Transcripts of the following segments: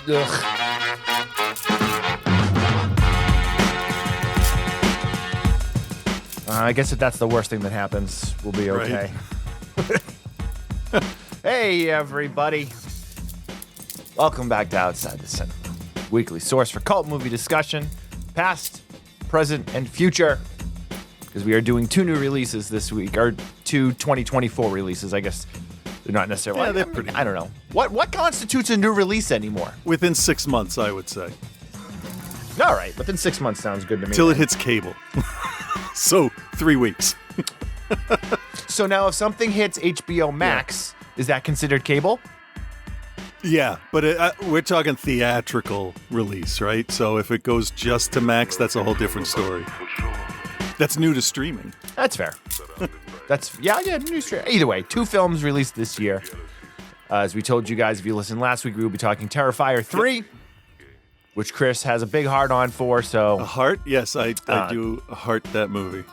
Ugh. I guess if that's the worst thing that happens, we'll be okay. Right. Hey, everybody. Welcome back to Outside the Cinema, weekly source for cult movie discussion, past, present, and future. Because we are doing 2 new releases this week, or 2 2024 releases. I guess they're not necessarily. Yeah, they're pretty. I don't know. What constitutes a new release anymore? Within 6 months, I would say. All right, within 6 months sounds good to me. Till it hits cable. So 3 weeks. So now, if something hits HBO Max, is that considered cable? Yeah, but we're talking theatrical release, right? So if it goes just to Max, that's a whole different story. That's new to streaming. That's fair. That's new streaming. Either way, 2 films released this year. As we told you guys, if you listened last week, we will be talking Terrifier 3, which Chris has a big heart on for. So a heart? Yes, I do heart that movie.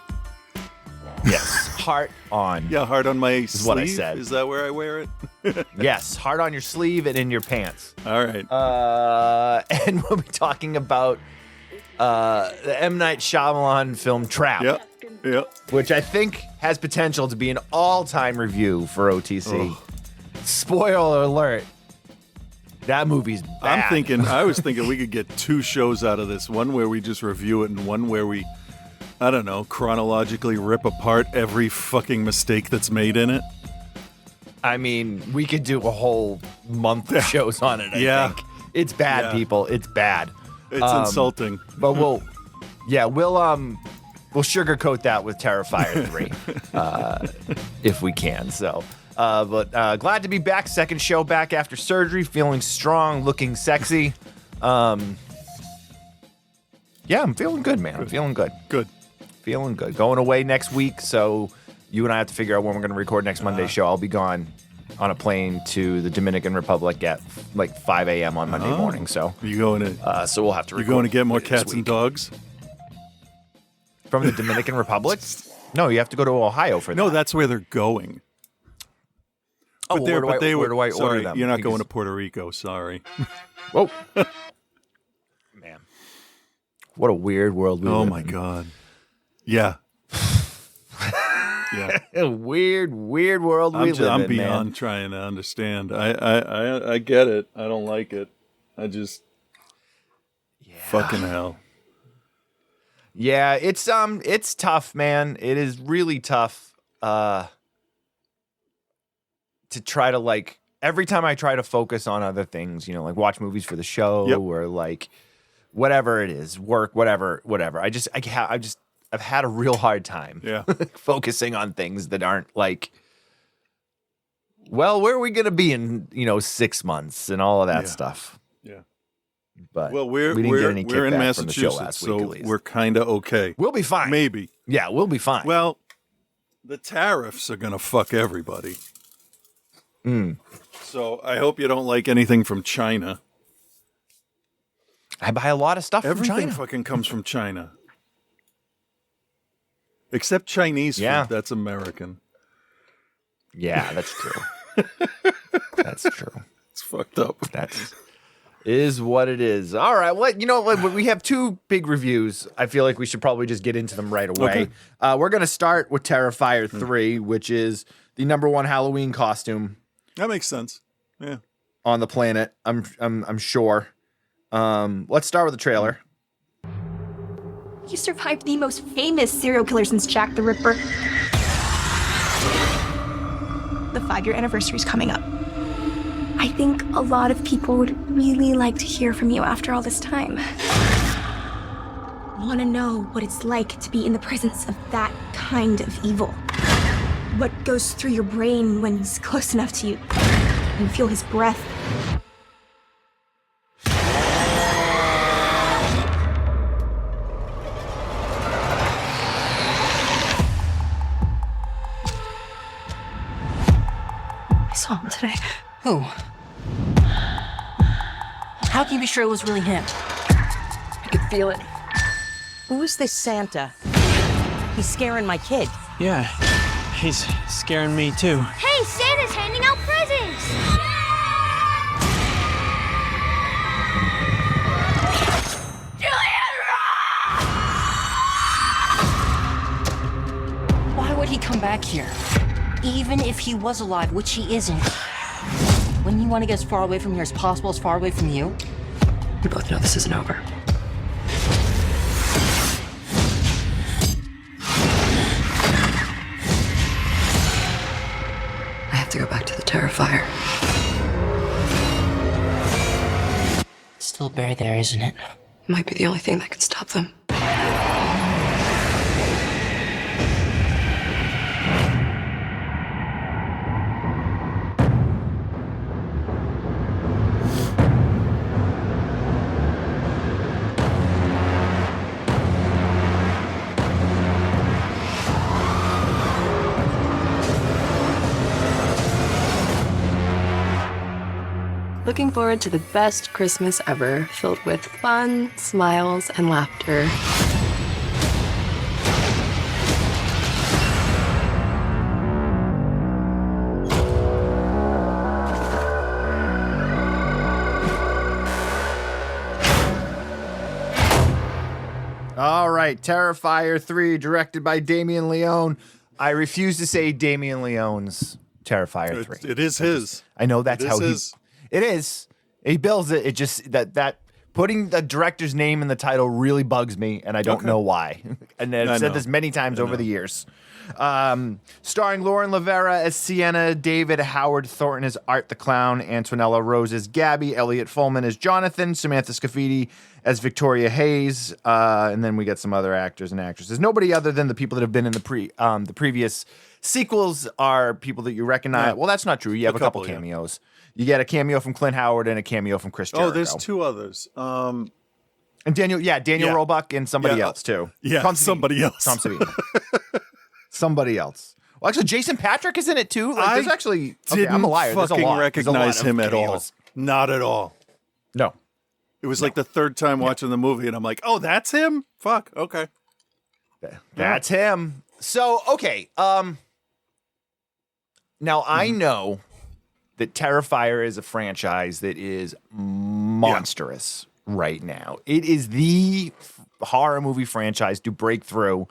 Yes, heart on. Yeah, heart on my sleeve. Is what I said. Is that where I wear it? Yes, heart on your sleeve and in your pants. All right. And we'll be talking about the M. Night Shyamalan film Trap. Yep. Which I think has potential to be an all-time review for OTC. Oh. Spoiler alert. That movie's bad. I was thinking we could get 2 shows out of this. One where we just review it and one where we, I don't know, chronologically rip apart every fucking mistake that's made in it. I mean, we could do a whole month of shows on it, I think. It's bad, people. It's bad. It's insulting. But we'll sugarcoat that with Terrifier 3 if we can. So, but glad to be back. Second show back after surgery, feeling strong, looking sexy. Yeah, I'm feeling good, man. I'm feeling good. Feeling good. Going away next week, so you and I have to figure out when we're going to record next Monday's show. I'll be gone on a plane to the Dominican Republic at like 5 a.m. on Monday morning. So you going to? So we'll have to. You going to get more cats and dogs from the Dominican Republic? No, you have to go to Ohio for that. No, that's where they're going. Oh, where do I order them? You're not going to Puerto Rico. Sorry. Whoa, man! What a weird world we live in. Oh my God. Yeah. Yeah. A weird world we live in, I'm beyond trying to understand. I get it. I don't like it. I just fucking hell. Yeah, it's tough, man. It is really tough to try to, like, every time I try to focus on other things, you know, like watch movies for the show or like whatever it is, work, whatever. I've had a real hard time focusing on things that aren't like, well, where are we going to be in, 6 months and all of that stuff. Yeah. But we're in Massachusetts, so we're kind of okay. We'll be fine. Maybe. Yeah, we'll be fine. Well, the tariffs are going to fuck everybody. So I hope you don't like anything from China. I buy a lot of stuff from China. Everything fucking comes from China. Except Chinese food. That's American. Yeah, that's true. That's true. It's fucked up. That's is what it is. All right. Well, we have 2 big reviews. I feel like we should probably just get into them right away. Okay. We're going to start with Terrifier 3, which is the -- 1 Halloween costume. That makes sense. Yeah. On the planet, I'm sure. Let's start with the trailer. You survived the most famous serial killer since Jack the Ripper. The 5-year anniversary is coming up. I think a lot of people would really like to hear from you after all this time. Want to know what it's like to be in the presence of that kind of evil. What goes through your brain when he's close enough to you and feel his breath. I saw him today. Who? How can you be sure it was really him? I could feel it. Who is this Santa? He's scaring my kid. Yeah, he's scaring me too. Hey, Santa's handing out presents! back here. Even if he was alive, which he isn't. When you want to get as far away from here as possible, as far away from you, we both know this isn't over. I have to go back to the Terrifier. It's still buried there, isn't it? Might be the only thing that could stop them. Looking forward to the best Christmas ever, filled with fun, smiles, and laughter. All right, Terrifier 3, directed by Damien Leone. I refuse to say Damien Leone's Terrifier 3. It is his. I know that's It is how his. It is. He bills it. It just that putting the director's name in the title really bugs me, and I don't know why. And I've said this many times over the years. Starring Lauren Lavera as Sienna, David Howard Thornton as Art the Clown, Antonella Rose as Gabby, Elliot Fulman as Jonathan, Samantha Scafidi as Victoria Hayes, and then we get some other actors and actresses. Nobody other than the people that have been in the previous sequels are people that you recognize. Yeah. Well, that's not true. You have a couple cameos. You get a cameo from Clint Howard and a cameo from Chris Jericho. Oh, there's two others. And Daniel Roebuck and somebody else too. Yeah, Tom somebody else. Tom Savini. Somebody else. Well, actually, Jason Patrick is in it too. Like, there's actually. Okay, I'm a liar. There's a fucking lot. recognize There's a lot of him at all. cameos. Not at all. No. It was like the third time watching the movie, and I'm like, oh, that's him? Fuck. Okay. That's him. So, okay. Now, I know that Terrifier is a franchise that is monstrous right now. It is the horror movie franchise to break through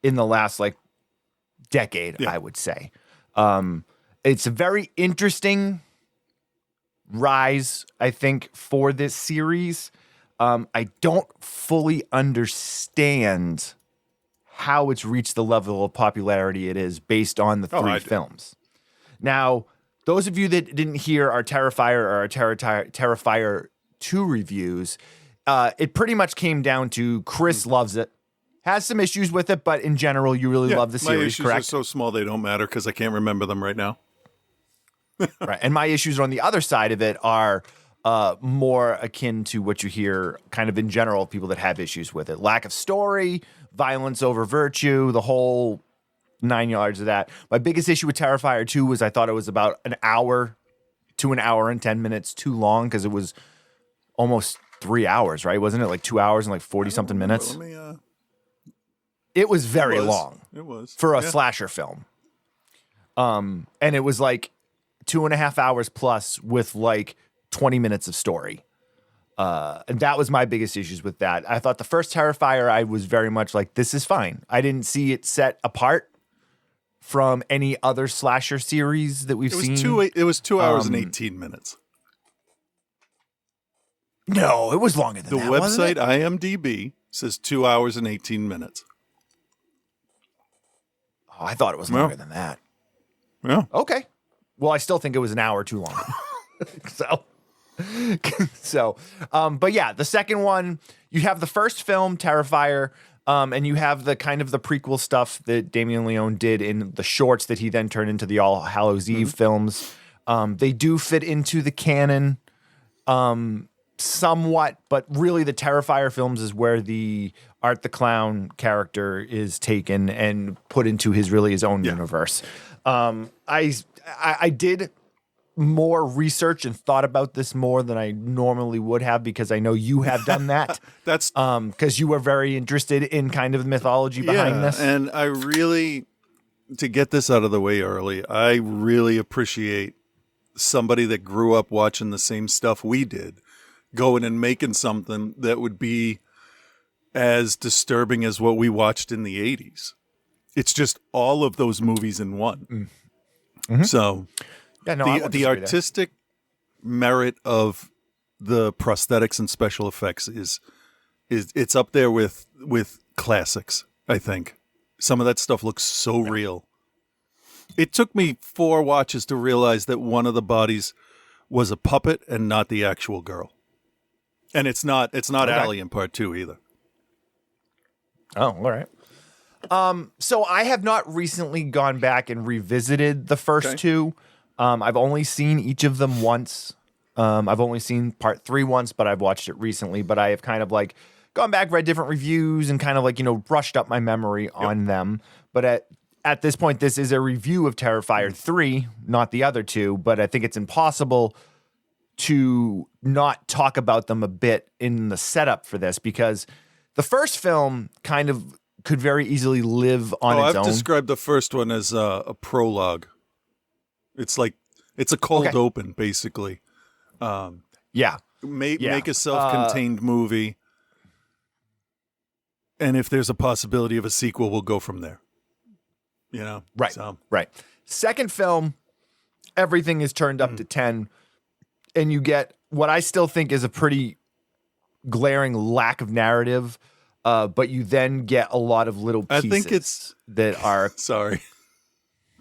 in the last, decade, I would say. It's a very interesting rise, I think, for this series. I don't fully understand how it's reached the level of popularity it is based on the three films. Now, those of you that didn't hear our Terrifier or our Terrifier 2 reviews, it pretty much came down to Chris loves it, has some issues with it, but in general, you really love the series, my issues correct? are so small they don't matter because I can't remember them right now. Right. And my issues on the other side of it are more akin to what you hear kind of in general, people that have issues with it. Lack of story, violence over virtue, the whole 9 yards of that. My biggest issue with Terrifier 2 was I thought it was about an hour to an hour and 10 minutes too long because it was almost 3 hours, right? Wasn't it like 2 hours and 40-something minutes? It was very long. It was. For a slasher film. And it was 2.5 hours plus with 20 minutes of story. And that was my biggest issues with that. I thought the first Terrifier, I was very much this is fine. I didn't see it set apart from any other slasher series that we've seen. It was 2 hours and 18 minutes. No, it was longer than the that. The wasn't website, it? IMDb, says 2 hours and 18 minutes. Oh, I thought it was longer than that. Yeah. Okay. Well, I still think it was an hour too long. But yeah, the second one, you have the first film, Terrifier, and you have the kind of the prequel stuff that Damien Leone did in the shorts that he then turned into the All Hallows Eve films. They do fit into the canon somewhat, but really the Terrifier films is where the Art the Clown character is taken and put into his own universe. I did more research and thought about this more than I normally would have because I know you have done that. That's because you were very interested in kind of the mythology behind this. And I really, to get this out of the way early, I really appreciate somebody that grew up watching the same stuff we did, going and making something that would be as disturbing as what we watched in the 80s. It's just all of those movies in one. Mm-hmm. So Yeah, no, I won't the disagree there. artistic merit of the prosthetics and special effects is it's up there with classics, I think. Some of that stuff looks so real. It took me 4 watches to realize that one of the bodies was a puppet and not the actual girl. And it's not Allie in part 2 either. Oh, all right. So I have not recently gone back and revisited the first two. I've only seen each of them once. I've only seen part 3 once, but I've watched it recently. But I have kind of like gone back, read different reviews, and kind of like, brushed up my memory on them. But at this point, this is a review of Terrifier 3, not the other two. But I think it's impossible to not talk about them a bit in the setup for this, because the first film kind of could very easily live on its own. I've described the first one as a prologue. It's like it's a cold open, basically. Make a self-contained movie, and if there's a possibility of a sequel, we'll go from there. Right. So. Right. Second film, everything is turned up to 10, and you get what I still think is a pretty glaring lack of narrative. But you then get a lot of little pieces. I think it's that are sorry.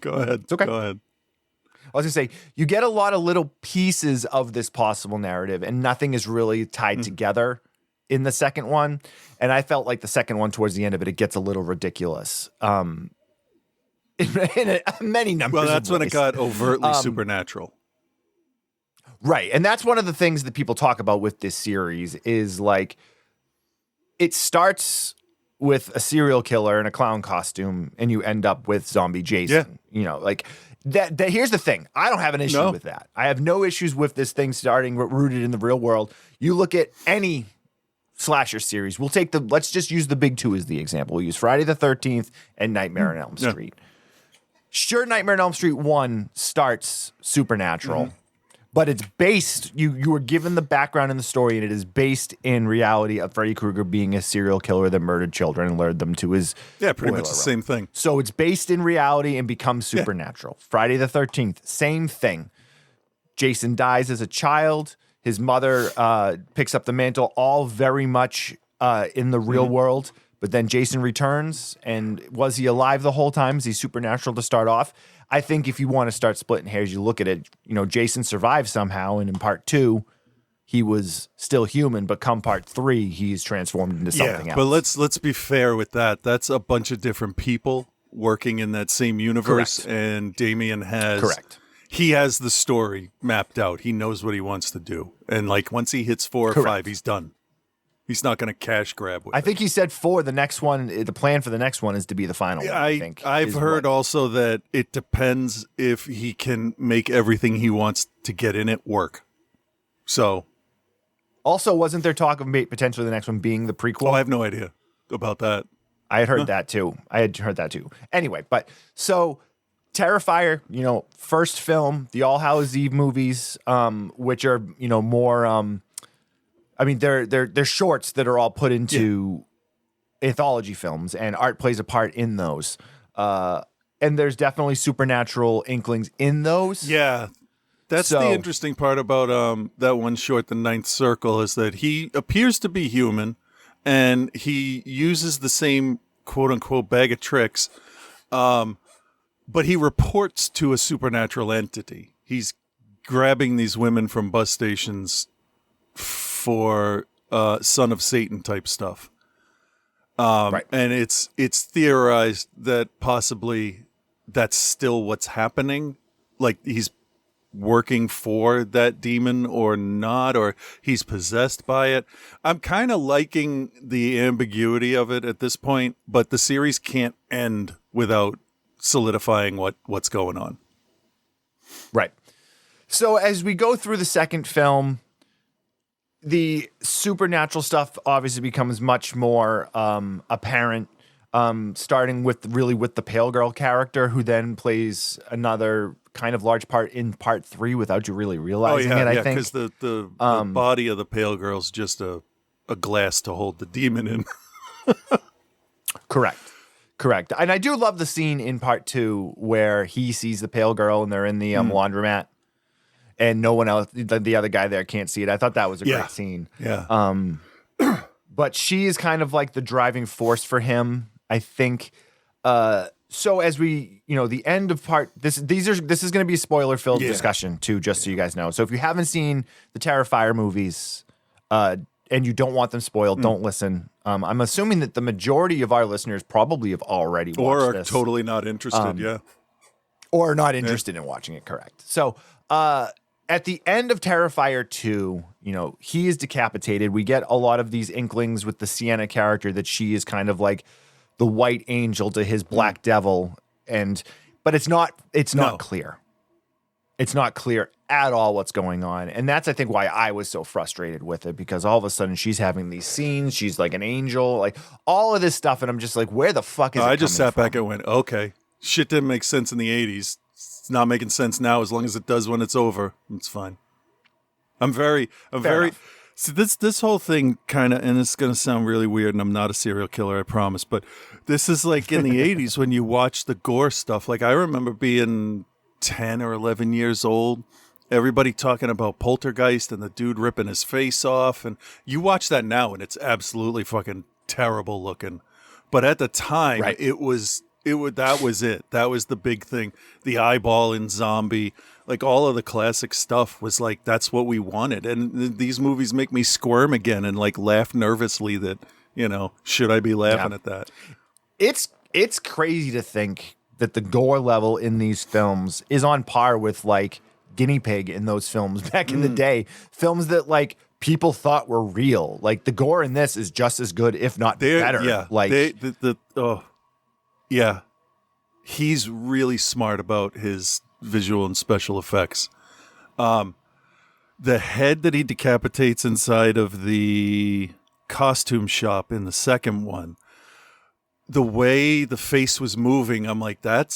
Go ahead. It's okay. Go ahead. I was gonna say you get a lot of little pieces of this possible narrative, and nothing is really tied together in the second one. And I felt like the second one, towards the end of it, it gets a little ridiculous. In many numbers. Well, that's of when it ways. got overtly supernatural. Right. And that's one of the things that people talk about with this series is like it starts with a serial killer in a clown costume and you end up with zombie Jason. Like that here's the thing. I don't have an issue with that. I have no issues with this thing starting rooted in the real world. You look at any slasher series. Let's just use the big two as the example. We'll use Friday the 13th and Nightmare on Elm Street. Sure, Nightmare on Elm Street 1 starts supernatural, but it's based, you were given the background in the story, and it is based in reality of Freddy Krueger being a serial killer that murdered children and lured them to his pretty much boiler the room. same thing. So it's based in reality and becomes supernatural. Friday the 13th, same thing. Jason dies as a child. His mother picks up the mantle, all very much in the real world. But then Jason returns, and was he alive the whole time? Is he supernatural to start off? I think if you want to start splitting hairs, you look at it, Jason survived somehow, and in part 2, he was still human, but come part 3, he's transformed into something else. But let's be fair with that. That's a bunch of different people working in that same universe, and Damien has he has the story mapped out. He knows what he wants to do. And like once he hits 4 or 5, he's done. He's not going to cash grab with I think he said 4. The next one, the plan for the next one is to be the final one, I think. I've heard also that it depends if he can make everything he wants to get in it work. So. Also, wasn't there talk of potentially the next one being the prequel? Oh, I have no idea about that. I had heard that too. Anyway, but so Terrifier, first film, the All Hallows Eve movies, which are, more, they're shorts that are all put into anthology films, and art plays a part in those. And there's definitely supernatural inklings in those. Yeah. That's the interesting part about that one short, The Ninth Circle, is that he appears to be human, and he uses the same quote-unquote bag of tricks, but he reports to a supernatural entity. He's grabbing these women from bus stations for son of Satan type stuff. And it's theorized that possibly that's still what's happening. Like he's working for that demon or not, or he's possessed by it. I'm kind of liking the ambiguity of it at this point, but the series can't end without solidifying what's going on. Right. So as we go through the second film, the supernatural stuff obviously becomes much more apparent, starting with the Pale Girl character, who then plays another kind of large part in part 3 without you really realizing it, I think. Because the body of the Pale Girl's just a glass to hold the demon in. Correct. Correct. And I do love the scene in part 2 where he sees the pale girl and they're in the laundromat and no one else, the other guy there can't see it. I thought that was a great scene. Yeah. But she is kind of like the driving force for him, I think. So as we, the end of this is going to be a spoiler-filled discussion too, just so you guys know. So if you haven't seen the Terrifier movies, and you don't want them spoiled, don't listen. I'm assuming that the majority of our listeners probably have already watched this. Or are totally not interested, Or not interested in watching it, correct. So at the end of Terrifier 2, he is decapitated. We get a lot of these inklings with the Sienna character that she is kind of like the white angel to his black devil. But it's not clear. It's not clear at all what's going on. And that's, I think, why I was so frustrated with it, because all of a sudden she's having these scenes. She's like an angel, like all of this stuff. And I'm just like, where the fuck is it I just sat from? back and went, okay, shit didn't make sense in the 80s. It's not making sense now. As long as it does when it's over, it's fine. I'm very, see, this whole thing kind of, and it's going to sound really weird, and I'm not a serial killer, I promise, but this is like in the 80s when you watch the gore stuff. Like I remember being 10 or 11 years old, everybody talking about Poltergeist and the dude ripping his face off. And you watch that now and it's absolutely fucking terrible looking. But at the time, right. that was it. That was the big thing. The eyeball in Zombie, like all of the classic stuff was like, that's what we wanted. And these movies make me squirm again and like laugh nervously that, should I be laughing at that? It's crazy to think that the gore level in these films is on par with like Guinea Pig in those films back in the day. Films that like people thought were real. Like the gore in this is just as good, if not better. Yeah, like yeah, he's really smart about his visual and special effects. The head that he decapitates inside of the costume shop in the second one, the way the face was moving, I'm like, that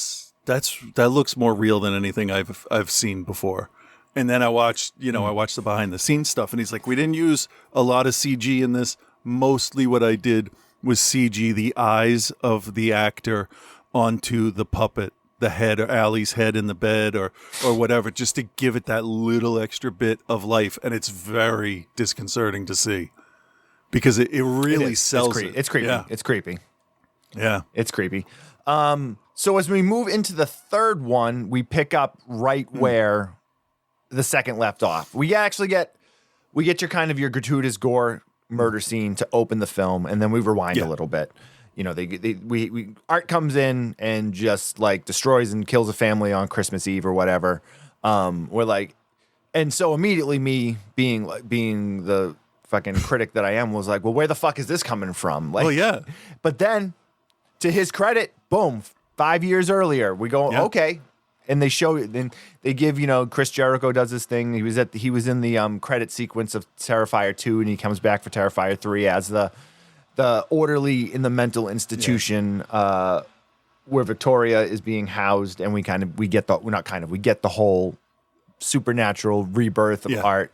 looks more real than anything I've seen before. And then I watched the behind the scenes stuff, and he's like, we didn't use a lot of CG in this. Mostly what I did was CG the eyes of the actor onto the puppet, the head, or Allie's head in the bed, or whatever, just to give it that little extra bit of life. And it's very disconcerting to see because it really sells it. It's creepy. Yeah. It's creepy. Yeah. It's creepy. So as we move into the third one, we pick up right where the second left off. We actually get your kind of your gratuitous gore murder scene to open the film, and then we rewind a little bit. Art comes in and just like destroys and kills a family on Christmas Eve or whatever. We're like, and so immediately me being the fucking critic that I am was like, well, where the fuck is this coming from? Like, Oh yeah. But then, to his credit, boom, 5 years earlier, we go, okay. And they show it. Then they give, Chris Jericho does this thing. He was in the credit sequence of Terrifier 2, and he comes back for Terrifier 3 as the orderly in the mental institution where Victoria is being housed, and we get the whole supernatural rebirth of Art.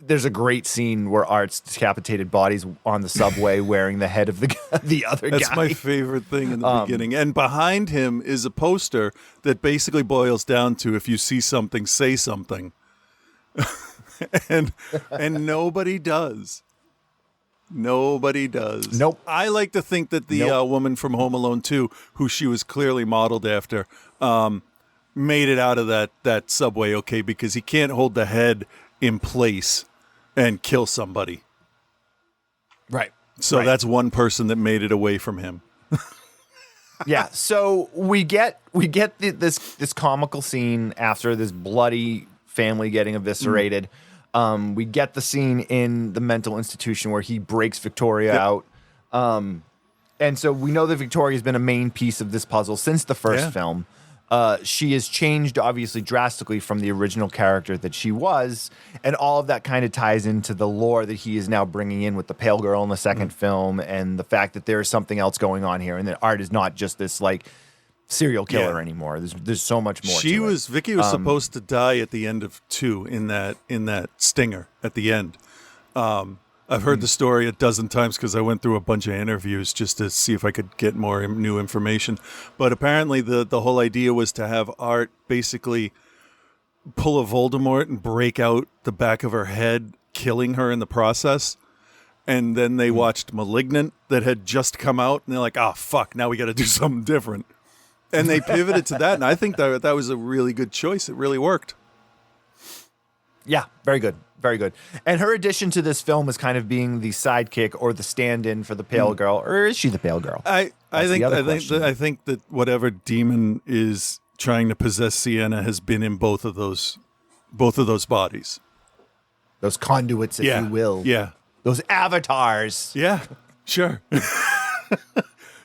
There's a great scene where Art's decapitated bodies on the subway wearing the head of the other guy. That's my favorite thing in the beginning. And behind him is a poster that basically boils down to, if you see something, say something. and nobody does. Nobody does. Nope. I like to think that the woman from Home Alone 2, who she was clearly modeled after, made it out of that subway okay, because he can't hold the head in place and kill somebody. Right. So that's one person that made it away from him. Yeah. So we get this comical scene after this bloody family getting eviscerated. We get the scene in the mental institution where he breaks Victoria out. And so we know that Victoria's been a main piece of this puzzle since the first film. She has changed, obviously, drastically from the original character that she was, and all of that kind of ties into the lore that he is now bringing in with the Pale Girl in the second film, and the fact that there is something else going on here, and that Art is not just this like serial killer anymore. There's so much more. Vicky was supposed to die at the end of 2 in that stinger at the end. I've heard the story a dozen times because I went through a bunch of interviews just to see if I could get more new information. But apparently the whole idea was to have Art basically pull a Voldemort and break out the back of her head, killing her in the process. And then they watched Malignant that had just come out, and they're like, "Oh, fuck, now we got to do something different." And they pivoted to that, and I think that was a really good choice. It really worked. Yeah, very good. Very good. And her addition to this film is kind of being the sidekick or the stand-in for the pale girl, or is she the pale girl? I think that whatever demon is trying to possess Sienna has been in both of those bodies. Those conduits, if you will. Yeah. Those avatars. Yeah, sure.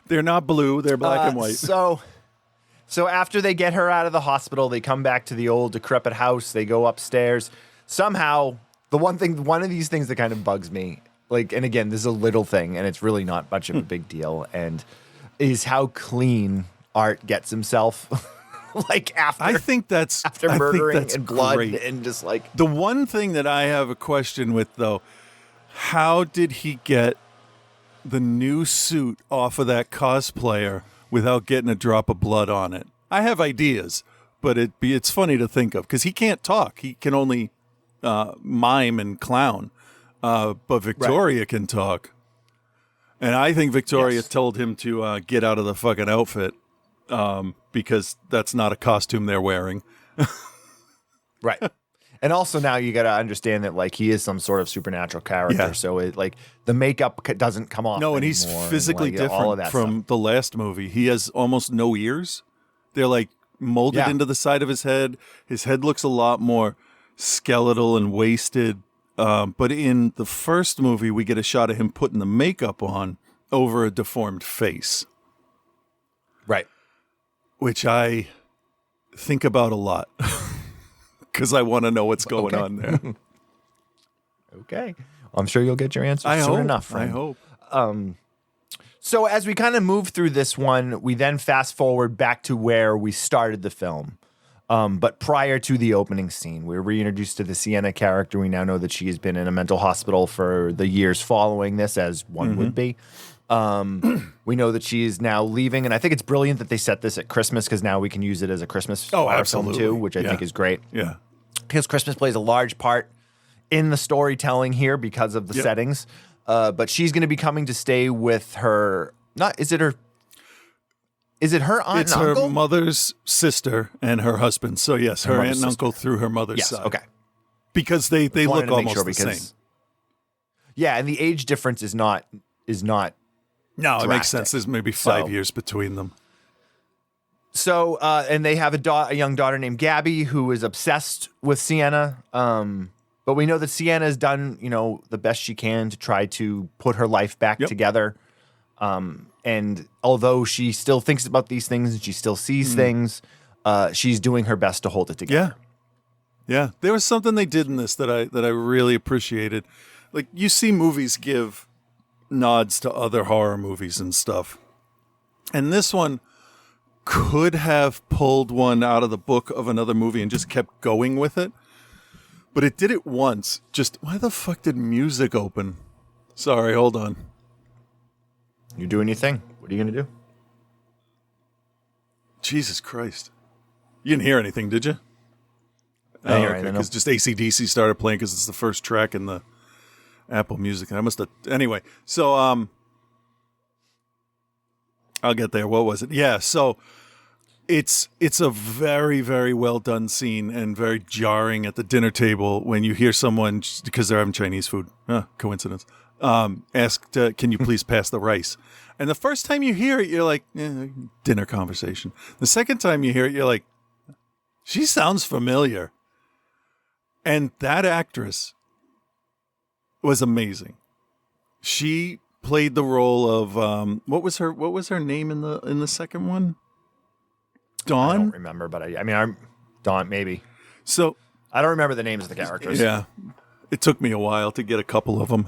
They're not blue, they're black and white. So after they get her out of the hospital, they come back to the old decrepit house. They go upstairs. Somehow, one of these things that kind of bugs me, like, and again, this is a little thing, and it's really not much of a big deal, and is how clean Art gets himself. Like after murdering and blood great. And just like the one thing that I have a question with though, how did he get the new suit off of that cosplayer without getting a drop of blood on it? I have ideas, but it's funny to think of because he can't talk. He can only mime and clown, but Victoria can talk. And I think Victoria told him to get out of the fucking outfit because that's not a costume they're wearing. Right. And also now you got to understand that like he is some sort of supernatural character, so it like the makeup doesn't come off. No, and he's physically different from the last movie. He has almost no ears. They're like molded into the side of his head. His head looks a lot more skeletal and wasted. But in the first movie, we get a shot of him putting the makeup on over a deformed face. Right. Which I think about a lot because I want to know what's going on there. Okay. Well, I'm sure you'll get your answer soon enough, friend. I hope. So as we kind of move through this one, we then fast forward back to where we started the film. But prior to the opening scene, we were reintroduced to the Sienna character. We now know that she has been in a mental hospital for the years following this, as one would be. We know that she is now leaving, and I think it's brilliant that they set this at Christmas because now we can use it as a Christmas film too, which I think is great. Yeah, because Christmas plays a large part in the storytelling here because of the settings. But she's going to be coming to stay with her. Is it her aunt it's and uncle? Her mother's sister and her husband. So yes, her aunt and uncle through her mother's side. Okay, because they look almost the same. Yeah, and the age difference is not. No, it makes sense. There's maybe 5 years between them. So, and they have a young daughter named Gabby who is obsessed with Sienna. But we know that Sienna has done, the best she can to try to put her life back together. And although she still thinks about these things and she still sees things, she's doing her best to hold it together. Yeah. There was something they did in this that I really appreciated. Like you see movies give nods to other horror movies and stuff. And this one could have pulled one out of the book of another movie and just kept going with it. But it did it once. Just, why the fuck did music open? Sorry, hold on. You're doing your thing. What are you going to do? Jesus Christ. You didn't hear anything, did you? I didn't hear anything. Because just AC/DC started playing because it's the first track in the Apple Music. I must have... Anyway, so... I'll get there. What was it? Yeah, so... It's a very, very well done scene and very jarring at the dinner table when you hear someone, because they're having Chinese food, coincidence, ask, can you please pass the rice? And the first time you hear it, you're like, dinner conversation. The second time you hear it, you're like, she sounds familiar. And that actress was amazing. She played the role of, what was her name in the second one? Dawn? I don't remember, but I'm Dawn, maybe. So I don't remember the names of the characters. Yeah. It took me a while to get a couple of them.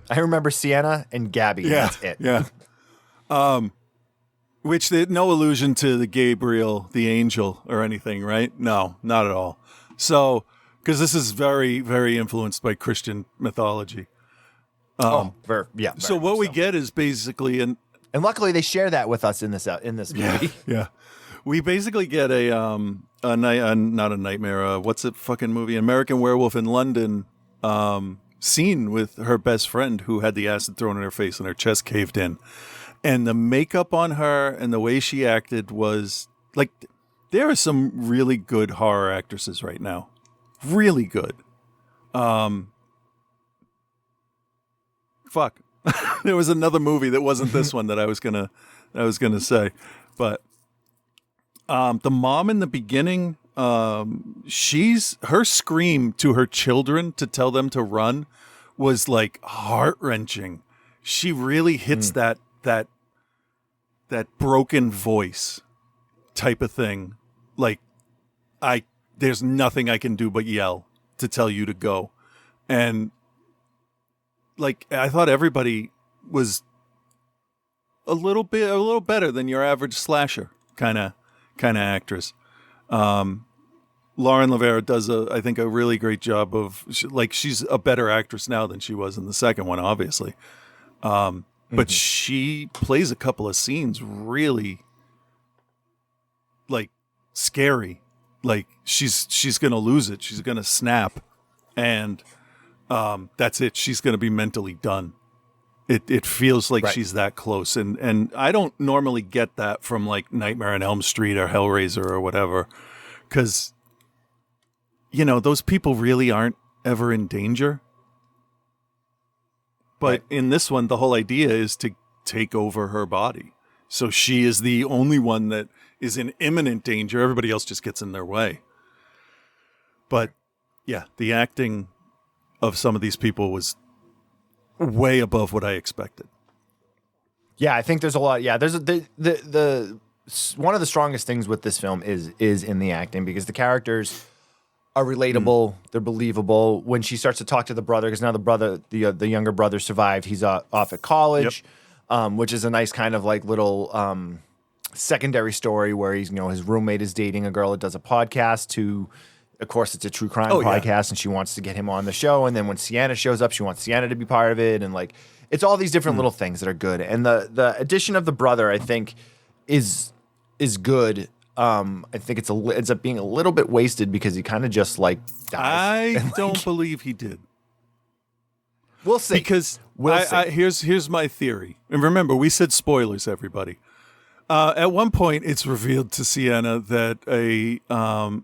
I remember Sienna and Gabby. Yeah. That's it. Yeah. Which no allusion to the Gabriel, the angel, or anything, right? No, not at all. So because this is very, very influenced by Christian mythology. Very So what we get is basically and luckily they share that with us in this movie. Yeah. We basically get not a nightmare. What's it fucking movie? American Werewolf in London scene with her best friend who had the acid thrown in her face and her chest caved in. And the makeup on her and the way she acted was like, there are some really good horror actresses right now. Really good. Fuck. There was another movie that wasn't this one that I was gonna say, but the mom in the beginning, her scream to her children to tell them to run was like heart-wrenching. She really hits that broken voice type of thing. Like, there's nothing I can do but yell to tell you to go. And like, I thought everybody was a little better than your average slasher kind of actress. Lauren Lavera does I think a really great job of, like, she's a better actress now than she was in the second one, obviously. But she plays a couple of scenes really like scary. Like she's going to lose it. She's going to snap. And that's it. She's going to be mentally done. It feels like she's that close. And I don't normally get that from like Nightmare on Elm Street or Hellraiser or whatever. 'Cause, you know, those people really aren't ever in danger. But in this one, the whole idea is to take over her body. So she is the only one that is in imminent danger. Everybody else just gets in their way. But yeah, the acting of some of these people was way above what I expected. Yeah, I think there's a lot. Yeah, there's the one of the strongest things with this film is in the acting, because the characters are relatable, they're believable. When she starts to talk to the brother, because now the younger brother survived. He's off at college, which is a nice kind of like little secondary story where he's, you know, his roommate is dating a girl that does a podcast to. Of course, it's a true crime podcast, and she wants to get him on the show. And then when Sienna shows up, she wants Sienna to be part of it. And like, it's all these different little things that are good. And the addition of the brother, I think, is good. I think it ends up being a little bit wasted because he kind of just like dies. I don't believe he did. We'll see. Because here's my theory. And remember, we said spoilers, everybody. At one point, it's revealed to Sienna that a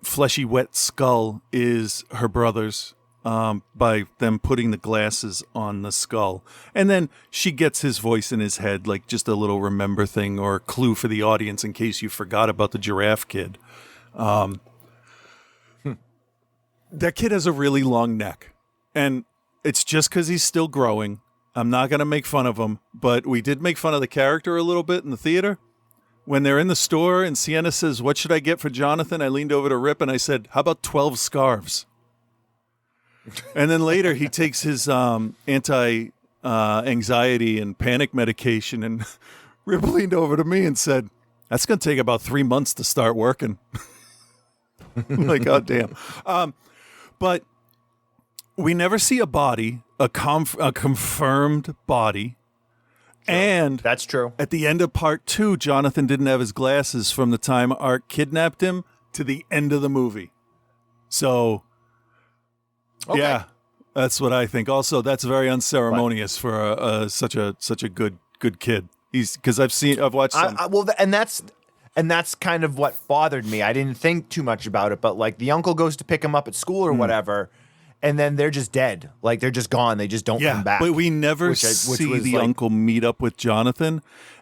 fleshy, wet skull is her brother's by them putting the glasses on the skull. And then she gets his voice in his head, like just a little remember thing or a clue for the audience in case you forgot about the giraffe kid. That kid has a really long neck. And it's just because he's still growing. I'm not going to make fun of him, but we did make fun of the character a little bit in the theater. When they're in the store and Sienna says, "What should I get for Jonathan?" I leaned over to Rip and I said, "How about 12 scarves?" And then later he takes his anti-anxiety and panic medication, and Rip leaned over to me and said, "That's going to take about 3 months to start working." I'm like, God damn. But we never see a body, a confirmed body. And that's true. At the end of part 2, Jonathan didn't have his glasses from the time Art kidnapped him to the end of the movie. So, yeah, that's what I think. Also, that's very unceremonious for such a good kid. Because I've watched some. And that's kind of what bothered me. I didn't think too much about it, but like the uncle goes to pick him up at school or whatever. And then they're just dead. Like, they're just gone. They just don't come back. But we never see the uncle meet up with Jonathan.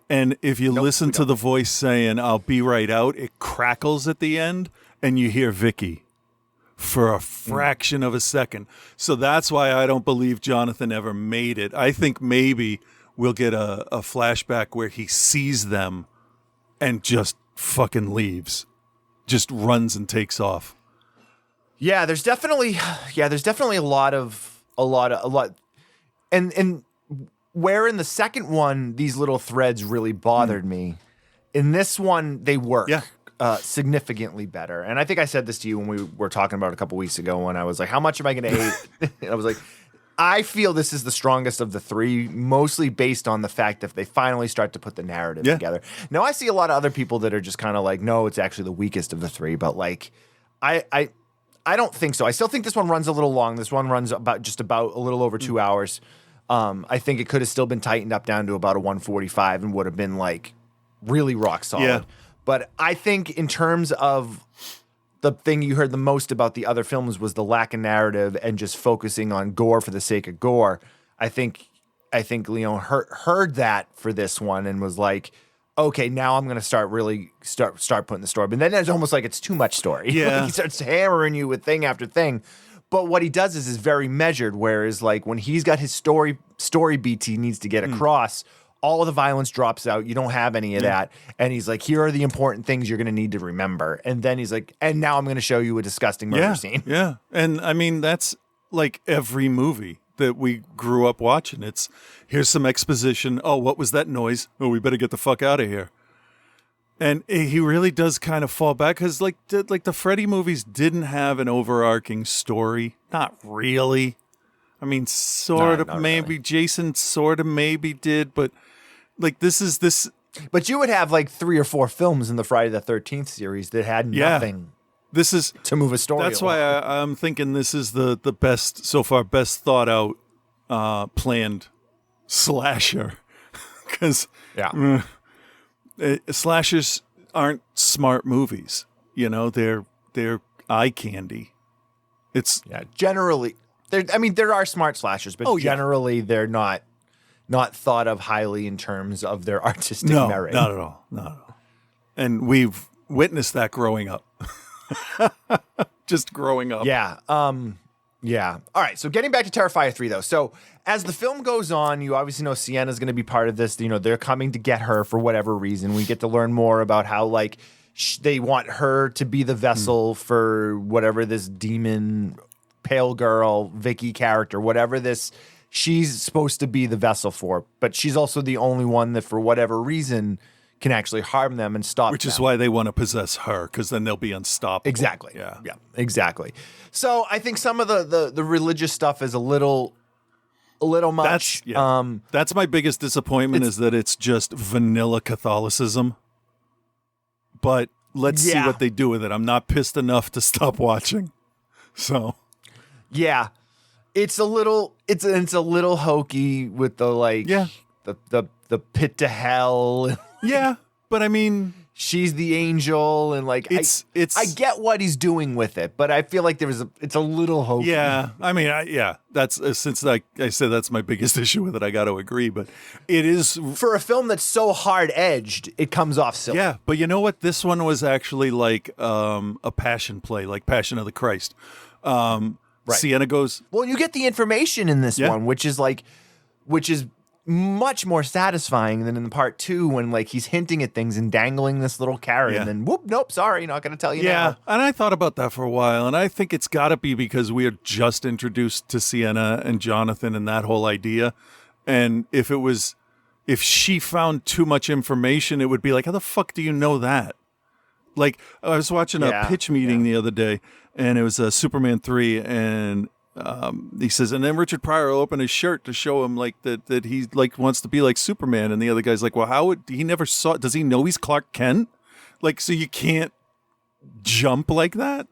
And if you listen to the voice saying, "I'll be right out," it crackles at the end, and you hear Vicky for a fraction of a second. So that's why I don't believe Jonathan ever made it. I think maybe we'll get a flashback where he sees them and just fucking leaves. Just runs and takes off. Yeah, there's definitely a lot, and where in the second one these little threads really bothered me, in this one they work. Yeah. significantly better. And I think I said this to you when we were talking about it a couple weeks ago when I was like, how much am I going to hate? And I was like, I feel this is the strongest of the three, mostly based on the fact that they finally start to put the narrative together. Now, I see a lot of other people that are just kind of like, no, it's actually the weakest of the three. But like, I don't think so. I still think this one runs a little long. This one runs about a little over 2 hours. I think it could have still been tightened up down to about a 145 and would have been like really rock solid. Yeah. But I think in terms of the thing you heard the most about the other films was the lack of narrative and just focusing on gore for the sake of gore. I think Leon heard that for this one and was like, okay, now I'm going to start putting the story. But then it's almost like it's too much story. Yeah. He starts hammering you with thing after thing. But what he does is very measured, whereas like when he's got his story beats he needs to get across, all of the violence drops out. You don't have any of that. And he's like, here are the important things you're going to need to remember. And then he's like, and now I'm going to show you a disgusting murder scene. Yeah. And I mean, that's like every movie that we grew up watching. It's here's some exposition. Oh, what was that noise? Oh, we better get the fuck out of here. And he really does kind of fall back because like the Freddy movies didn't have an overarching story. Not really. I mean, sort of maybe. Really. Jason sort of maybe did, but like this. But you would have like 3 or 4 films in the Friday the 13th series that had nothing. This is to move a story. That's why I'm thinking this is the best so far, best thought out, planned slasher. Because slashers aren't smart movies. You know, they're eye candy. It's generally. There are smart slashers, but generally they're not thought of highly in terms of their artistic merit. Not at all. Not at all. And we've witnessed that growing up. Just growing up. Yeah. Yeah. All right. So getting back to Terrifier 3, though. So as the film goes on, you obviously know Sienna's going to be part of this. You know, they're coming to get her for whatever reason. We get to learn more about how, like, they want her to be the vessel for whatever this demon, pale girl, Vicky character, whatever this, she's supposed to be the vessel for. But she's also the only one that, for whatever reason, can actually harm them and stop Which them. is why they want to possess her, because then they'll be unstoppable. Exactly. Yeah, exactly. So I think some of the religious stuff is a little much. That's my biggest disappointment, is that it's just vanilla Catholicism. But let's see what they do with it. I'm not pissed enough to stop watching. So yeah, it's a little hokey with the the pit to hell. Yeah, but I mean, she's the angel, and like it's I get what he's doing with it, but I feel like it's a little hokey. Yeah, I mean, that's since I said that's my biggest issue with it. I got to agree, but it is for a film that's so hard edged, it comes off silly. Yeah, but you know what? This one was actually like a passion play, like Passion of the Christ. Right. Sienna goes. Well, you get the information in this one, which is much more satisfying than in part 2 when like he's hinting at things and dangling this little carrot and then whoop, nope, sorry, not going to tell you now. Yeah, and I thought about that for a while, and I think it's got to be because we are just introduced to Sienna and Jonathan and that whole idea. And if she found too much information, it would be like, how the fuck do you know that? Like, I was watching a pitch meeting the other day, and it was Superman 3, and he says, and then Richard Pryor will open his shirt to show him like that he like wants to be like Superman, and the other guy's like, well, how would he never saw? Does he know he's Clark Kent? Like, so you can't jump like that.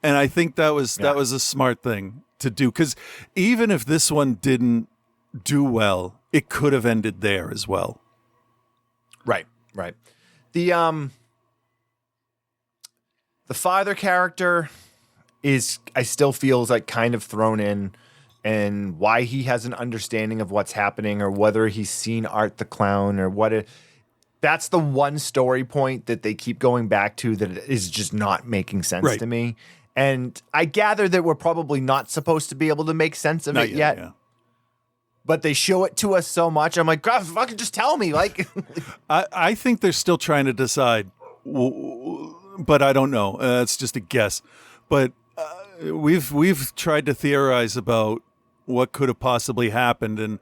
And I think that was a smart thing to do, because even if this one didn't do well, it could have ended there as well. Right. The father character I still feel like kind of thrown in, and why he has an understanding of what's happening, or whether he's seen Art the Clown, or that's the one story point that they keep going back to that is just not making sense to me. And I gather that we're probably not supposed to be able to make sense of it yet. Yeah. But they show it to us so much. I'm like, God, fucking just tell me. Like, I think they're still trying to decide, but I don't know. It's just a guess. But we've tried to theorize about what could have possibly happened, and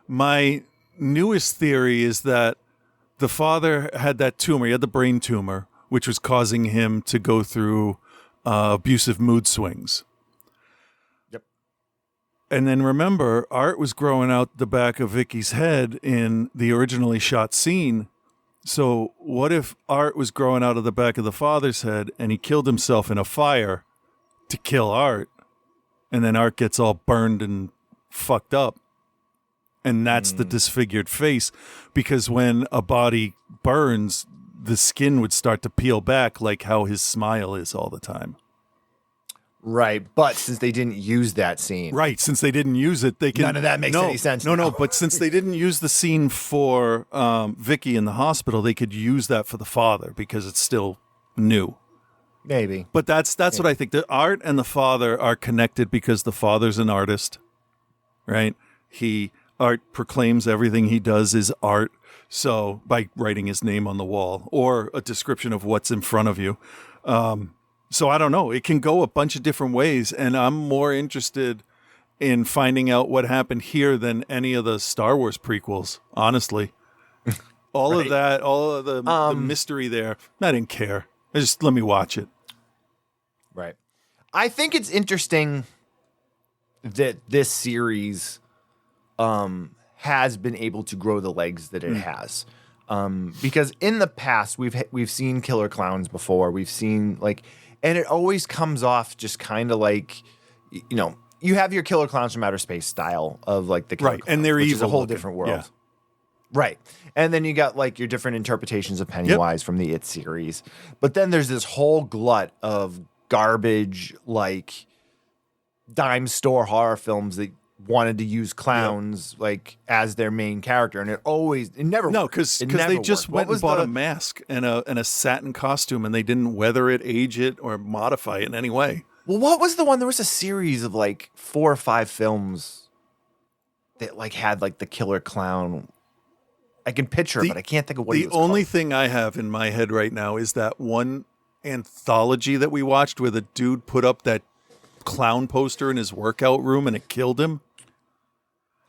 my newest theory is that the father had that tumor. He had the brain tumor, which was causing him to go through abusive mood swings. Yep. And then remember, Art was growing out the back of Vicky's head in the originally shot scene. So what if Art was growing out of the back of the father's head and he killed himself in a fire to kill Art, and then Art gets all burned and fucked up? And that's the disfigured face, because when a body burns, the skin would start to peel back like how his smile is all the time. Right, but since they didn't use that scene. Right, since they didn't use it, they can... None of that makes any sense No, now. but since they didn't use the scene for Vicky in the hospital, they could use that for the father because it's still new. Maybe. But that's what I think. The Art and the father are connected because the father's an artist, right? Art proclaims everything he does is art. So by writing his name on the wall or a description of what's in front of you. So I don't know. It can go a bunch of different ways. And I'm more interested in finding out what happened here than any of the Star Wars prequels, honestly. All of that, all of the mystery there, I didn't care. Just let me watch it. Right. I think it's interesting that this series has been able to grow the legs that it has. Because in the past we've seen killer clowns before. We've seen and it always comes off just kind of like, you have your killer clowns from outer space style of the killer right, clowns, and they're which evil is a whole looking. different world. Yeah. Right. And then you got your different interpretations of Pennywise from the It series. But then there's this whole glut of garbage dime store horror films that wanted to use clowns as their main character, and it never No, worked. because It they never just worked. went and bought a mask and a satin costume, and they didn't weather it, age it, or modify it in any way. Well, what was the one? There was a series of 4 or 5 films that had the killer clown. I can picture it, but I can't think of what it was The only called. thing I have in my head right now is that one anthology that we watched where the dude put up that clown poster in his workout room and it killed him.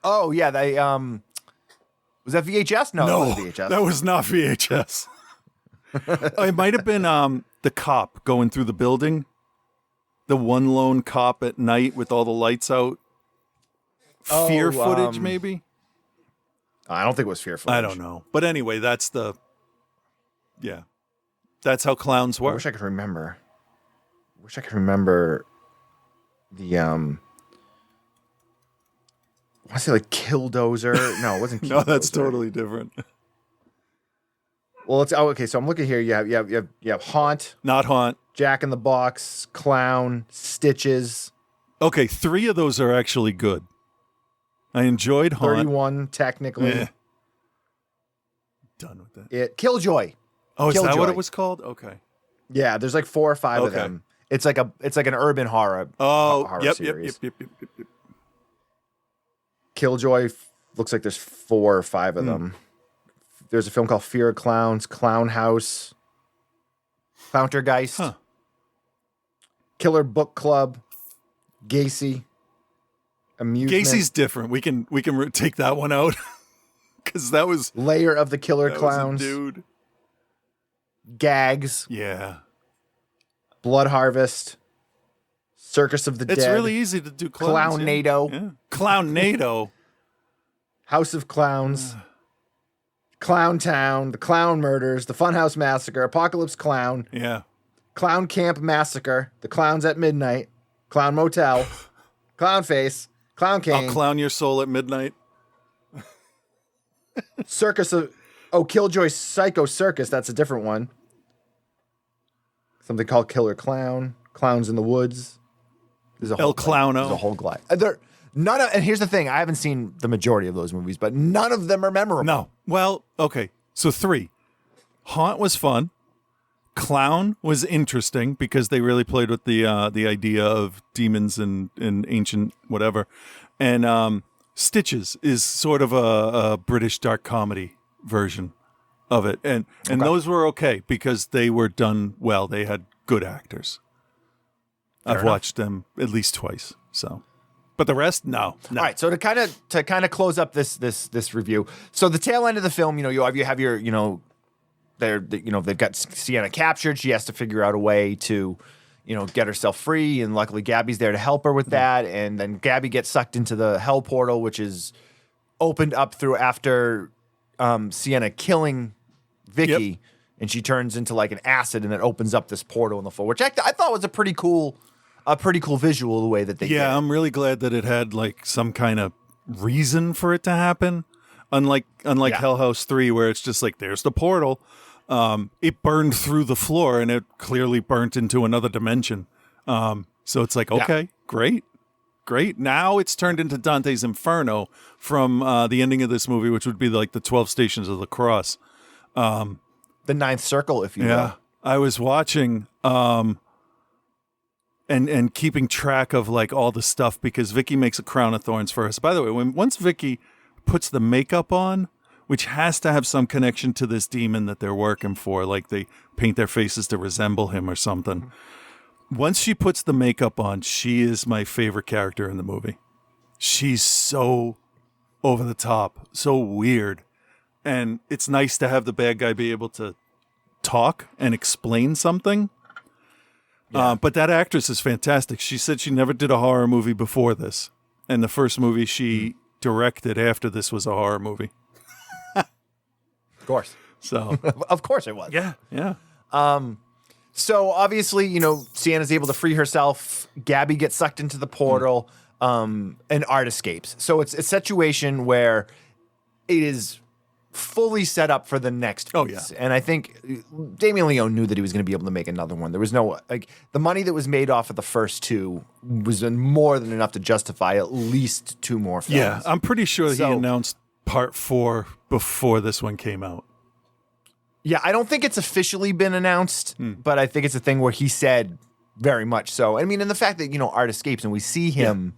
Oh yeah, they was that VHS? No, it wasn't VHS. That was not VHS. It might have been the cop going through the building. The one lone cop at night with all the lights out. Fear footage, maybe? I don't think it was Fear footage. I don't know. But anyway, that's that's how clowns I work. wish I could remember. The I want to say Killdozer. No, it wasn't Killdozer. No, that's totally different. Well, okay. So I'm looking here. You have Haunt, Not Haunt. Jack in the Box, Clown, Stitches. Okay, 3 of those are actually good. I enjoyed Haunt. 31 technically. Eh. Done with that. Killjoy. Oh, is that Killjoy. what it was called? Okay. Yeah, there's 4 or 5 of Okay. them. It's like an urban horror. Oh, horror yep. series. Killjoy looks like there's 4 or 5 of them. There's a film called Fear of Clowns, Clown House, Clowntergeist, Huh. Killer Book Club, Gacy, Amusement, Gacy's different. We can take that one out because that was Lair of the Killer that Clowns, was a dude. Gags, Yeah, Blood Harvest, Circus of the it's Dead, really easy to do clowns. Clownado. Yeah. Clownado. House of Clowns, Clown Town, The Clown Murders, The Funhouse Massacre, Apocalypse Clown, Yeah. Clown Camp Massacre, The Clowns at Midnight, Clown Motel, Clown Face, Clown King, I'll clown your soul at midnight. Circus of Killjoy Psycho Circus. That's a different one. Something called Killer Clown, Clowns in the Woods. There's a whole El Clowno. There's a whole glut. And here's the thing: I haven't seen the majority of those movies, but none of them are memorable. No. Well, okay. So 3. Haunt was fun. Clown was interesting because they really played with the idea of demons and ancient whatever. And Stitches is sort of a British dark comedy version of it. And those were okay because they were done well. They had good actors. I've watched them at least twice. So, but the rest, no. All right, so to kind of close up this review. So the tail end of the film, you have your they've got Sienna captured. She has to figure out a way to, get herself free. And luckily, Gabby's there to help her with that. And then Gabby gets sucked into the hell portal, which is opened up through after Sienna killing Vicky. Yep. And she turns into like an acid, and it opens up this portal in the floor, which I thought was a pretty cool visual, the way that they did. Yeah, I'm really glad that it had like some kind of reason for it to happen. Unlike Hell House 3, where it's just like, there's the portal. It burned through the floor, and it clearly burnt into another dimension. So it's like, okay, great. Now it's turned into Dante's Inferno from the ending of this movie, which would be like the 12 Stations of the Cross. The ninth circle, if you will. I was watching and keeping track of like all the stuff, because Vicky makes a crown of thorns for us. By the way, once Vicky puts the makeup on, which has to have some connection to this demon that they're working for, like they paint their faces to resemble him or something. Once she puts the makeup on, she is my favorite character in the movie. She's so over the top, so weird. And it's nice to have the bad guy be able to talk and explain something. But that actress is fantastic. She said she never did a horror movie before this. And the first movie she directed after this was a horror movie. Of course. So, of course it was. Yeah. So obviously, Sienna's able to free herself. Gabby gets sucked into the portal, and Art escapes. So it's a situation where it is fully set up for the next piece. And I think Damien Leone knew that he was going to be able to make another one. There was no, the money that was made off of the first two was more than enough to justify at least two more films. Yeah, I'm pretty sure he announced part 4 before this one came out. Yeah, I don't think it's officially been announced, but I think it's a thing where he said very much so. I mean, and the fact that, Art escapes and we see him,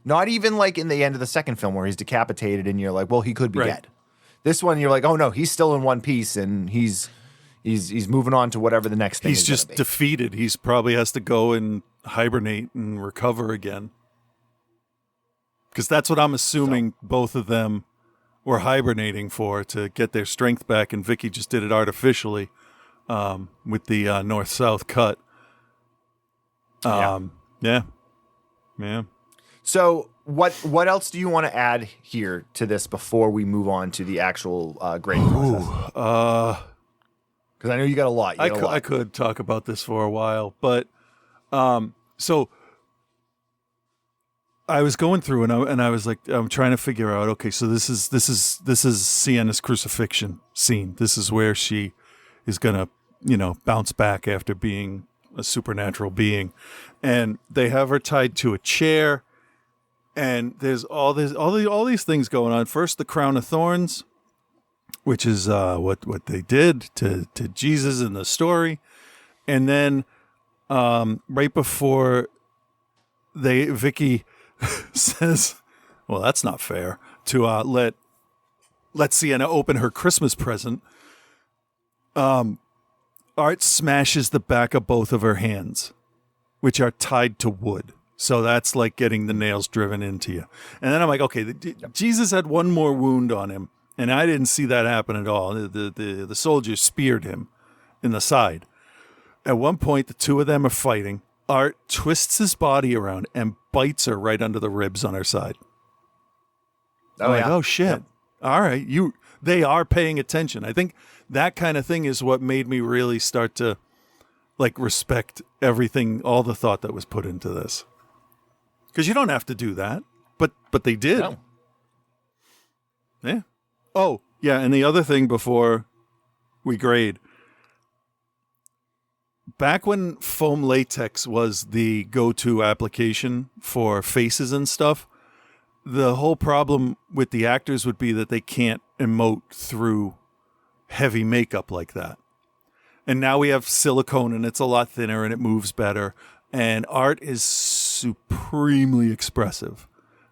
not even like in the end of the second film where he's decapitated and you're like, well, he could be dead. This one, you're like, oh no, he's still in one piece, and he's moving on to whatever the next thing is. He's just defeated. He's probably has to go and hibernate and recover again. Because that's what I'm assuming both of them were hibernating for, to get their strength back, and Vicky just did it artificially with the north-south cut. Yeah. So what else do you want to add here to this before we move on to the actual grading process? Because I know you got a lot. I could talk about this for a while, but so I was going through and I was like, I'm trying to figure out. Okay, so this is Sienna's crucifixion scene. This is where she is gonna bounce back after being a supernatural being, and they have her tied to a chair. And there's all these things going on. First, the crown of thorns, which is what they did to Jesus in the story, and then right before Vicky says, "Well, that's not fair," to let Sienna open her Christmas present. Art smashes the back of both of her hands, which are tied to wood. So that's like getting the nails driven into you. And then I'm like, okay, Jesus had one more wound on him, and I didn't see that happen at all. The soldier speared him in the side. At one point, the two of them are fighting. Art twists his body around and bites her right under the ribs on her side. I'm like, oh shit. Yep. All right. They are paying attention. I think that kind of thing is what made me really start to like respect everything, all the thought that was put into this. Because you don't have to do that, but they did. No. Yeah. Oh, yeah, and the other thing before we grade, back when foam latex was the go-to application for faces and stuff, the whole problem with the actors would be that they can't emote through heavy makeup like that. And now we have silicone, and it's a lot thinner, and it moves better. And Art is supremely expressive.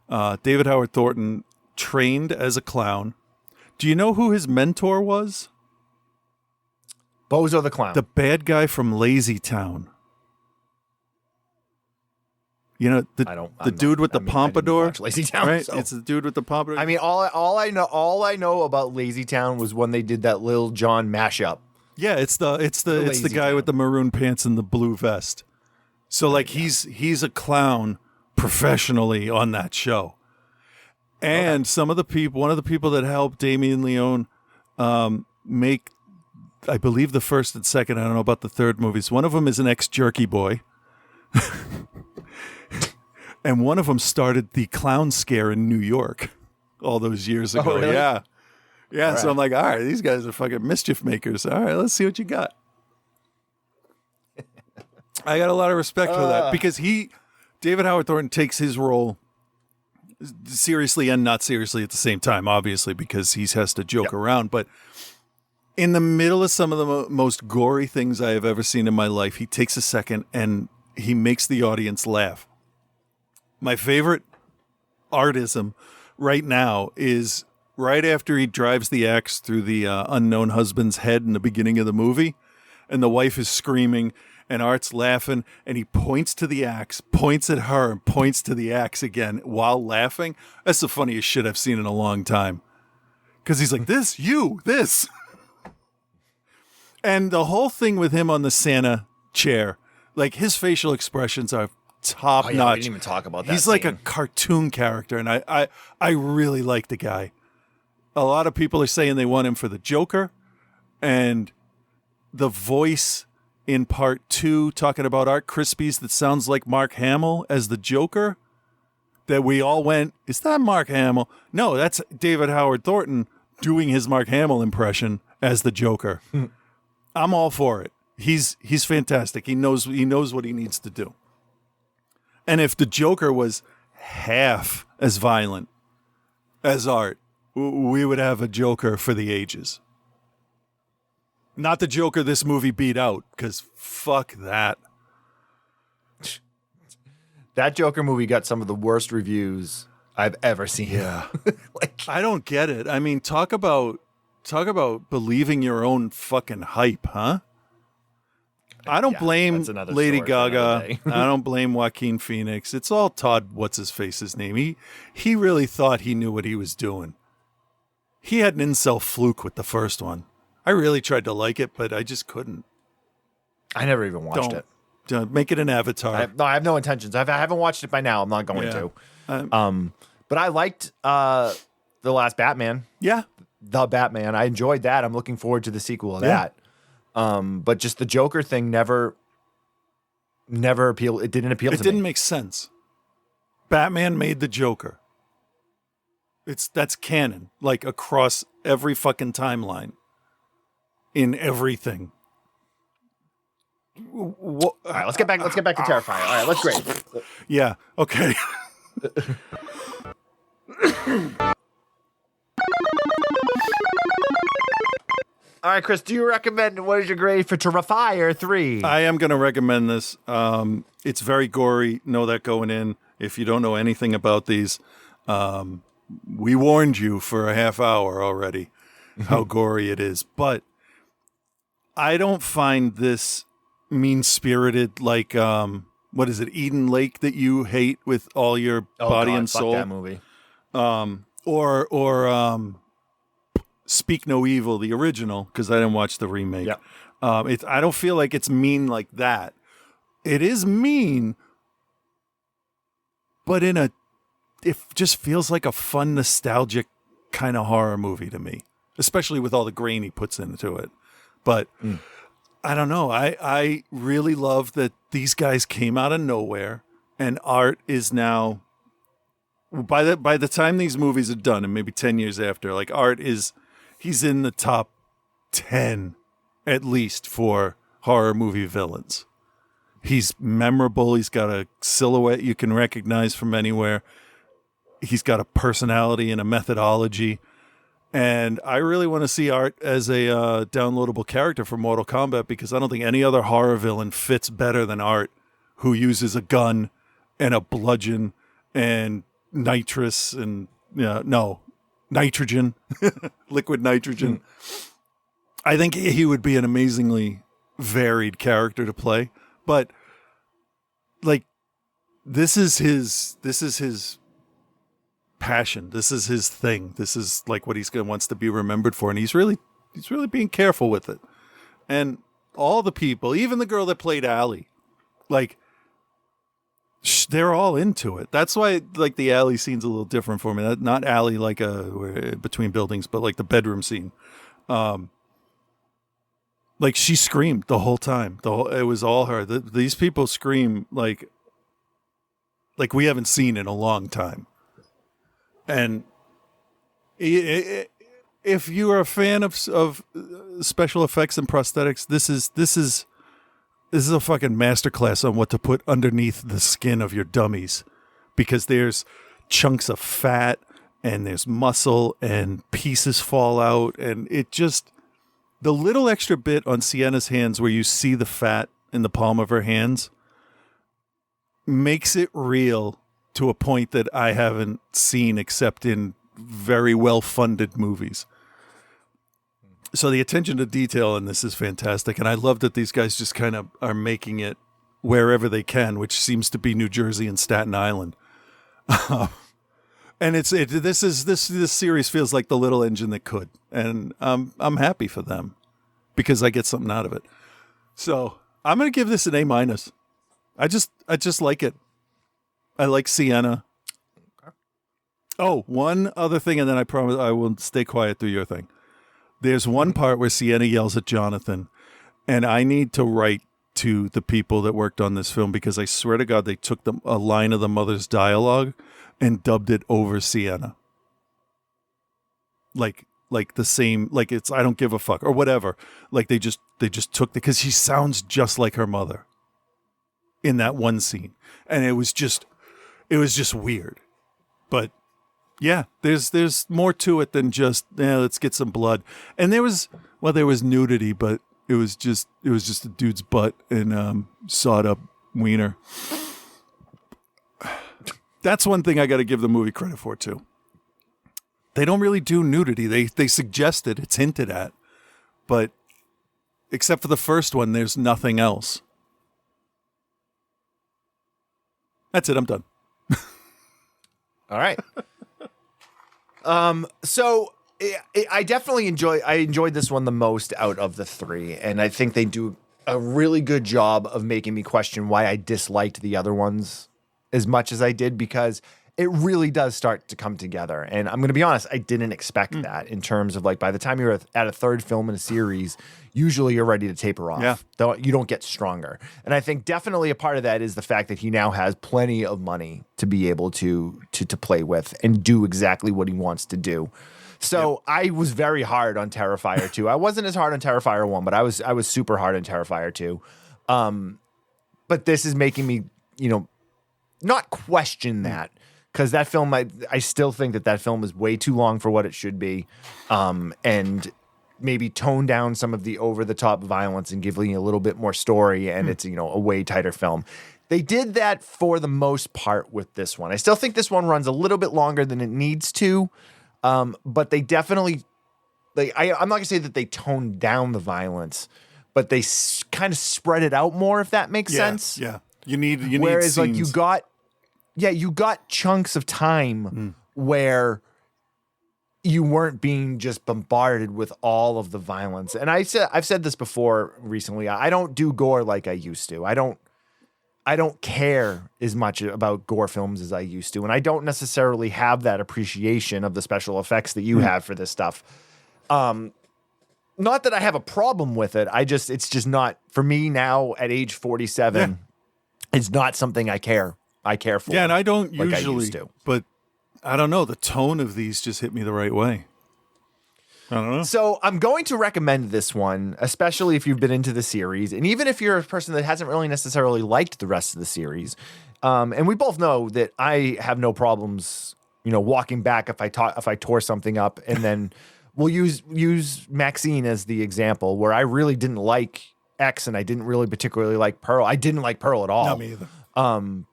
David Howard Thornton trained as a clown. Do you know who his mentor was? Bozo the Clown. The bad guy from Lazy Town. The dude with the pompadour. I didn't watch Lazy Town, right? So. It's the dude with the pompadour. I mean, all I know about Lazy Town was when they did that Lil Jon mashup Yeah, it's the guy with the maroon pants and the blue vest. So like he's a clown professionally on that show. And one of the people that helped Damien Leone make, I believe, the first and second, I don't know about the third movies. One of them is an ex-jerky boy. And one of them started the clown scare in New York all those years ago. Oh, really? Yeah. Yeah, All so right. I'm like, all right, these guys are fucking mischief makers. All right, let's see what you got. I got a lot of respect for that because David Howard Thornton takes his role seriously and not seriously at the same time, obviously, because he has to joke around. But in the middle of some of the most gory things I have ever seen in my life, he takes a second and he makes the audience laugh. My favorite artism right now is right after he drives the axe through the unknown husband's head in the beginning of the movie, and the wife is screaming, and Art's laughing, and he points to the axe, points at her, and points to the axe again while laughing. That's the funniest shit I've seen in a long time. Because he's like, this. And the whole thing with him on the Santa chair, like his facial expressions are top notch. We didn't even talk about that. He's like a cartoon character, and I really like the guy. A lot of people are saying they want him for the Joker, and the voice in part 2 talking about Art Crispies that sounds like Mark Hamill as the Joker, that we all went, is that Mark Hamill? No, that's David Howard Thornton doing his Mark Hamill impression as the Joker. I'm all for it. He's fantastic. He knows what he needs to do. And if the Joker was half as violent as Art, we would have a Joker for the ages. Not the Joker this movie beat out, because fuck that. That Joker movie got some of the worst reviews I've ever seen. Yeah. I don't get it. I mean, talk about believing your own fucking hype, huh? I don't blame that's another Lady story for another Gaga. day. I don't blame Joaquin Phoenix. It's all Todd, what's-his-face's name. He really thought he knew what he was doing. He had an incel fluke with the first one. I really tried to like it, but I just couldn't. I never even watched it. Don't make it an Avatar. I have no intentions. I haven't watched it by now. I'm not going to. But I liked the last Batman. Yeah. The Batman. I enjoyed that. I'm looking forward to the sequel of that. But just the Joker thing never appealed. It didn't appeal to me. It didn't make sense. Batman made the Joker. That's canon, like across every fucking timeline, in everything. All right, let's get back to Terrifier. All right, let's grade. Yeah. Okay. All right, Chris, do you recommend, what is your grade for Terrifier 3? I am going to recommend this. It's very gory. Know that going in. If you don't know anything about these, we warned you for a half hour already how gory it is. But I don't find this mean-spirited like, what is it, Eden Lake that you hate with all your body and soul? Fuck that movie. Or Speak No Evil, the original, because I didn't watch the remake. Yeah. I don't feel like it's mean like that. It is mean, but it just feels like a fun, nostalgic kind of horror movie to me, especially with all the grain he puts into it. But I don't know. I really love that these guys came out of nowhere, and Art is now, by the time these movies are done, and maybe 10 years after, like Art he's in the top 10 at least for horror movie villains. He's memorable. He's got a silhouette you can recognize from anywhere. He's got a personality and a methodology. And I really want to see Art as a downloadable character for Mortal Kombat, because I don't think any other horror villain fits better than Art, who uses a gun and a bludgeon and nitrous and nitrogen, liquid nitrogen. I think he would be an amazingly varied character to play, but like this is his passion. This is his thing. This is like what wants to be remembered for, and he's really being careful with it. And all the people, even the girl that played Allie, like, they're all into it. That's why, like, the alley scene's a little different for me. Not alley like between buildings, but like the bedroom scene. Like, she screamed the whole time. It was all her. These people scream like we haven't seen in a long time. And if you are a fan of special effects and prosthetics, this is a fucking masterclass on what to put underneath the skin of your dummies, because there's chunks of fat and there's muscle and pieces fall out, and it just, the little extra bit on Sienna's hands where you see the fat in the palm of her hands makes it real to a point that I haven't seen except in very well-funded movies. So the attention to detail in this is fantastic, and I love that these guys just kind of are making it wherever they can, which seems to be New Jersey and Staten Island. And this series feels like the little engine that could, and I'm happy for them because I get something out of it. So I'm gonna give this an A-. I just like it. I like Sienna. Oh, one other thing, and then I promise I will stay quiet through your thing. There's one part where Sienna yells at Jonathan, and I need to write to the people that worked on this film, because I swear to God they took a line of the mother's dialogue and dubbed it over Sienna. Like the same, like it's I don't give a fuck or whatever. Like they just took because she sounds just like her mother in that one scene, and it was just weird, but. Yeah, there's more to it than just let's get some blood. And there was nudity, but it was just a dude's butt and sawed up wiener. That's one thing I got to give the movie credit for too. They don't really do nudity. They suggest it. It's hinted at, but except for the first one, there's nothing else. That's it. I'm done. All right. So I definitely enjoyed this one the most out of the three, and I think they do a really good job of making me question why I disliked the other ones as much as I did, because it really does start to come together. And I'm going to be honest, I didn't expect that in terms of, like, by the time you're at a third film in a series, usually you're ready to taper off. Yeah. You don't get stronger. And I think definitely a part of that is the fact that he now has plenty of money to be able to play with and do exactly what he wants to do. So I was very hard on Terrifier 2. I wasn't as hard on Terrifier 1, but I was super hard on Terrifier 2. But this is making me, not question that, because that film, I still think that film is way too long for what it should be, and maybe tone down some of the over-the-top violence and give you a little bit more story, and it's, a way tighter film. They did that for the most part with this one. I still think this one runs a little bit longer than it needs to, but they definitely, I'm not going to say that they toned down the violence, but they kind of spread it out more, if that makes sense. Yeah, you need Whereas, scenes. like, you got chunks of time where you weren't being just bombarded with all of the violence. And I've said this before recently. I don't do gore like I used to. I don't care as much about gore films as I used to, and I don't necessarily have that appreciation of the special effects that you have for this stuff. Not that I have a problem with it. It's just not for me now at age 47. Yeah. It's not something I care for. Yeah, and I don't like usually, I used to. But I don't know. The tone of these just hit me the right way. I don't know. So I'm going to recommend this one, especially if you've been into the series, and even if you're a person that hasn't really necessarily liked the rest of the series. And we both know that I have no problems, walking back if I tore something up, and then we'll use Maxine as the example, where I really didn't like X and I didn't really particularly like Pearl. I didn't like Pearl at all. Not me either.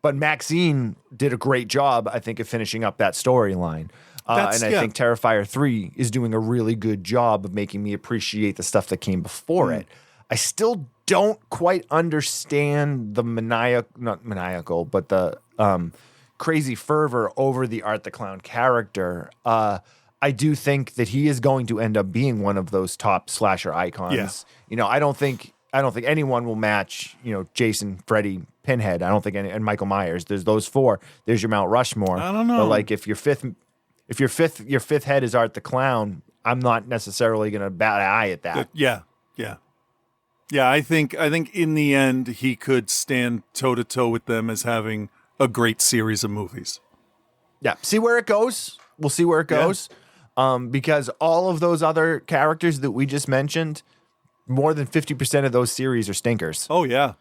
But Maxine did a great job, I think, of finishing up that storyline. And I think Terrifier 3 is doing a really good job of making me appreciate the stuff that came before it. I still don't quite understand the crazy fervor over the Art the Clown character. I I do think that he is going to end up being one of those top slasher icons. Yeah. You know, I don't think anyone will match, you know, Jason, Freddy, Pinhead. I don't think and Michael Myers. There's those four. There's your Mount Rushmore. I don't know. But like your fifth head is Art the Clown, I'm not necessarily going to bat an eye at that. Yeah. I think in the end he could stand toe to toe with them as having a great series of movies. Yeah. See where it goes. We'll see where it goes. Because all of those other characters that we just mentioned, more than 50% of those series are stinkers. Oh, yeah.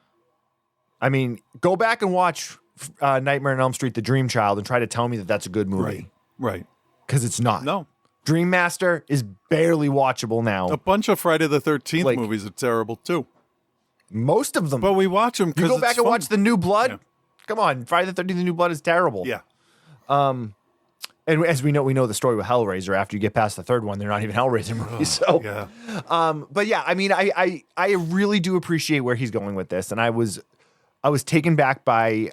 I mean, go back and watch Nightmare on Elm Street, The Dream Child, and try to tell me that that's a good movie. Right. Because it's not. No. Dream Master is barely watchable now. A bunch of Friday the 13th movies are terrible, too. Most of them. But we watch them because you go back and fun. watch The New Blood? Yeah. Come on. Friday the 13th, The New Blood is terrible. Yeah. And as we know the story with Hellraiser. After you get past the third one, they're not even Hellraiser movies. So, yeah. But yeah, I mean, I really do appreciate where he's going with this, and I was taken back by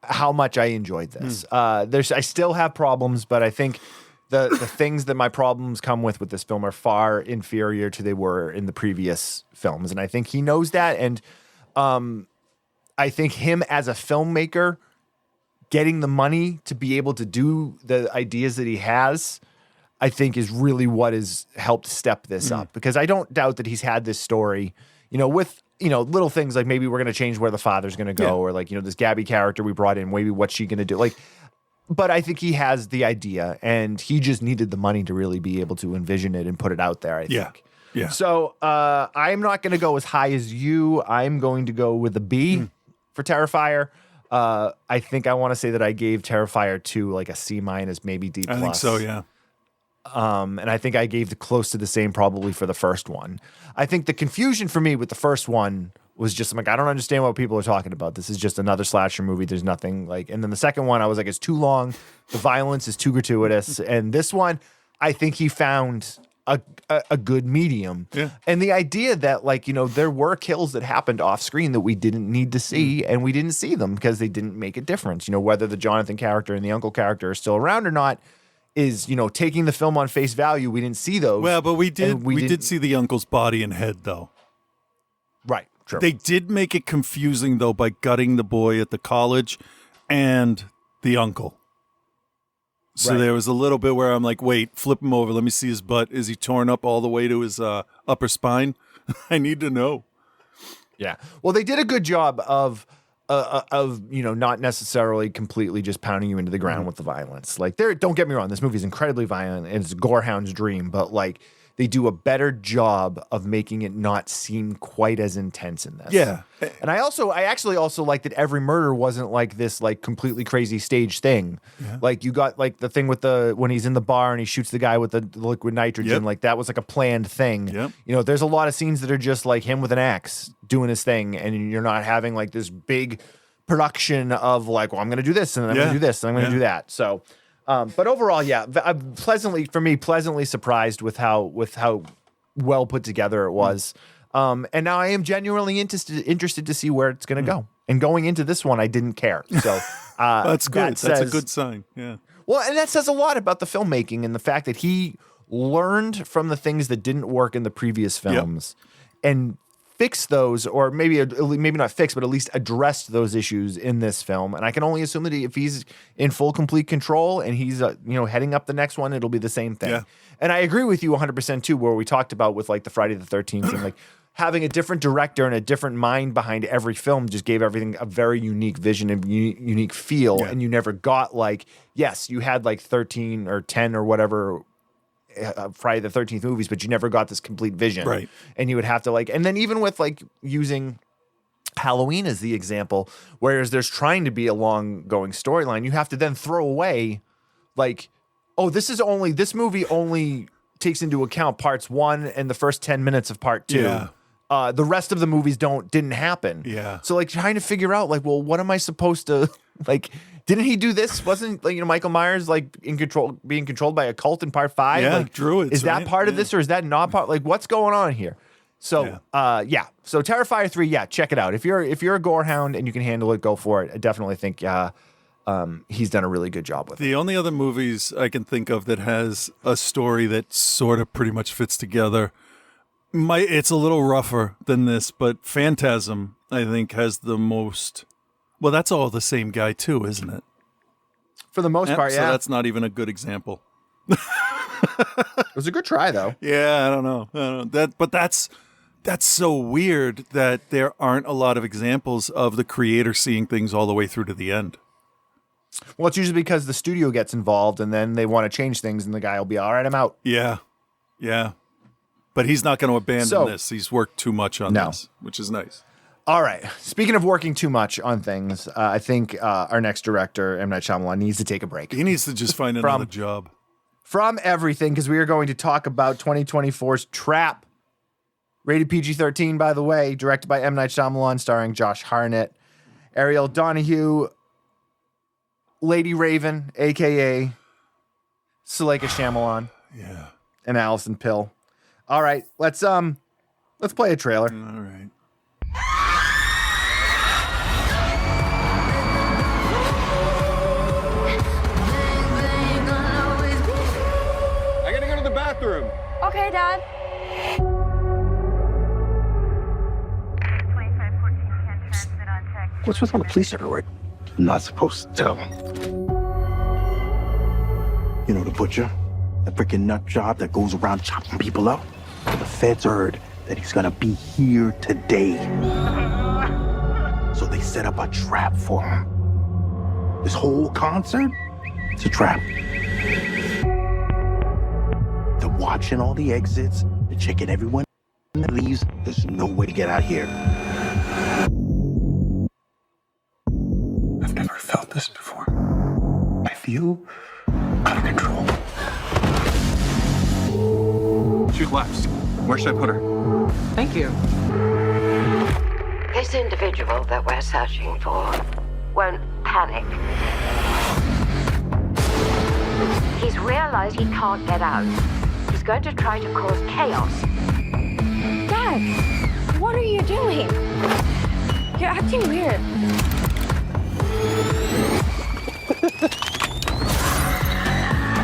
how much I enjoyed this. I still have problems, but I think the things that my problems come with this film are far inferior to they were in the previous films, and I think he knows that. And I think him as a filmmaker, getting the money to be able to do the ideas that he has, I think is really what has helped step this up. Because I don't doubt that he's had this story, you know, with, you know, little things like maybe we're going to change where the father's going to go, or like, you know, this Gabby character we brought in, maybe what's she going to do? Like, but I think he has the idea, and he just needed the money to really be able to envision it and put it out there, I think. Yeah. So I'm not going to go as high as you. I'm going to go with a B for Terrifier. I think I want to say that I gave Terrifier 2 like a C-, maybe D+. I think so, yeah. And I think I gave close to the same probably for the first one. I think the confusion for me with the first one was just like, I don't understand what people are talking about. This is just another slasher movie. There's nothing like, and then the second one, I was like, it's too long. The violence is too gratuitous. And this one, I think he found a good medium. Yeah. And the idea that, like, you know, there were kills that happened off screen that we didn't need to see, and we didn't see them because they didn't make a difference. You know, whether the Jonathan character and the uncle character are still around or not is, you know, taking the film on face value. We didn't see those. Well, but we did see the uncle's body and head, though. Right. True. They did make it confusing, though, by gutting the boy at the college and the uncle. So there was a little bit where I'm like, wait, flip him over. Let me see his butt. Is he torn up all the way to his upper spine? I need to know. Yeah. Well, they did a good job of you know, not necessarily completely just pounding you into the ground with the violence. Like, don't get me wrong, this movie is incredibly violent and it's Gorehound's dream, but like they do a better job of making it not seem quite as intense in this. Yeah. And I actually also like that every murder wasn't like this like completely crazy stage thing. Yeah. Like you got like the thing with when he's in the bar and he shoots the guy with the liquid nitrogen, like that was like a planned thing. Yep. You know, there's a lot of scenes that are just like him with an axe doing his thing, and you're not having like this big production of like, well, I'm going to do this and then I'm going to do this and I'm going to do that. So but overall, I'm pleasantly surprised with how well put together it was. And now I am genuinely interested to see where it's going to go. And going into this one, I didn't care. So that's good. That's a good sign. Yeah. Well, and that says a lot about the filmmaking and the fact that he learned from the things that didn't work in the previous films and fix those, or maybe not fix, but at least addressed those issues in this film. And I can only assume that if he's in full, complete control and he's heading up the next one, it'll be the same thing. Yeah. And I agree with you 100% too, where we talked about with like the Friday the 13th and like having a different director and a different mind behind every film just gave everything a very unique vision and unique feel. Yeah. And you never got like, yes, you had like 13 or 10 or whatever Friday the 13th movies, but you never got this complete vision. Right. And you would have to like, and then even with like using Halloween as the example, whereas there's trying to be a long going storyline, you have to then throw away like, oh, this movie only takes into account parts 1 and the first 10 minutes of part 2. Yeah. The rest of the movies didn't happen. Yeah. So like trying to figure out like, well, what am I supposed to like? Didn't he do this? Wasn't like, you know, Michael Myers like being controlled by a cult in part 5? Yeah, like, druids. Is that part of this or is that not part? Like, what's going on here? So So Terrifier 3, check it out. If you're a gorehound and you can handle it, go for it. I definitely think he's done a really good job with it. The only other movies I can think of that has a story that sort of pretty much fits together, it's a little rougher than this, but Phantasm, I think, has the most... Well, that's all the same guy, too, isn't it? For the most part, so yeah. that's not even a good example. It was a good try, though. Yeah, I don't know. But that's so weird that there aren't a lot of examples of the creator seeing things all the way through to the end. Well, it's usually because the studio gets involved and then they want to change things and the guy will be, all right, I'm out. Yeah. But he's not going to abandon this. He's worked too much on this, which is nice. All right. Speaking of working too much on things, I think our next director, M. Night Shyamalan, needs to take a break. He needs to just find another job. From everything, because we are going to talk about 2024's Trap. Rated PG-13, by the way, directed by M. Night Shyamalan, starring Josh Hartnett, Ariel Donahue, Lady Raven, a.k.a. Suleika Shyamalan. Yeah. And Allison Pill. All right, let's play a trailer. All right. I gotta go to the bathroom. Okay, Dad. What's with all the police everywhere? I'm not supposed to tell. You know the butcher? The freaking nut job that goes around chopping people up? The feds heard that he's gonna be here today. So they set up a trap for him. This whole concert, it's a trap. They're watching all the exits, they're checking everyone that leaves. There's no way to get out here. I've never felt this before. I feel out of control. Shoot left. Where should I put her? Thank you. This individual that we're searching for won't panic. He's realized he can't get out. He's going to try to cause chaos. Dad, what are you doing? You're acting weird.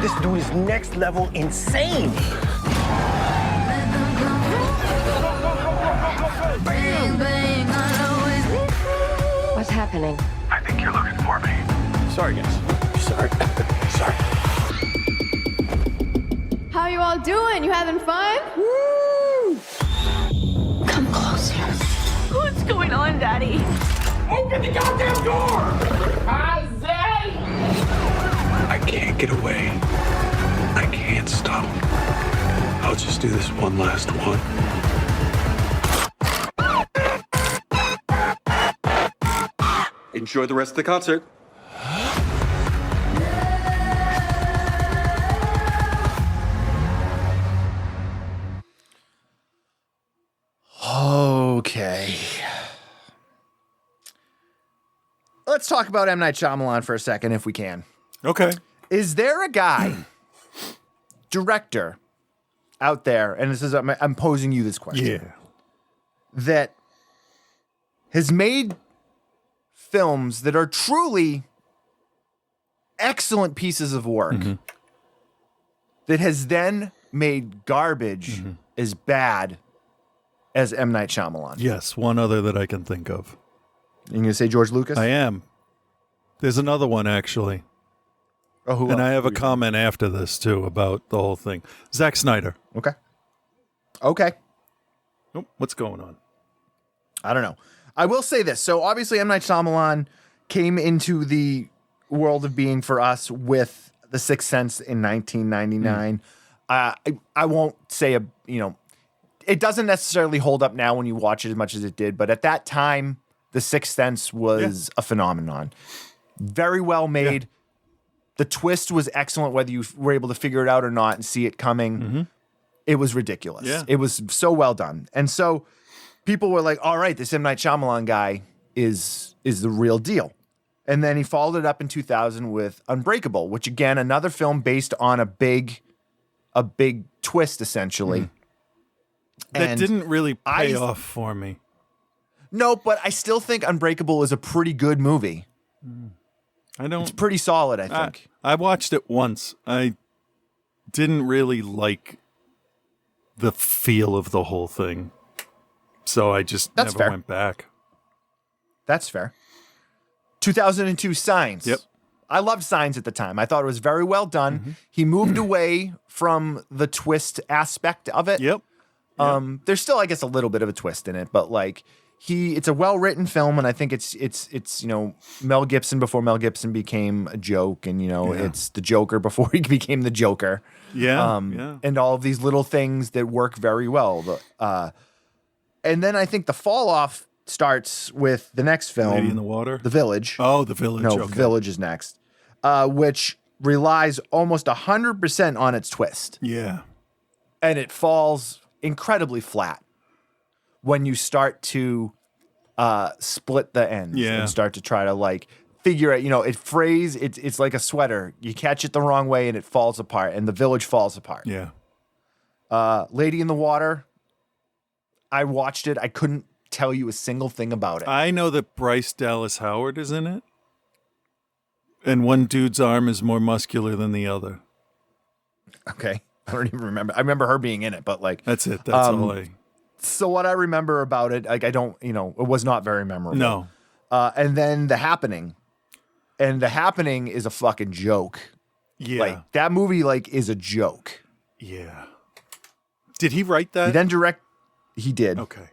This dude is next level insane. What's happening? I think you're looking for me. Sorry, guys. Sorry. How you all doing? You having fun? Woo! Come closer. What's going on, Daddy? Open the goddamn door! I can't get away. I can't stop. I'll just do this one last one. Enjoy the rest of the concert. Okay. Let's talk about M. Night Shyamalan for a second, if we can. Okay. Is there a guy, director, out there, and this is I'm posing you this question, that has made films that are truly excellent pieces of work, that has then made garbage as bad as M. Night Shyamalan? Yes, one other that I can think of. You going to say George Lucas? I am. There's another one, actually. Oh, who and else? I have a comment after this, too, about the whole thing. Zack Snyder. Okay. Oh, what's going on? I don't know. I will say this. So obviously M. Night Shyamalan came into the world of being for us with The Sixth Sense in 1999. I won't say, it doesn't necessarily hold up now when you watch it as much as it did, but at that time, The Sixth Sense was a phenomenon. Very well made. The twist was excellent, whether you were able to figure it out or not and see it coming. It was ridiculous. Yeah. It was so well done. And so people were like, all right, this M. Night Shyamalan guy is the real deal. And then he followed it up in 2000 with Unbreakable, which again, another film based on a big twist, essentially. That didn't really pay off for me. No, but I still think Unbreakable is a pretty good movie. It's pretty solid, I think. I watched it once. I didn't really like the feel of the whole thing. So I just never went back. That's fair. 2002 Signs. Yep. I loved Signs at the time. I thought it was very well done. Mm-hmm. He moved away from the twist aspect of it. Yep. There's still, I guess, a little bit of a twist in it, but like it's a well-written film, and I think it's Mel Gibson before Mel Gibson became a joke, and it's the Joker before he became the Joker. Yeah. And all of these little things that work very well. And then I think the fall off starts with the next film, Lady in the Water, The Village. Oh, The Village. No, Okay. Village is next, which relies almost 100% on its twist. Yeah. And it falls incredibly flat when you start to split the ends and start to try to like figure out, it's like a sweater. You catch it the wrong way and it falls apart, and The Village falls apart. Yeah. Lady in the Water, I watched it. I couldn't tell you a single thing about it. I know that Bryce Dallas Howard is in it. And one dude's arm is more muscular than the other. Okay. I don't even remember. I remember her being in it, but like... That's it. That's all I... So what I remember about it, like I don't, it was not very memorable. No. And then The Happening. And The Happening is a fucking joke. Yeah. Like, that movie, like, is a joke. Yeah. Did he write that? He did. Okay.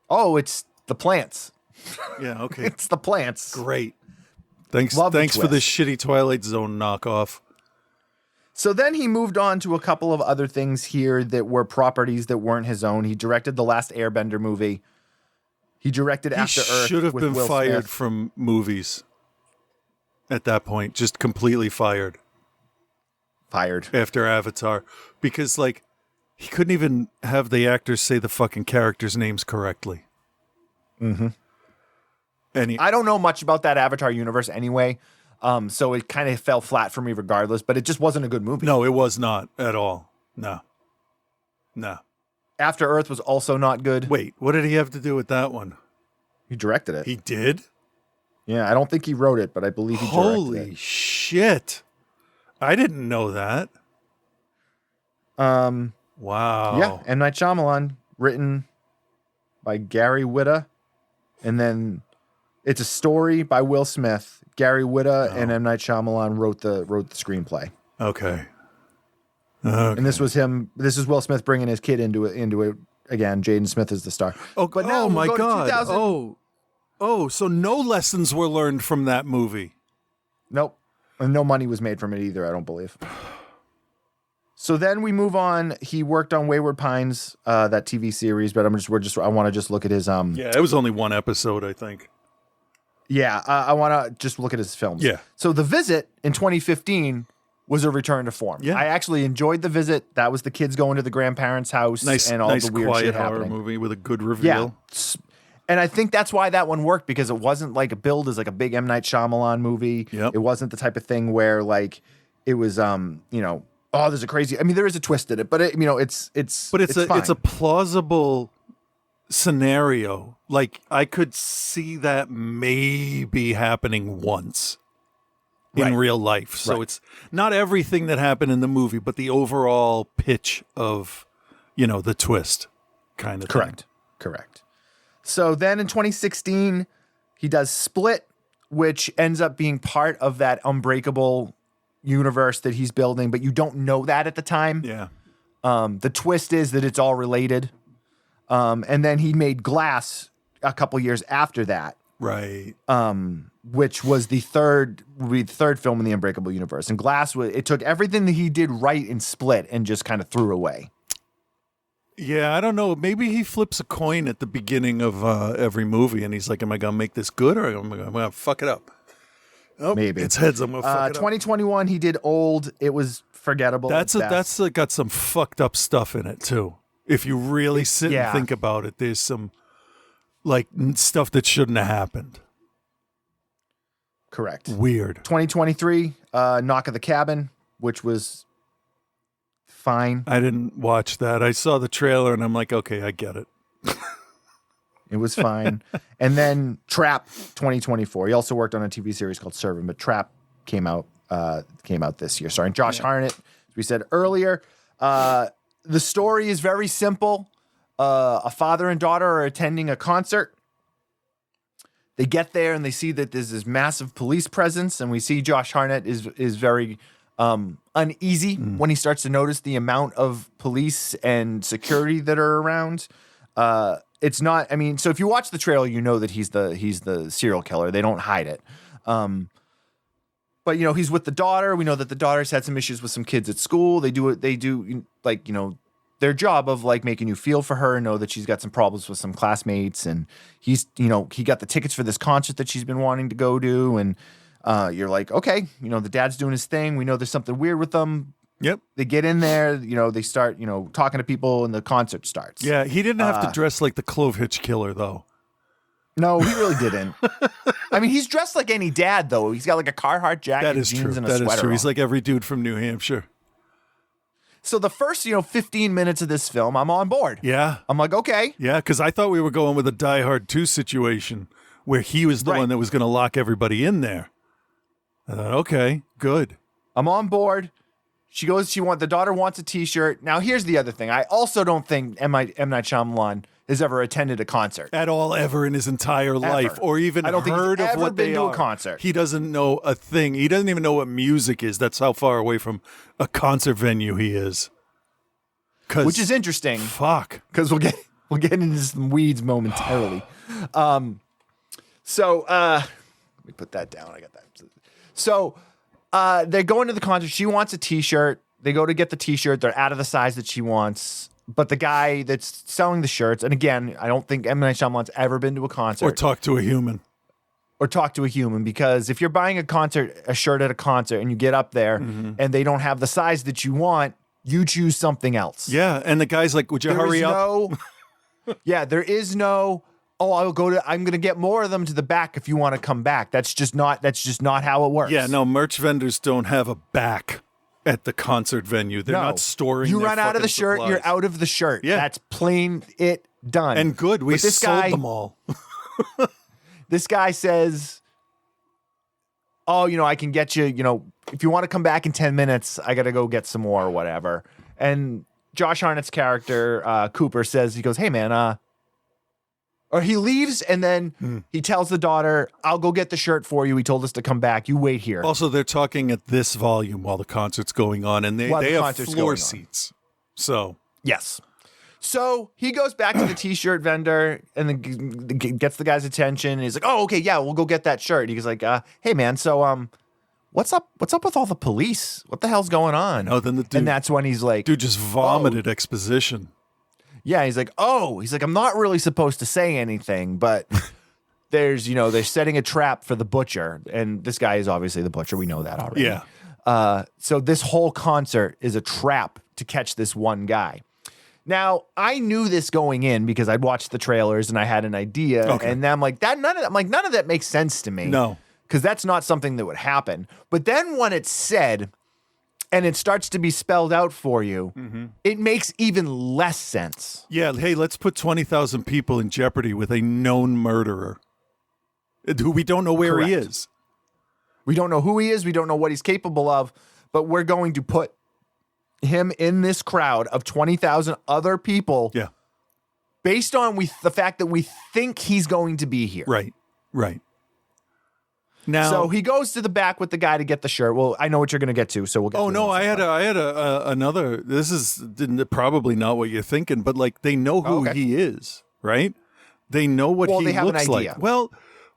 Oh, it's The Plants. Yeah, okay. It's The Plants. Great. Thanks Love the for the twist. shitty Twilight Zone knockoff. So then he moved on to a couple of other things here that were properties that weren't his own. He directed the last Airbender movie. He directed After Earth. He should have with been Will fired Smith. from movies at that point. Just completely fired. Fired. After Avatar. Because, like, he couldn't even have the actors say the fucking characters' names correctly. Mm-hmm. And I don't know much about that Avatar universe anyway. So it kind of fell flat for me regardless, but it just wasn't a good movie. No, it was not at all. No. After Earth was also not good. Wait, what did he have to do with that one? He directed it. He did? Yeah, I don't think he wrote it, but I believe he directed it. Holy shit. I didn't know that. Wow. Yeah, M. Night Shyamalan, written by Gary Whitta, and then it's a story by Will Smith. Gary Whitta and M. Night Shyamalan wrote the screenplay. Okay. And this was him. This is Will Smith bringing his kid into it again. Jaden Smith is the star. But now we'll my go to God. 2000. So no lessons were learned from that movie. Nope. And no money was made from it either, I don't believe. So then we move on. He worked on Wayward Pines, that TV series, but I want to just look at his Yeah, it was only one episode, I think. Yeah, I want to just look at his films. Yeah. So The Visit in 2015 was a return to form. Yeah. I actually enjoyed The Visit. That was the kids going to the grandparents' house and all the weird quiet shit horror happening. movie with a good reveal. Yeah. And I think that's why that one worked, because it wasn't like a build as like a big M. Night Shyamalan movie. Yep. It wasn't the type of thing where like it was there's a crazy, I mean, there is a twist in it, but it's fine. It's a plausible scenario. Like, I could see that maybe happening once in real life. So it's not everything that happened in the movie, but the overall pitch of, the twist kind of thing. Correct. So then in 2016, he does Split, which ends up being part of that Unbreakable universe that he's building, but you don't know that at the time. Yeah. The twist is that it's all related. And then he made Glass a couple years after that. Right. Which was the third film in the Unbreakable universe. And Glass, it took everything that he did right in Split and just kind of threw away. Yeah, I don't know. Maybe he flips a coin at the beginning of every movie, and he's like, am I going to make this good, or am I going to fuck it up? Oh, Maybe. It's heads. I'm going to fuck it up. 2021, he did Old. It was forgettable. That's got some fucked up stuff in it, too. If you really sit and think about it, there's some like stuff that shouldn't have happened. Correct. Weird. 2023, Knock at the Cabin, which was fine. I didn't watch that. I saw the trailer and I'm like, okay, I get it. It was fine. And then Trap 2024. He also worked on a TV series called Servant, but Trap came out this year. Starring Josh Hartnett, as we said earlier. The story is very simple. A father and daughter are attending a concert. They get there and they see that there's this massive police presence, and we see Josh Hartnett is very uneasy when he starts to notice the amount of police and security that are around. It's not. I mean, so if you watch the trailer, you know that he's the serial killer. They don't hide it. But he's with the daughter. We know that the daughter's had some issues with some kids at school. They do their job of like making you feel for her and know that she's got some problems with some classmates, and he got the tickets for this concert that she's been wanting to go to, and you're like, okay, the dad's doing his thing. We know there's something weird with them. Yep. They get in there, they start, talking to people, and the concert starts. Yeah, he didn't have to dress like the Clove Hitch Killer, though. No, he really didn't. I mean, he's dressed like any dad, though. He's got like a Carhartt jacket, jeans, and a sweater. That is true. He's on. like every dude from New Hampshire. So the first, 15 minutes of this film, I'm on board. Yeah. I'm like, okay. Yeah, because I thought we were going with a Die Hard 2 situation where he was the one that was going to lock everybody in there. I thought, okay, good. I'm on board. The daughter wants a t-shirt. Now, here's the other thing. I also don't think M. Night Shyamalan has ever attended a concert. At all, ever in his entire life, or even I don't think heard he's of ever what been they to are. a concert. He doesn't know a thing. He doesn't even know what music is. That's how far away from a concert venue he is. Which is interesting. Fuck. Because we'll get into some weeds momentarily. Let me put that down. I got that. So they go into the concert. She wants a t-shirt. They go to get the t-shirt. They're out of the size that she wants. But the guy that's selling the shirts, and again, I don't think M. Night Shyamalan's ever been to a concert. Or talk to a human. Because if you're buying a shirt at a concert, and you get up there and they don't have the size that you want, you choose something else. Yeah, and the guy's like, would you hurry up? There is no, I'm going to get more of them to the back if you want to come back. That's just not how it works. Yeah, no, merch vendors don't have a back at the concert venue. They're not storing You their run out of the shirt, supplies. you're out of the shirt. Yeah. That's plain it done. And good, we sold them all. This guy says, I can get you, if you want to come back in 10 minutes, I got to go get some more or whatever. And Josh Hartnett's character, Cooper, says, he goes, hey, man, or he leaves and then he tells the daughter, I'll go get the shirt for you. He told us to come back. You wait here. Also, they're talking at this volume while the concert's going on, and they have floor seats. So, yes. So he goes back to the t-shirt vendor and then gets the guy's attention. And he's like, oh, okay, yeah, we'll go get that shirt. He's like, hey, man, so what's up with all the police? What the hell's going on? Oh, then the dude, and that's when he's like, dude just vomited exposition. Yeah, he's like, I'm not really supposed to say anything, but they're setting a trap for the butcher. And this guy is obviously the butcher. We know that already. Yeah. So this whole concert is a trap to catch this one guy. Now, I knew this going in because I'd watched the trailers and I had an idea. Okay. And then I'm like, none of that makes sense to me. No. Because that's not something that would happen. But then when it's said and it starts to be spelled out for you, it makes even less sense. Yeah, hey, let's put 20,000 people in jeopardy with a known murderer who we don't know where he is. We don't know who he is. We don't know what he's capable of. But we're going to put him in this crowd of 20,000 other people. Yeah. Based on the fact that we think he's going to be here. Right. Now, so he goes to the back with the guy to get the shirt. Well, I know what you're going to get to, so we'll get to it. I had another. This is probably not what you're thinking, but like they know who he is, right? They know what he looks like. Well,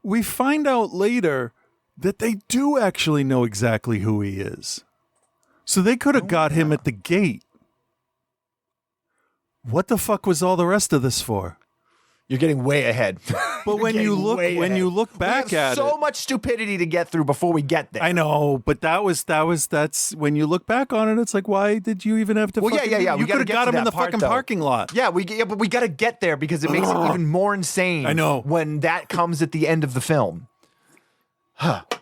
we find out later that they do actually know exactly who he is. So they could have got him at the gate. What the fuck was all the rest of this for? You're getting way ahead. But when you look back at it, so much stupidity to get through before we get there. I know, but that's when you look back on it, it's like, why did you even have to? Well, yeah. You could have got him in the fucking parking lot. Yeah, but we got to get there because it makes it even more insane. I know when that comes at the end of the film.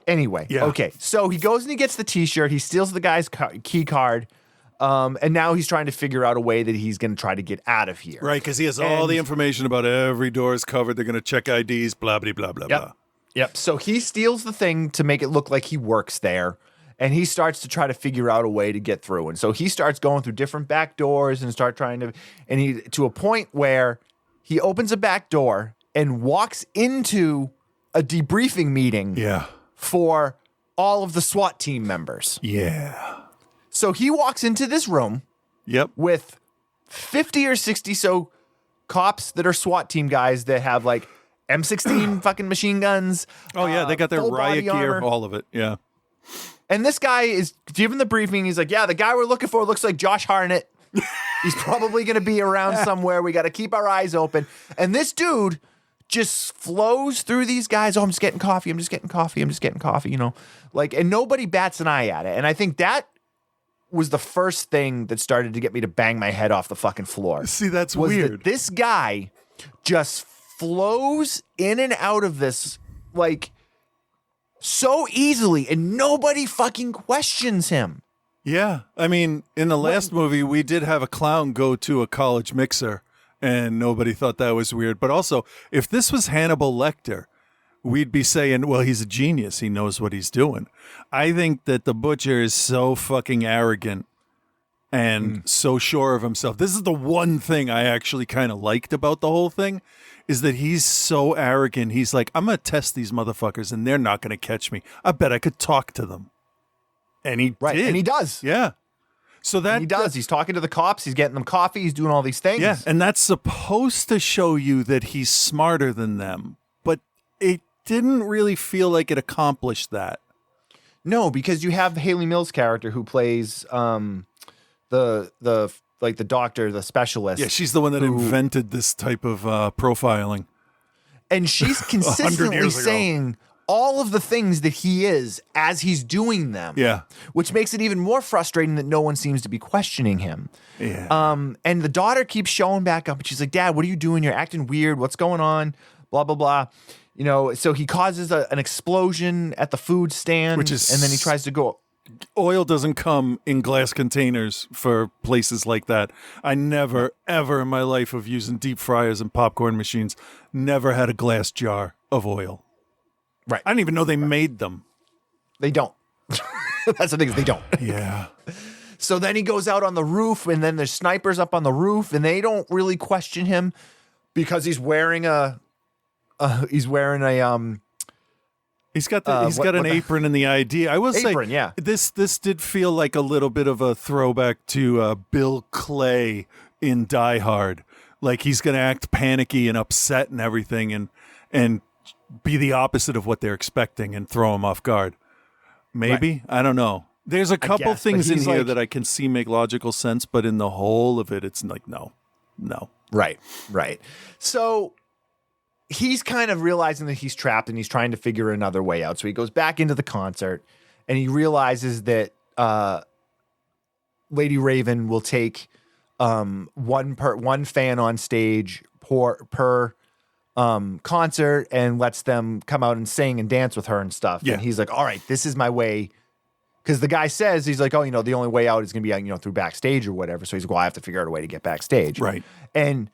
Anyway, okay. So he goes and he gets the T-shirt. He steals the guy's key card. And now he's trying to figure out a way that he's going to try to get out of here. Right, because he has all the information about every door is covered. They're going to check IDs, blah, blah, blah, blah, blah. Yep. So he steals the thing to make it look like he works there. And he starts to try to figure out a way to get through. And so he starts going through different back doors and to a point where he opens a back door and walks into a debriefing meeting for all of the SWAT team members. Yeah. So he walks into this room with 50 or 60 cops that are SWAT team guys that have like M16 fucking machine guns. Oh, yeah. They got their riot gear, all of it. Yeah. And this guy is giving the briefing. He's like, yeah, the guy we're looking for looks like Josh Hartnett. He's probably going to be around somewhere. We got to keep our eyes open. And this dude just flows through these guys. Oh, I'm just getting coffee. I'm just getting coffee, you know, like, and nobody bats an eye at it. And I think that was the first thing that started to get me to bang my head off the fucking floor. See, that's weird. That this guy just flows in and out of this, like, so easily, and nobody fucking questions him. Yeah. I mean, in the last movie, we did have a clown go to a college mixer, and nobody thought that was weird. But also, if this was Hannibal Lecter, we'd be saying, well, he's a genius. He knows what he's doing. I think that the Butcher is so fucking arrogant and so sure of himself. This is the one thing I actually kind of liked about the whole thing, is that he's so arrogant. He's like, I'm going to test these motherfuckers and they're not going to catch me. I bet I could talk to them. And he did. And he does. Yeah. So that he does. He's talking to the cops. He's getting them coffee. He's doing all these things. Yeah. And that's supposed to show you that he's smarter than them. But it didn't really feel like it accomplished that. No, because you have Haley Mills' character who plays the doctor, the specialist. Yeah, she's the one that invented this type of profiling. And she's consistently saying all of the things that he is as he's doing them. Yeah. Which makes it even more frustrating that no one seems to be questioning him. Yeah. And the daughter keeps showing back up and she's like, Dad, what are you doing? You're acting weird. What's going on? Blah, blah, blah. You know, so he causes an explosion at the food stand, and then he tries to go. Oil doesn't come in glass containers for places like that. I never, ever in my life of using deep fryers and popcorn machines, never had a glass jar of oil. Right. I didn't even know they made them. They don't. That's the thing, is they don't. Yeah. So then he goes out on the roof, and then there's snipers up on the roof, and they don't really question him because he's wearing He's got an apron in the ID. I will say, yeah. This did feel like a little bit of a throwback to Bill Clay in Die Hard. Like he's going to act panicky and upset and everything, and be the opposite of what they're expecting and throw them off guard. Maybe. Right. I don't know. There's a couple things in here that I can see make logical sense, but in the whole of it, it's like no. Right. So he's kind of realizing that he's trapped and he's trying to figure another way out. So he goes back into the concert and he realizes that Lady Raven will take one fan on stage per concert and lets them come out and sing and dance with her and stuff. Yeah. And he's like, all right, this is my way. Because the guy says, he's like, oh, you know, the only way out is going to be, through backstage or whatever. So he's like, well, I have to figure out a way to get backstage. Right. And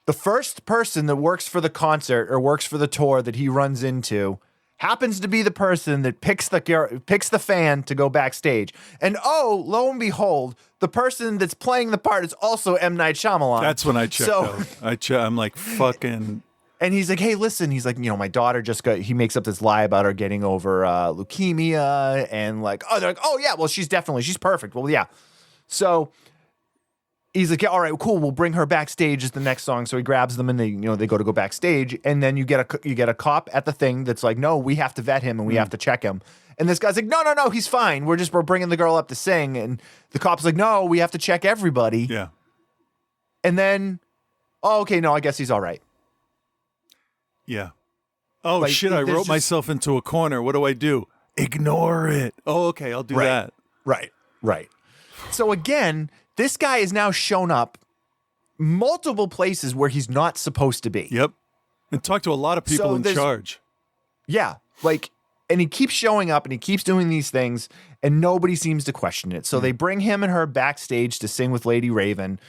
the first person that works for the concert or works for the tour that he runs into happens to be the person that picks the fan to go backstage. And oh, lo and behold, the person that's playing the part is also M. Night Shyamalan. That's when I checked out. I'm like, fucking... And he's like, hey, listen, he's like, my daughter he makes up this lie about her getting over leukemia. And like, oh, they're like, oh, yeah, well, she's perfect. Well, yeah. So he's like, yeah, all right, cool. We'll bring her backstage as the next song. So he grabs them and they go backstage. And then you get a cop at the thing that's like, no, we have to vet him and we have to check him. And this guy's like, no, he's fine. We're bringing the girl up to sing. And the cop's like, no, we have to check everybody. Yeah. And then, oh, okay, no, I guess he's all right. Yeah. Oh, shit, I wrote myself into a corner. What do I do? Ignore it. Oh, okay, I'll do that. Right. So again, this guy is now shown up multiple places where he's not supposed to be. Yep. And talk to a lot of people in charge. Yeah. Like, And he keeps showing up and he keeps doing these things and nobody seems to question it. So they bring him and her backstage to sing with Lady Raven.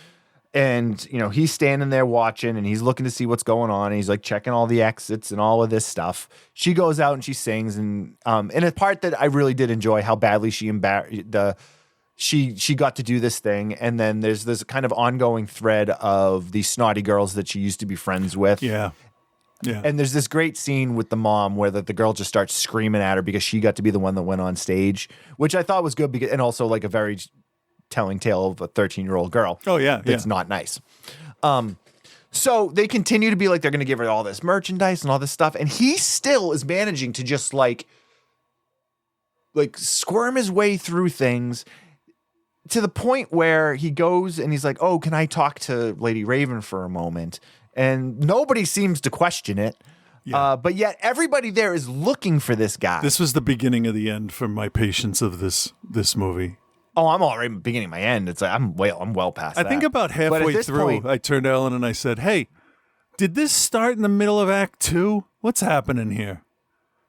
And, you know, he's standing there watching and he's looking to see what's going on. And he's like checking all the exits and all of this stuff. She goes out and she sings. And in a part that I really did enjoy how badly she got to do this thing. And then there's this kind of ongoing thread of these snotty girls that she used to be friends with. Yeah. Yeah. And there's this great scene with the mom where the girl just starts screaming at her because she got to be the one that went on stage, which I thought was good because, and also like a very telling tale of a 13-year-old girl. Oh, yeah. It's not nice. So they continue to be like, they're going to give her all this merchandise and all this stuff. And he still is managing to just like squirm his way through things to the point where he goes and he's like, oh, can I talk to Lady Raven for a moment? And nobody seems to question it. Yeah. But yet everybody there is looking for this guy. This was the beginning of the end for my patience of this movie. Oh, I'm already beginning my end. It's like I'm well past that. I think about halfway through, I turned to Ellen and I said, hey, did this start in the middle of Act 2? What's happening here?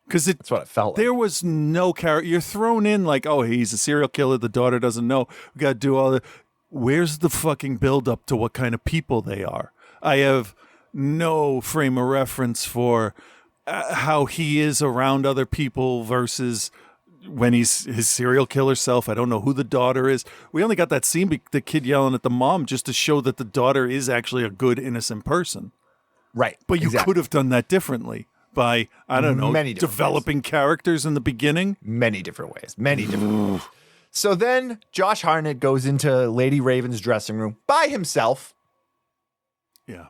Because that's what it felt like. There was no character. You're thrown in like, oh, he's a serial killer. The daughter doesn't know. We got to do all the. Where's the fucking build up to what kind of people they are? I have no frame of reference for how he is around other people versus when he's his serial killer self. I don't know who the daughter is. We only got that scene, the kid yelling at the mom, just to show that the daughter is actually a good, innocent person. Right. But you could have done that differently by, I don't know, developing characters in the beginning. Many different ways. So then Josh Hartnett goes into Lady Raven's dressing room by himself. Yeah.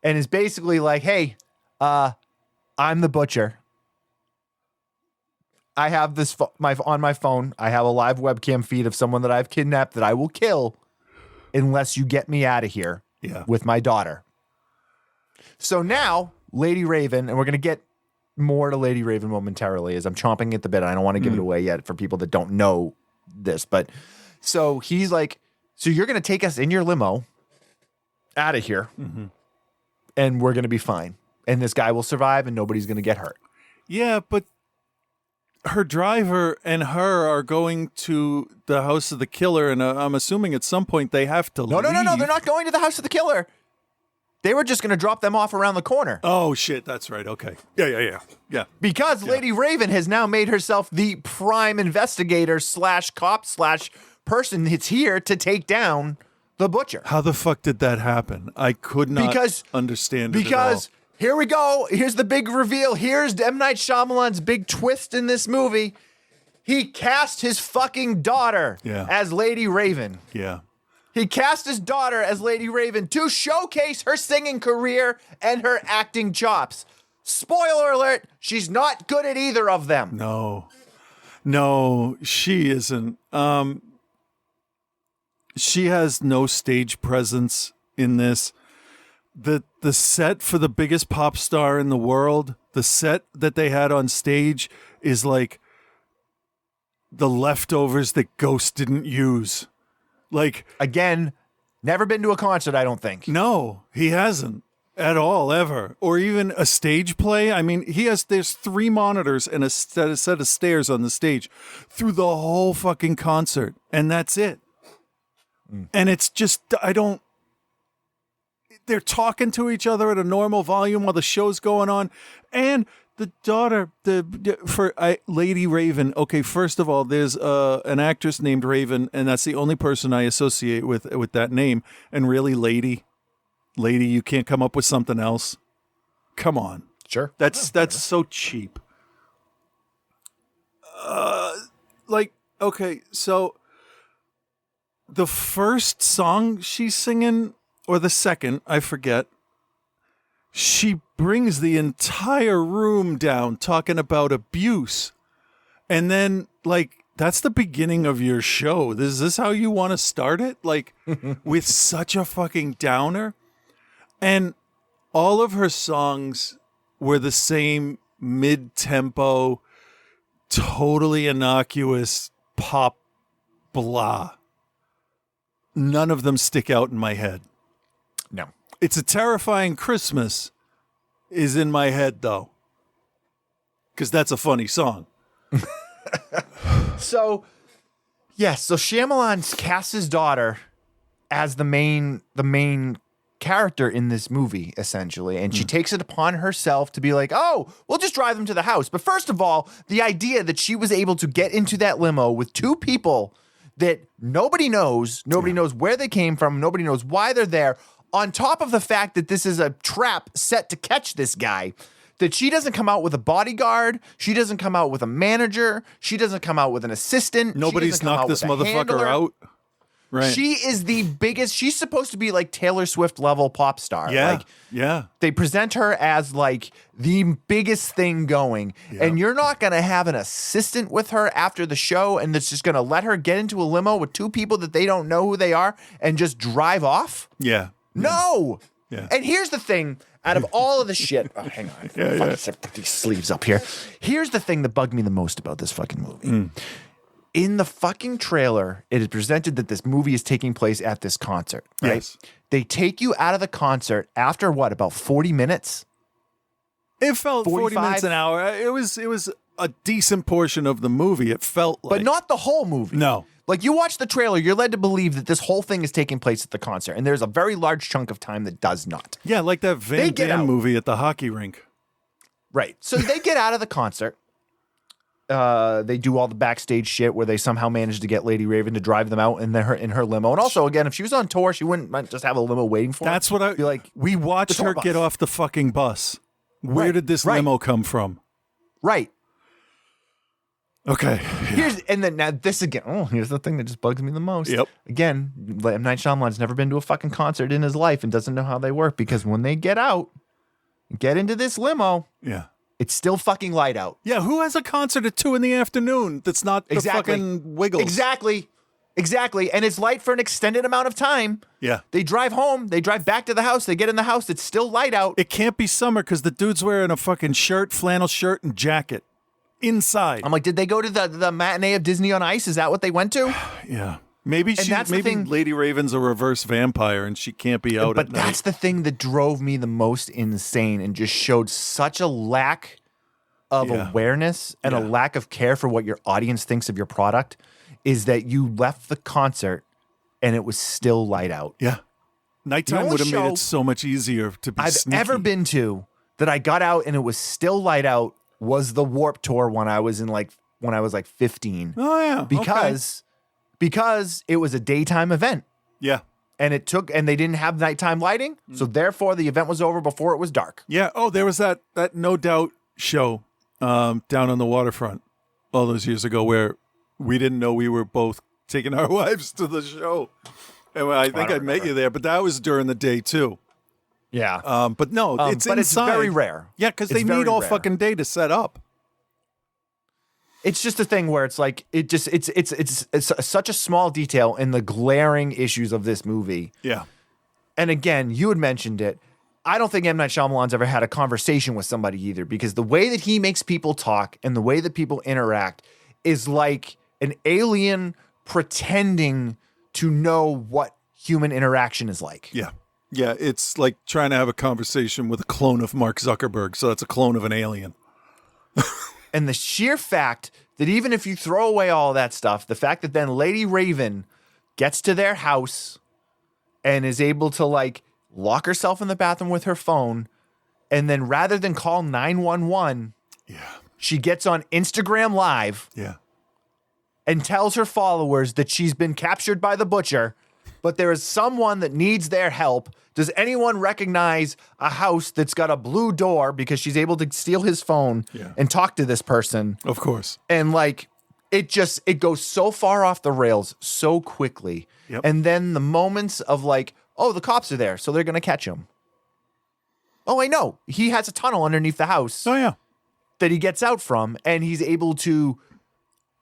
And is basically like, hey, I'm the butcher. I have this on my phone. I have a live webcam feed of someone that I've kidnapped that I will kill unless you get me out of here with my daughter. So now Lady Raven, and we're going to get more to Lady Raven momentarily as I'm chomping at the bit. I don't want to give it away yet for people that don't know this. But so he's like, so you're going to take us in your limo out of here. Mm-hmm. And we're going to be fine. And this guy will survive and nobody's going to get hurt. Yeah, but her driver and her are going to the house of the killer. And I'm assuming at some point they have to leave. No. They're not going to the house of the killer. They were just going to drop them off around the corner. Oh, shit. That's right. Okay. Yeah. Because Lady Raven has now made herself the prime investigator / cop / person that's here to take down the butcher. How the fuck did that happen? I could not understand it because here we go. Here's the big reveal. Here's M. Night Shyamalan's big twist in this movie. He cast his fucking daughter as Lady Raven. Yeah. He cast his daughter as Lady Raven to showcase her singing career and her acting chops. Spoiler alert, she's not good at either of them. No, she isn't. She has no stage presence in this. The set for the biggest pop star in the world, the set that they had on stage is like the leftovers that Ghost didn't use. Like, again, never been to a concert, I don't think. No, he hasn't at all, ever. Or even a stage play. I mean, there's 3 monitors and a set of stairs on the stage through the whole fucking concert. And that's it. And it's just, they're talking to each other at a normal volume while the show's going on. And the daughter, Lady Raven. Okay, first of all, there's an actress named Raven, and that's the only person I associate with that name. And really, Lady, you can't come up with something else. Come on, sure. That's so cheap. Okay, so the first song she's singing, or the second, I forget. She brings the entire room down talking about abuse. And then, that's the beginning of your show. Is this how you want to start it? With such a fucking downer? And all of her songs were the same mid-tempo, totally innocuous pop blah. None of them stick out in my head. No. It's a Terrifying Christmas is in my head, though. Because that's a funny song. So Shyamalan casts his daughter as the main character in this movie, essentially. And she takes it upon herself to be like, oh, we'll just drive them to the house. But first of all, the idea that she was able to get into that limo with two people that nobody knows where they came from, nobody knows why they're there, on top of the fact that this is a trap set to catch this guy, that she doesn't come out with a bodyguard, she doesn't come out with a manager, she doesn't come out with an assistant. Nobody's knocked this motherfucker out. Right. She is the biggest. She's supposed to be like Taylor Swift level pop star. Yeah. Like, they present her as like the biggest thing going. Yeah. And you're not going to have an assistant with her after the show and that's just going to let her get into a limo with two people that they don't know who they are and just drive off? Yeah. No. Yeah. And here's the thing. Out of all of the shit, hang on. Put these sleeves up here. Here's the thing that bugged me the most about this fucking movie. In the fucking trailer, it is presented that this movie is taking place at this concert, right? Yes. They take you out of the concert after what, about 40 minutes? It felt 40 minutes 45? an hour. It was a decent portion of the movie. It felt like. But not the whole movie. No. Like, you watch the trailer, you're led to believe that this whole thing is taking place at the concert, and there's a very large chunk of time that does not. Yeah, like that Van Damme movie at the hockey rink. Right. So they get out of the concert. They do all the backstage shit where they somehow manage to get Lady Raven to drive them out in her limo. And also, again, if she was on tour, she wouldn't just have a limo waiting for her. That's what I be like. We watched her get off the fucking bus. Where did this limo come from? Right. Okay. Here's the thing that just bugs me the most. Yep. Again, M. Night Shyamalan's never been to a fucking concert in his life and doesn't know how they work, because when they get out, get into this limo, it's still fucking light out. Yeah, who has a concert at 2 p.m? That's not the fucking Wiggles. Exactly. And it's light for an extended amount of time. Yeah. They drive home. They drive back to the house. They get in the house. It's still light out. It can't be summer because the dude's wearing a fucking flannel shirt and jacket inside. I'm like, did they go to the matinee of Disney on Ice? Is that what they went to? Yeah. Maybe that's the thing. Lady Raven's a reverse vampire and she can't be out at night. But that's the thing that drove me the most insane and just showed such a lack of awareness and a lack of care for what your audience thinks of your product, is that you left the concert and it was still light out. Yeah. Nighttime would have made it so much easier to be sneaky. I've ever been to that I got out and it was still light out was the Warped Tour when I was 15. Oh yeah. Because it was a daytime event. Yeah. And they didn't have nighttime lighting, so therefore the event was over before it was dark. Yeah. Oh, there was that No Doubt show down on the waterfront all those years ago where we didn't know we were both taking our wives to the show. And I think I met you there, but that was during the day too. Yeah. But no, it's inside. It's very rare. Yeah, because they need all fucking day to set up. It's just a thing where it's like it's such a small detail in the glaring issues of this movie. Yeah. And again, you had mentioned it. I don't think M. Night Shyamalan's ever had a conversation with somebody either, because the way that he makes people talk and the way that people interact is like an alien pretending to know what human interaction is like. Yeah. Yeah, it's like trying to have a conversation with a clone of Mark Zuckerberg, so it's a clone of an alien. And the sheer fact that even if you throw away all that stuff, the fact that then Lady Raven gets to their house and is able to like lock herself in the bathroom with her phone, and then rather than call 911, she gets on Instagram Live and tells her followers that she's been captured by the butcher, but there is someone that needs their help. Does anyone recognize a house that's got a blue door, because she's able to steal his phone and talk to this person? Of course. And like, it goes so far off the rails so quickly. Yep. And then the moments of like, oh, the cops are there, so they're going to catch him. Oh, I know. He has a tunnel underneath the house. Oh, yeah. That he gets out from, and he's able to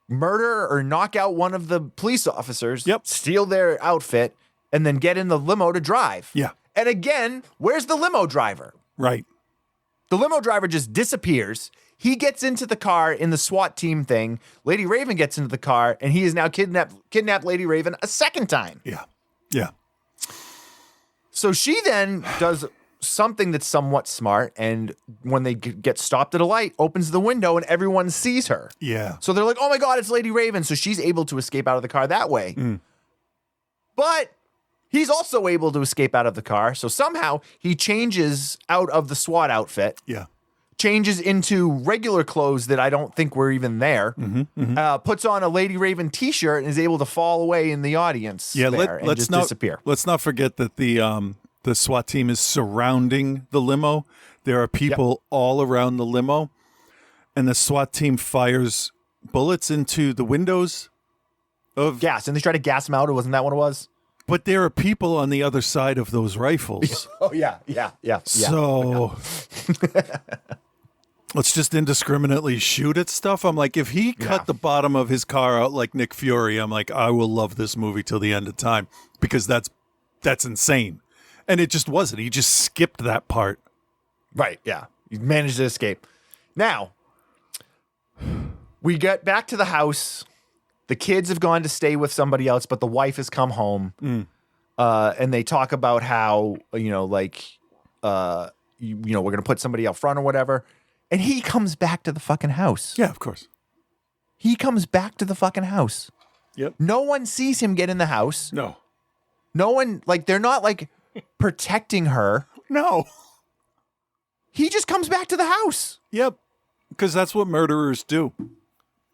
murder or knock out one of the police officers, steal their outfit, and then get in the limo to drive. Yeah. And again, where's the limo driver? Right. The limo driver just disappears. He gets into the car in the SWAT team thing. Lady Raven gets into the car, and he has now kidnapped Lady Raven a second time. Yeah. Yeah. So she then does something that's somewhat smart, and when they get stopped at a light, opens the window and everyone sees her. Yeah. So they're like, oh my God, it's Lady Raven. So she's able to escape out of the car that way. But he's also able to escape out of the car. So somehow he changes out of the SWAT outfit. Yeah. Changes into regular clothes that I don't think were even there. Puts on a Lady Raven t-shirt and is able to fall away in the audience. Yeah, and let's just not disappear. Let's not forget that the SWAT team is surrounding the limo. There are people all around the limo, and the SWAT team fires bullets into the windows of gas, and they try to gas him out. Or wasn't that what it was? But there are people on the other side of those rifles. Oh yeah. So let's just indiscriminately shoot at stuff. I'm like, if he cut the bottom of his car out like Nick Fury, I'm like, I will love this movie till the end of time, because that's insane. And it just wasn't. He just skipped that part. Right, yeah. He managed to escape. Now, we get back to the house. The kids have gone to stay with somebody else, but the wife has come home. And they talk about how, we're going to put somebody out front or whatever. And he comes back to the fucking house. Yeah, of course. He comes back to the fucking house. Yep. No one sees him get in the house. No. No one, they're not, protecting her. No. He just comes back to the house. Yep. Because that's what murderers do.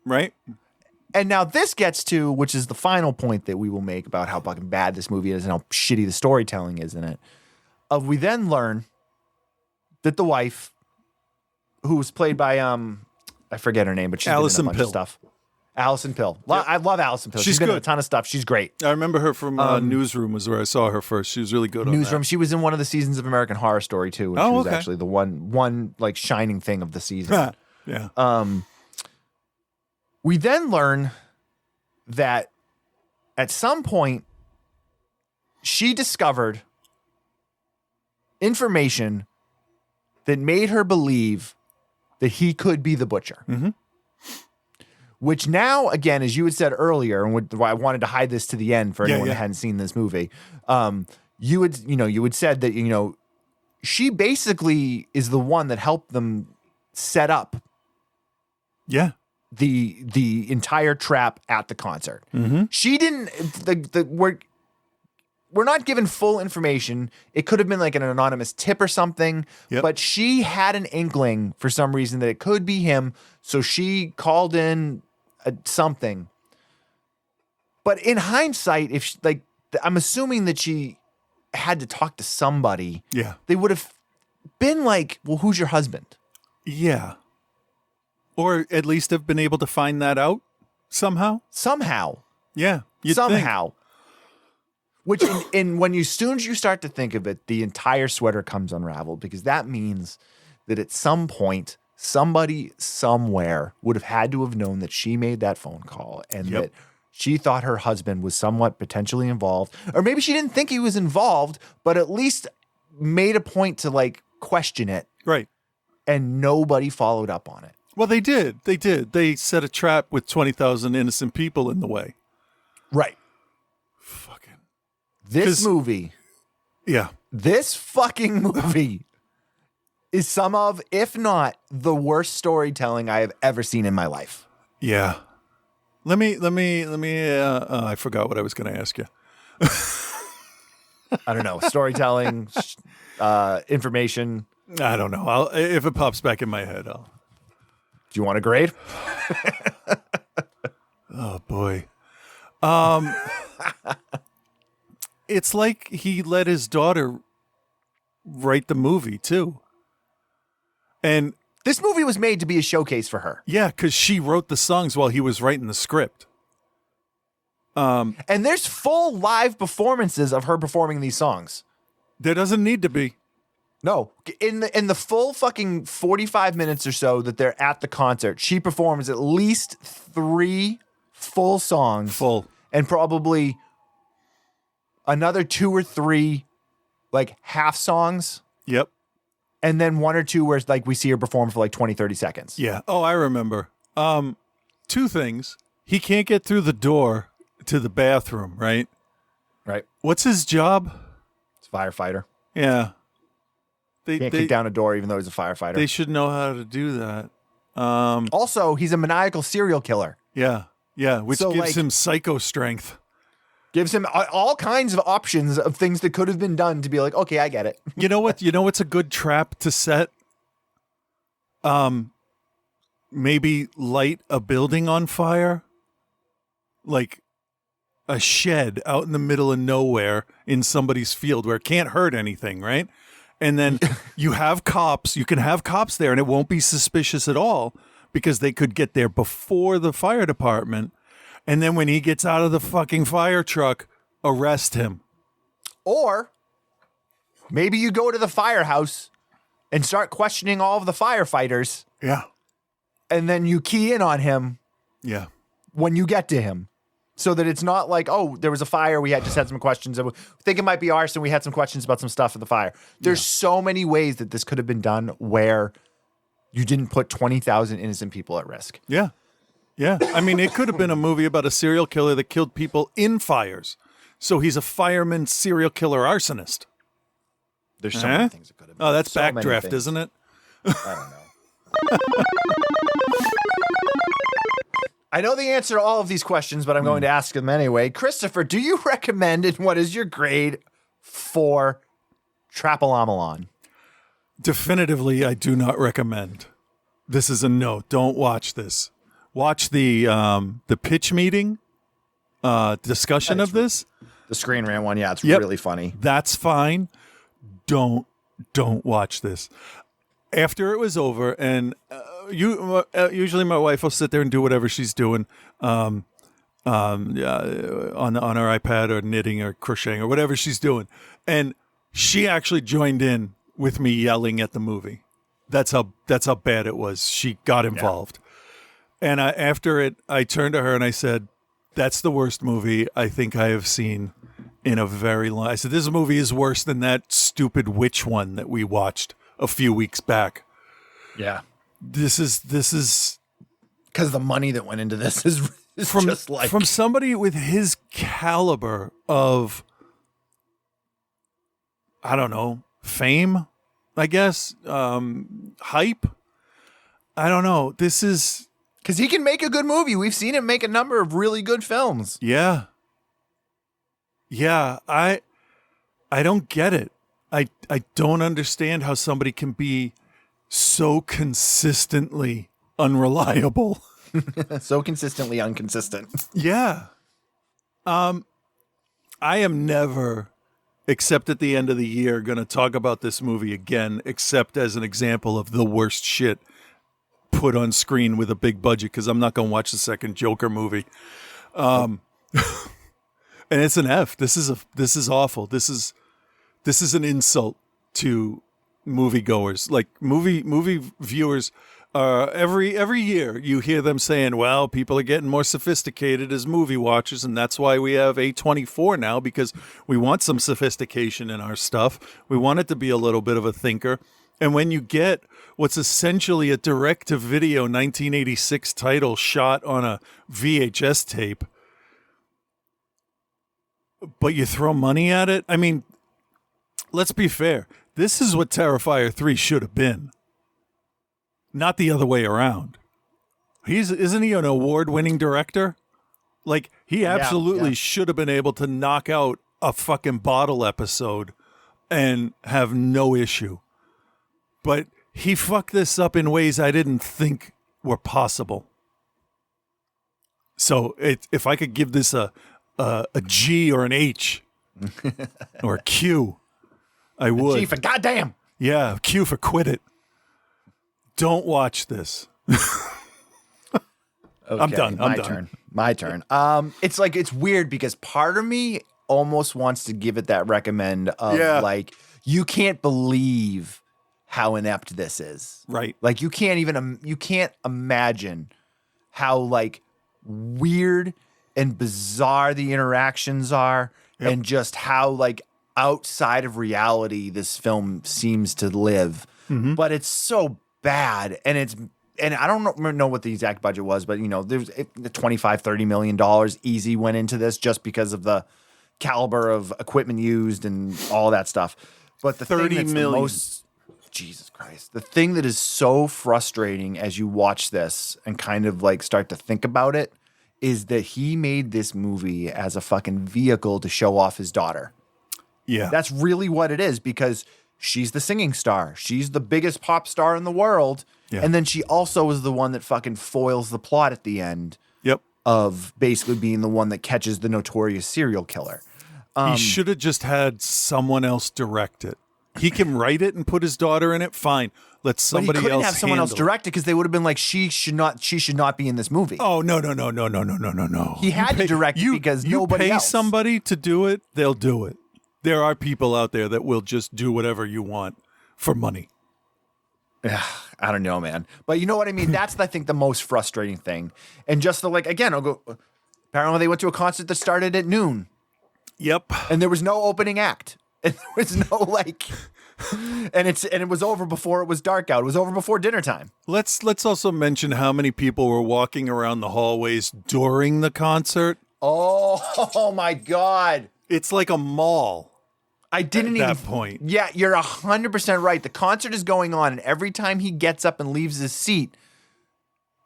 Right? And now this gets to, which is the final point that we will make about how fucking bad this movie is and how shitty the storytelling is in it. We then learn that the wife, who was played by, I forget her name, but she's Allison been in a bunch Pill. of stuff. Allison Pill. Yep. I love Allison Pill. She's She's been in good. a ton of stuff. She's great. I remember her from Newsroom was where I saw her first. She was really good on Newsroom. that. She was in one of the seasons of American Horror Story too. And she was actually the one shining thing of the season. Yeah. We then learn that at some point she discovered information that made her believe that he could be the butcher. Which now, again, as you had said earlier, and why I wanted to hide this to the end for anyone that hadn't seen this movie, you had said that, she basically is the one that helped them set up the entire trap at the concert. She didn't, we're not given full information. It could have been like an anonymous tip or something, but she had an inkling for some reason that it could be him. So she called in something. But in hindsight, if I'm assuming that she had to talk to somebody. Yeah. They would have been like, well, who's your husband? Yeah. Or at least have been able to find that out somehow. Yeah. You'd somehow. think. Which when as soon as you start to think of it, the entire sweater comes unraveled, because that means that at some point, somebody somewhere would have had to have known that she made that phone call and that she thought her husband was somewhat potentially involved. Or maybe she didn't think he was involved, but at least made a point to question it. Right. And nobody followed up on it. Well, they did. They set a trap with 20,000 innocent people in the way. Right. This movie. Yeah. This fucking movie is some of, if not the worst storytelling I have ever seen in my life. Yeah. Let me, I forgot what I was going to ask you. I don't know. Storytelling, information. I don't know. If it pops back in my head, I'll. Do you want a grade? Oh, boy. It's like he let his daughter write the movie, too. And this movie was made to be a showcase for her. Yeah, because she wrote the songs while he was writing the script. And there's full live performances of her performing these songs. There doesn't need to be. No. In the full fucking 45 minutes or so that they're at the concert, she performs at least 3 full songs. And probably another 2 or 3 half songs. Yep. And then 1 or 2 where we see her perform for 20, 30 seconds. Yeah. Oh, I remember. 2 things. He can't get through the door to the bathroom, right? Right. What's his job? It's firefighter. Yeah. Can't kick down a door even though he's a firefighter. They should know how to do that. Also, he's a maniacal serial killer. Yeah, which gives him psycho strength. Gives him all kinds of options of things that could have been done to be like, okay, I get it. You know what? You know what's a good trap to set? Maybe light a building on fire, like a shed out in the middle of nowhere in somebody's field where it can't hurt anything, right? And then you have cops. You can have cops there, and it won't be suspicious at all because they could get there before the fire department. And then when he gets out of the fucking fire truck, arrest him. Or maybe you go to the firehouse and start questioning all of the firefighters. Yeah. And then you key in on him. Yeah. When you get to him. So that it's not like, oh, there was a fire. We just had some questions. We think it might be arson. We had some questions about some stuff at the fire. There's so many ways that this could have been done where you didn't put 20,000 innocent people at risk. Yeah. Yeah. I mean, it could have been a movie about a serial killer that killed people in fires. So he's a fireman, serial killer, arsonist. There's so many things it could have been. Oh, that's so backdraft, isn't it? I don't know. I know the answer to all of these questions, but I'm going to ask them anyway. Christopher, do you recommend and what is your grade for Trapalamalan? Definitively, I do not recommend. This is a no. Don't watch this. Watch the pitch meeting discussion of this. The Screen Rant one, yeah, it's really funny. That's fine. Don't watch this. After it was over, and usually my wife will sit there and do whatever she's doing on her iPad or knitting or crocheting or whatever she's doing, and she actually joined in with me yelling at the movie. That's how bad it was. She got involved. Yeah. And after it, I turned to her and I said, that's the worst movie I think I have seen in a very long... I said, this movie is worse than that stupid witch one that we watched a few weeks back. Yeah. This is... Because the money that went into this is just like... From somebody with his caliber of, I don't know, fame, I guess, hype. I don't know. This is... Because he can make a good movie. We've seen him make a number of really good films. Yeah. Yeah, I don't get it. I don't understand how somebody can be so consistently unreliable. So consistently inconsistent. Yeah. I am never, except at the end of the year, going to talk about this movie again, except as an example of the worst shit put on screen with a big budget, because I'm not going to watch the second Joker movie. And it's an F. This is awful. This is an insult to moviegoers. Like movie viewers. Every year you hear them saying, well, people are getting more sophisticated as movie watchers, and that's why we have A24 now, because we want some sophistication in our stuff. We want it to be a little bit of a thinker. And when you get what's essentially a direct-to-video 1986 title shot on a VHS tape, but you throw money at it, I mean, let's be fair. This is what Terrifier 3 should have been. Not the other way around. Isn't he an award-winning director? Like, he absolutely should have been able to knock out a fucking bottle episode and have no issue. But he fucked this up in ways I didn't think were possible. So if I could give this a G or an H or a Q, I would. G for goddamn. Yeah, Q for quit it. Don't watch this. Okay, I'm done. My turn. It's weird because part of me almost wants to give it that recommend of like, you can't believe how inept this is. Right. Like you can't imagine how like weird and bizarre the interactions are, and just how like outside of reality this film seems to live. Mm-hmm. But it's so bad, and I don't know what the exact budget was, but there's the $25-30 million easy went into this just because of the caliber of equipment used and all that stuff. But the 30 thing that's million. the most Jesus Christ. The thing that is so frustrating as you watch this and kind of like start to think about it is that he made this movie as a fucking vehicle to show off his daughter. Yeah. That's really what it is, because she's the singing star. She's the biggest pop star in the world. Yeah. And then she also is the one that fucking foils the plot at the end. Yep. Of basically being the one that catches the notorious serial killer. He should have just had someone else direct it. He can write it and put his daughter in it. Fine. Let somebody else. But he couldn't have someone else handle direct it because they would have been like, she should not be in this movie. Oh no. He had to direct it because nobody pay else. somebody to do it, they'll do it. There are people out there that will just do whatever you want for money. I don't know, man. But you know what I mean? That's, I think, the most frustrating thing. And just the, like, again, I'll go, apparently they went to a concert that started at noon. Yep. And there was no opening act. And there was no, like, and it was over before it was dark out. It was over before dinner time. Let's also mention how many people were walking around the hallways during the concert. Oh my God. It's like a mall. I didn't at even. that point. Yeah, you're 100% right. The concert is going on, and every time he gets up and leaves his seat,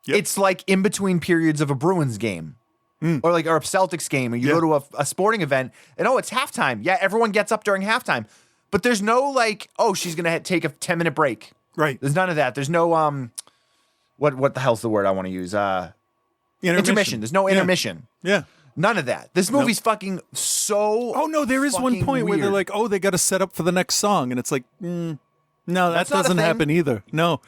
it's like in between periods of a Bruins game, or a Celtics game, or you go to a sporting event, and it's halftime. Yeah, everyone gets up during halftime, but there's no like, she's gonna take a 10-minute break. Right. There's none of that. There's no what the hell's the word I want to use? Intermission. There's no intermission. Yeah. None of that. This movie's fucking so. Oh no, there is one point where they're like, they got to set up for the next song, and it's like, no, that doesn't happen either. No.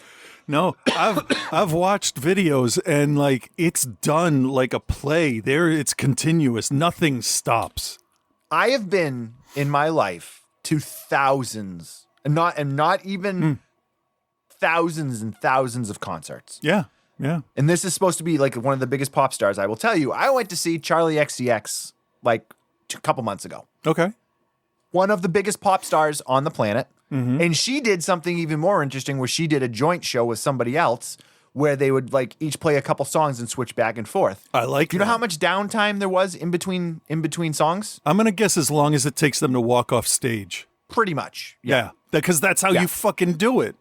I've watched videos and like it's done like a play. It's continuous. Nothing stops. I have been in my life to thousands, and not even thousands and thousands of concerts. Yeah. Yeah. And this is supposed to be like one of the biggest pop stars. I will tell you, I went to see Charlie XCX like a couple months ago. Okay. One of the biggest pop stars on the planet. Mm-hmm. And she did something even more interesting where she did a joint show with somebody else where they would like each play a couple songs and switch back and forth. I like You know how much downtime there was in between songs? I'm going to guess as long as it takes them to walk off stage. Pretty much. Yeah. Because that's how you fucking do it.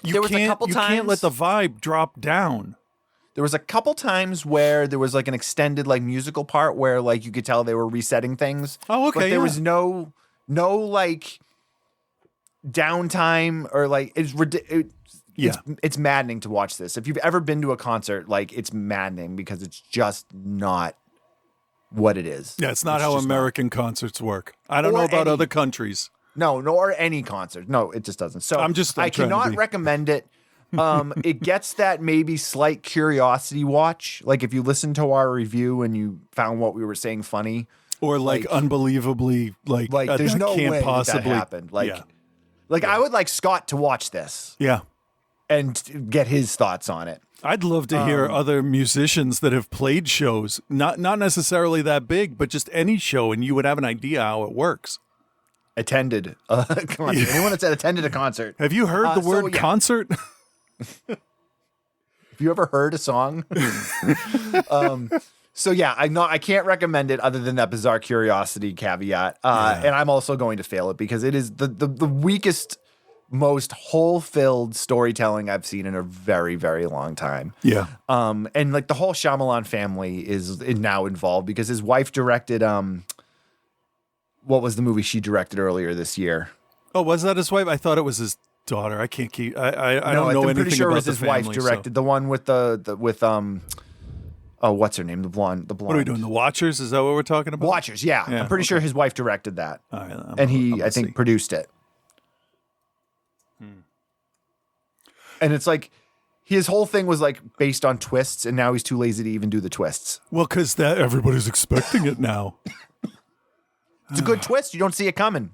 There was a couple times. You can't let the vibe drop down. There was a couple times where there was like an extended like musical part where like you could tell they were resetting things. Oh, okay. But there was no like downtime or like it's maddening to watch this. If you've ever been to a concert, like it's maddening because it's just not what it is. Yeah, it's not how American concerts work. I don't know about other countries. No, nor any concert. No, it just doesn't. So I cannot recommend it. It gets that maybe slight curiosity watch. Like if you listen to our review and you found what we were saying funny. Or like unbelievably like there's no can't way possibly that happened. I would like Scott to watch this. Yeah. And get his thoughts on it. I'd love to hear other musicians that have played shows, not necessarily that big, but just any show, and you would have an idea how it works. Attended a concert. Anyone that's attended a concert. Have you heard the word concert? Have you ever heard a song? I can't recommend it other than that bizarre curiosity caveat. And I'm also going to fail it because it is the weakest, most hole-filled storytelling I've seen in a very, very long time. Yeah. And like the whole Shyamalan family is now involved because his wife directed what was the movie she directed earlier this year? Oh, was that his wife? I thought it was his daughter. I can't keep. I don't know anything about the family. I'm pretty sure it was his wife directed the one with what's her name? The blonde. What are we doing? The Watchers? Is that what we're talking about? Watchers. Yeah. I'm pretty sure his wife directed that. All right, and he, I think, produced it. And it's like his whole thing was like based on twists, and now he's too lazy to even do the twists. Well, because everybody's expecting it now. It's a good twist. You don't see it coming.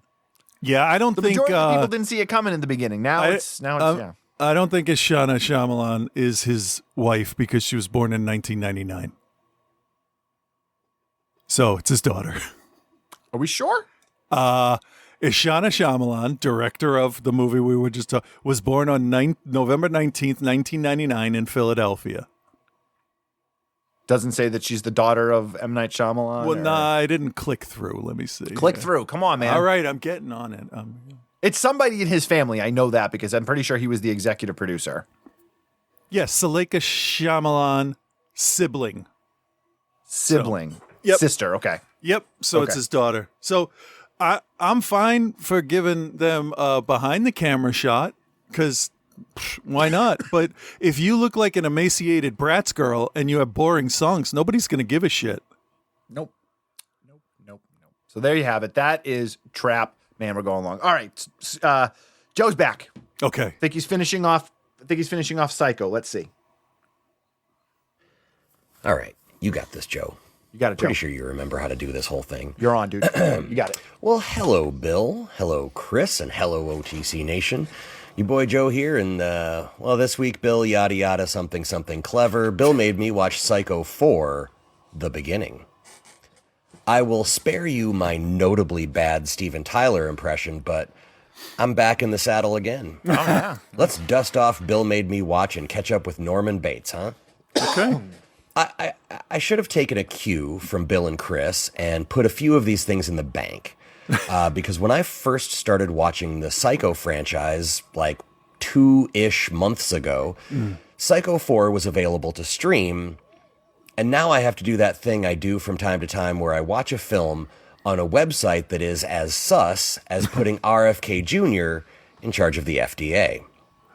Yeah, I don't think the majority of people didn't see it coming in the beginning. Now it's yeah. I don't think Shyamalan is his wife because she was born in 1999. So it's his daughter. Are we sure? Ishana Shyamalan, director of the movie we were just talking, was born on November 19th, 1999 in Philadelphia. Doesn't say that she's the daughter of M. Night Shyamalan? Well, nah, I didn't click through. Let me see. Click through. Come on, man. All right, I'm getting on it. It's somebody in his family. I know that because I'm pretty sure he was the executive producer. Yes, Suleika Shyamalan sibling. Sibling. So, yep. Sister, okay. Yep, so Okay. it's his daughter. So I'm fine for giving them a behind the camera shot because why not? But if you look like an emaciated Bratz girl and you have boring songs, nobody's going to give a shit. Nope. So there you have it. That is Trap. Man, we're going long. All right. Joe's back. Okay. I think he's finishing off Psycho. Let's see. All right. You got this, Joe. You got it, Joe. Pretty sure you remember how to do this whole thing. You're on, dude. You got it. Well, hello, Bill. Hello, Chris. And hello, OTC Nation. Your boy Joe here. And, this week, Bill, yada yada, something clever. Bill made me watch Psycho 4, The Beginning. I will spare you my notably bad Steven Tyler impression, but I'm back in the saddle again. Oh, yeah. Let's dust off Bill Made Me Watch and catch up with Norman Bates, huh? Okay. I should have taken a cue from Bill and Chris and put a few of these things in the bank. Because when I first started watching the Psycho franchise, like 2-ish months ago, Psycho 4 was available to stream. And now I have to do that thing I do from time to time where I watch a film on a website that is as sus as putting RFK Jr. in charge of the FDA.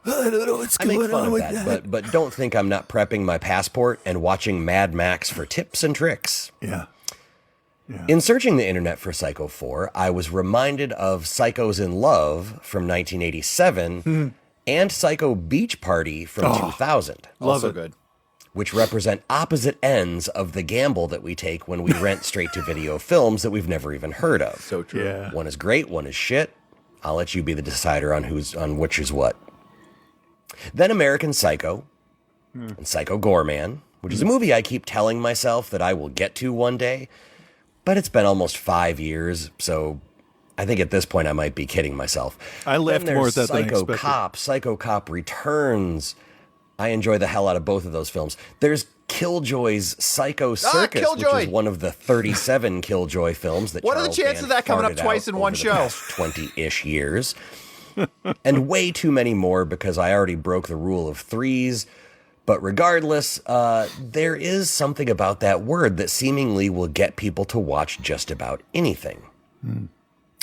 I don't know what's I make fun of that, but don't think I'm not prepping my passport and watching Mad Max for tips and tricks. Yeah. In searching the internet for Psycho 4, I was reminded of Psychos in Love from 1987 and Psycho Beach Party from 2000. Also good. Which represent opposite ends of the gamble that we take when we rent straight-to-video films that we've never even heard of. So true. Yeah. One is great, one is shit. I'll let you be the decider on which is what. Then American Psycho and Psycho Goreman, which is a movie I keep telling myself that I will get to one day, but it's been almost 5 years, so I think at this point I might be kidding myself. I laughed Then more there's at that than I Psycho expected. Cop, Psycho Cop Returns. I enjoy the hell out of both of those films. There's Killjoy's Psycho Circus, Killjoy! which is one of the 37 Killjoy films that What are the Charles chances Band of that coming up farted twice out in one over the show? past 20-ish years. And way too many more because I already broke the rule of threes. But regardless, there is something about that word that seemingly will get people to watch just about anything.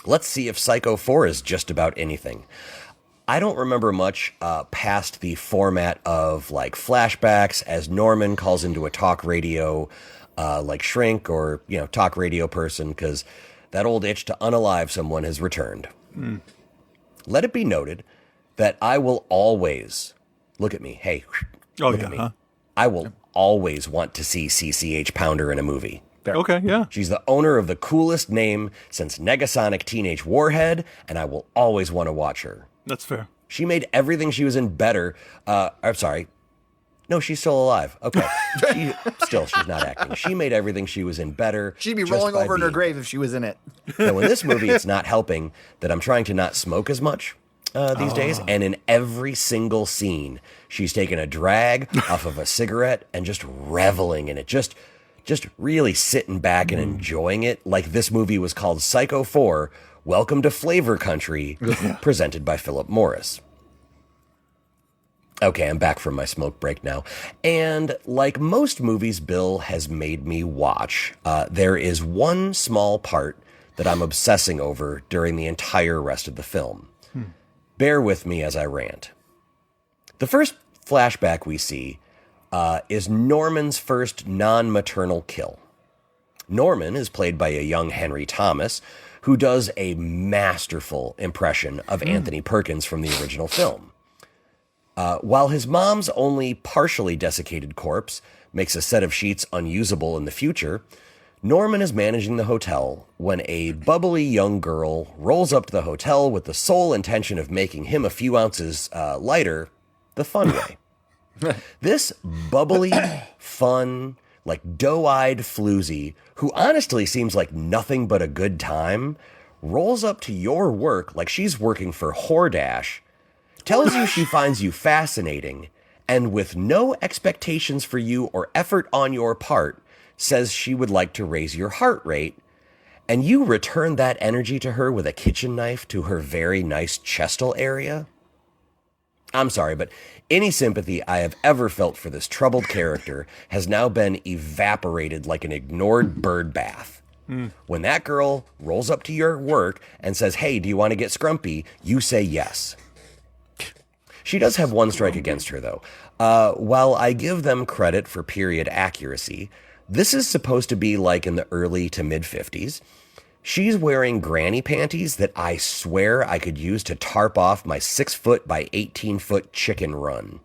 Let's see if Psycho 4 is just about anything. I don't remember much past the format of like flashbacks as Norman calls into a talk radio like Shrink or, talk radio person because that old itch to unalive someone has returned. Let it be noted that I will always, look at me, hey, look at me. Huh? I will always want to see CCH Pounder in a movie. Okay, yeah. She's the owner of the coolest name since Negasonic Teenage Warhead, and I will always want to watch her. That's fair. She made everything she was in better. I'm sorry. No, she's still alive. Okay. She's not acting. She made everything she was in better. She'd be just rolling by over in her being- grave if she was in it. Now, in this movie, it's not helping that I'm trying to not smoke as much these days. And in every single scene, she's taking a drag off of a cigarette and just reveling in it. Just really sitting back and enjoying it. Like this movie was called Psycho 4, Welcome to Flavor Country, presented by Philip Morris. Okay, I'm back from my smoke break now. And like most movies Bill has made me watch, there is one small part that I'm obsessing over during the entire rest of the film. Bear with me as I rant. The first flashback we see is Norman's first non-maternal kill. Norman is played by a young Henry Thomas, who does a masterful impression of Anthony Perkins from the original film. While his mom's only partially desiccated corpse makes a set of sheets unusable in the future, Norman is managing the hotel when a bubbly young girl rolls up to the hotel with the sole intention of making him a few ounces lighter the fun way. This bubbly, fun, like doe-eyed floozy, who honestly seems like nothing but a good time, rolls up to your work like she's working for Hordash, tells you she finds you fascinating, and with no expectations for you or effort on your part, says she would like to raise your heart rate, and you return that energy to her with a kitchen knife to her very nice chestal area? I'm sorry, but any sympathy I have ever felt for this troubled character has now been evaporated like an ignored bird bath. When that girl rolls up to your work and says, hey, do you want to get scrumpy? You say yes. She does have one strike against her, though. While I give them credit for period accuracy, this is supposed to be like in the early to mid-50s. She's wearing granny panties that I swear I could use to tarp off my 6-foot by 18-foot chicken run.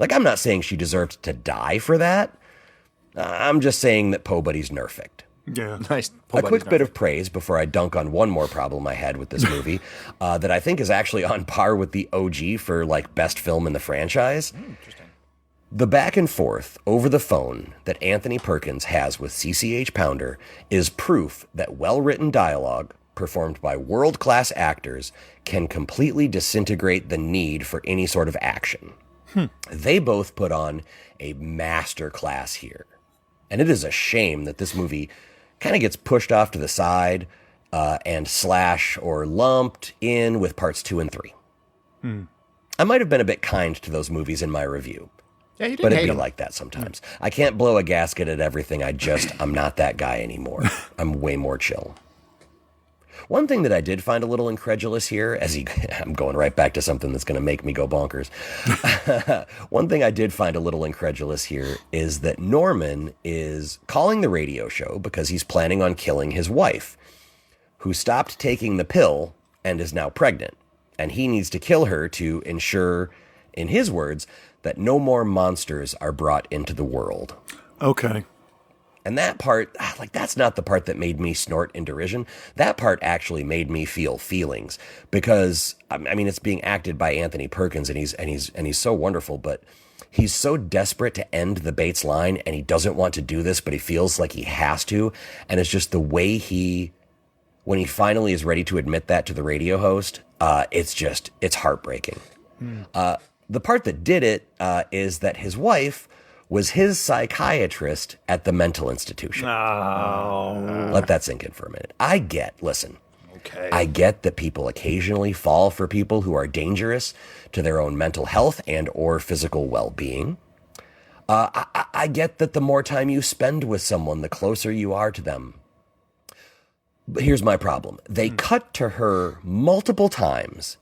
Like, I'm not saying she deserved to die for that. I'm just saying that Po Buddy's nerfed. Yeah. Nice. A quick bit of praise before I dunk on one more problem I had with this movie that I think is actually on par with the OG for like best film in the franchise. Interesting. The back and forth over the phone that Anthony Perkins has with CCH Pounder is proof that well-written dialogue performed by world-class actors can completely disintegrate the need for any sort of action. They both put on a masterclass here. And it is a shame that this movie kind of gets pushed off to the side and slash or lumped in with parts 2 and 3. I might have been a bit kind to those movies in my review. Yeah, you didn't but it'd hate be them. like that sometimes. I can't blow a gasket at everything. I'm not that guy anymore. I'm way more chill. One thing that I did find a little incredulous here, I'm going right back to something that's going to make me go bonkers. One thing I did find a little incredulous here is that Norman is calling the radio show because he's planning on killing his wife, who stopped taking the pill and is now pregnant. And he needs to kill her to ensure, in his words, that no more monsters are brought into the world. Okay. And that part, that's not the part that made me snort in derision. That part actually made me feel feelings because, I mean, it's being acted by Anthony Perkins and he's so wonderful, but he's so desperate to end the Bates line and he doesn't want to do this, but he feels like he has to. And it's just the way when he finally is ready to admit that to the radio host, it's heartbreaking. The part that did it is that his wife was his psychiatrist at the mental institution. Let that sink in for a minute. I get that people occasionally fall for people who are dangerous to their own mental health and or physical well-being. I get that the more time you spend with someone, the closer you are to them. But here's my problem. They cut to her multiple times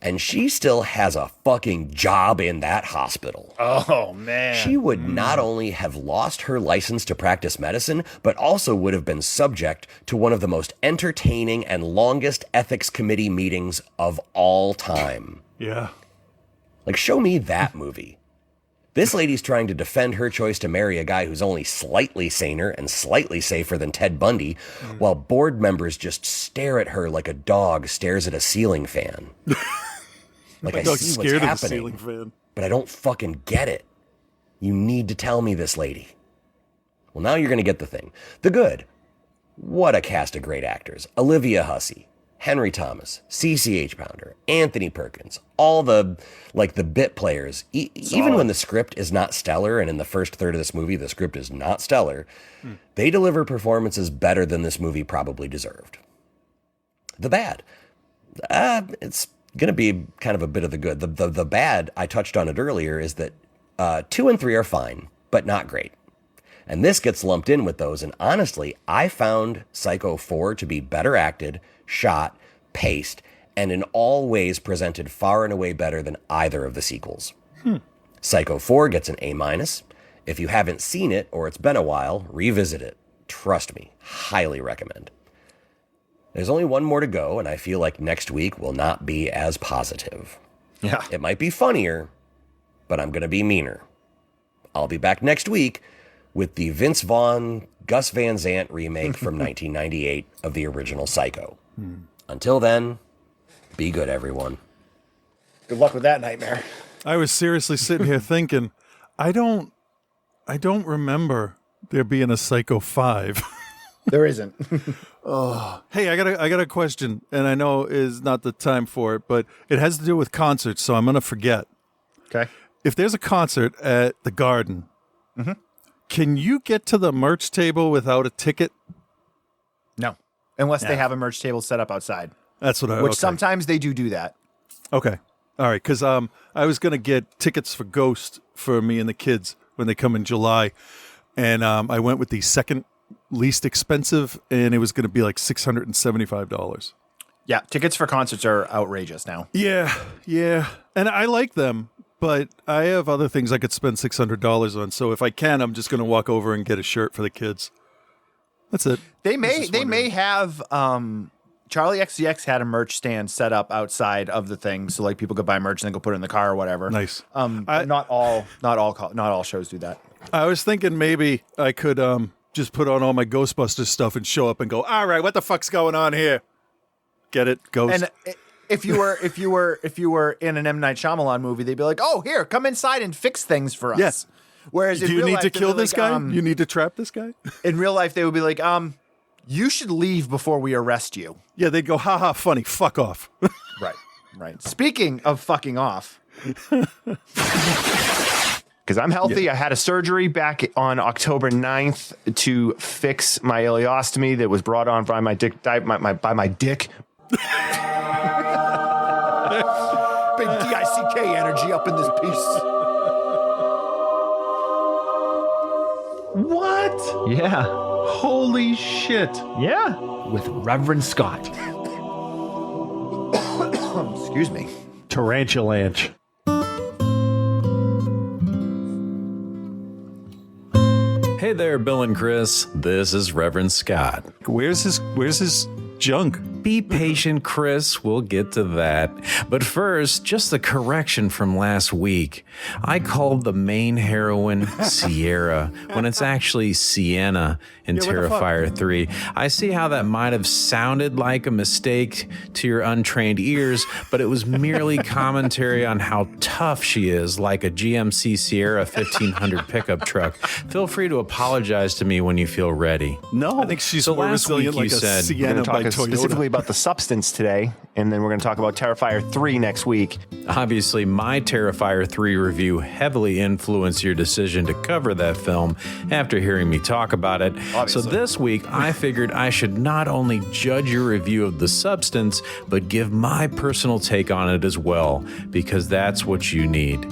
and she still has a fucking job in that hospital. Oh, man. She would not only have lost her license to practice medicine, but also would have been subject to one of the most entertaining and longest ethics committee meetings of all time. Yeah. Like, show me that movie. This lady's trying to defend her choice to marry a guy who's only slightly saner and slightly safer than Ted Bundy, while board members just stare at her like a dog stares at a ceiling fan. Like, I see what's happening, but I don't fucking get it. You need to tell me this, lady. Well, now you're going to get the thing. The Good. What a cast of great actors. Olivia Hussey, Henry Thomas, CCH Pounder, Anthony Perkins, all the bit players. Even when the script is not stellar, and in the first third of this movie, the script is not stellar, they deliver performances better than this movie probably deserved. The Bad. It's going to be kind of a bit of the good. The bad, I touched on it earlier, is that 2 and 3 are fine, but not great. And this gets lumped in with those. And honestly, I found Psycho 4 to be better acted, shot, paced, and in all ways presented far and away better than either of the sequels. Psycho 4 gets an A-. If you haven't seen it or it's been a while, revisit it. Trust me, highly recommend. There's only one more to go, and I feel like next week will not be as positive. Yeah. It might be funnier, but I'm going to be meaner. I'll be back next week with the Vince Vaughn, Gus Van Sant remake from 1998 of the original Psycho. Until then, be good, everyone. Good luck with that nightmare. I was seriously sitting here thinking, I don't remember there being a Psycho 5. There isn't. Hey, I got a question, and I know is not the time for it, but it has to do with concerts, so I'm gonna forget. Okay. If there's a concert at the Garden, can you get to the merch table without a ticket? No. unless they have a merch table set up outside. That's what Which sometimes they do that. Okay. All right. Because I was going to get tickets for Ghost for me and the kids when they come in July. And I went with the second least expensive, and it was going to be like $675. Yeah. Tickets for concerts are outrageous now. Yeah. Yeah. And I like them, but I have other things I could spend $600 on. So if I can, I'm just going to walk over and get a shirt for the kids. That's it. They may have Charlie XCX had a merch stand set up outside of the thing, so like people could buy merch and then go put it in the car or whatever. Nice. Not all shows do that. I was thinking maybe I could just put on all my Ghostbusters stuff and show up and go, all right, what the fuck's going on here? Get it, Ghost. And if you were in an M. Night Shyamalan movie, they'd be like, oh, here, come inside and fix things for us. Yes. Whereas do you need to kill this guy? You need to trap this guy? In real life, they would be like, you should leave before we arrest you. Yeah, they'd go, haha, funny, fuck off. Right. Speaking of fucking off, because I'm healthy. Yeah. I had a surgery back on October 9th to fix my ileostomy that was brought on by my dick. By my dick. Big DICK energy up in this piece. What? Yeah. Holy shit. Yeah. With Reverend Scott. Excuse me. Tarantulanch. Hey there, Bill and Chris. This is Reverend Scott. Where's his junk? Be patient, Chris. We'll get to that. But first, just the correction from last week. I called the main heroine Sierra when it's actually Sienna in Terrifier 3. I see how that might have sounded like a mistake to your untrained ears, but it was merely commentary on how tough she is, like a GMC Sierra 1500 pickup truck. Feel free to apologize to me when you feel ready. No, I think she's more resilient like a Sienna by Toyota. Specifically about the substance today, and then we're going to talk about Terrifier 3 next week. Obviously, my Terrifier 3 review heavily influenced your decision to cover that film after hearing me talk about it. Obviously. So this week, I figured I should not only judge your review of the substance, but give my personal take on it as well, because that's what you need.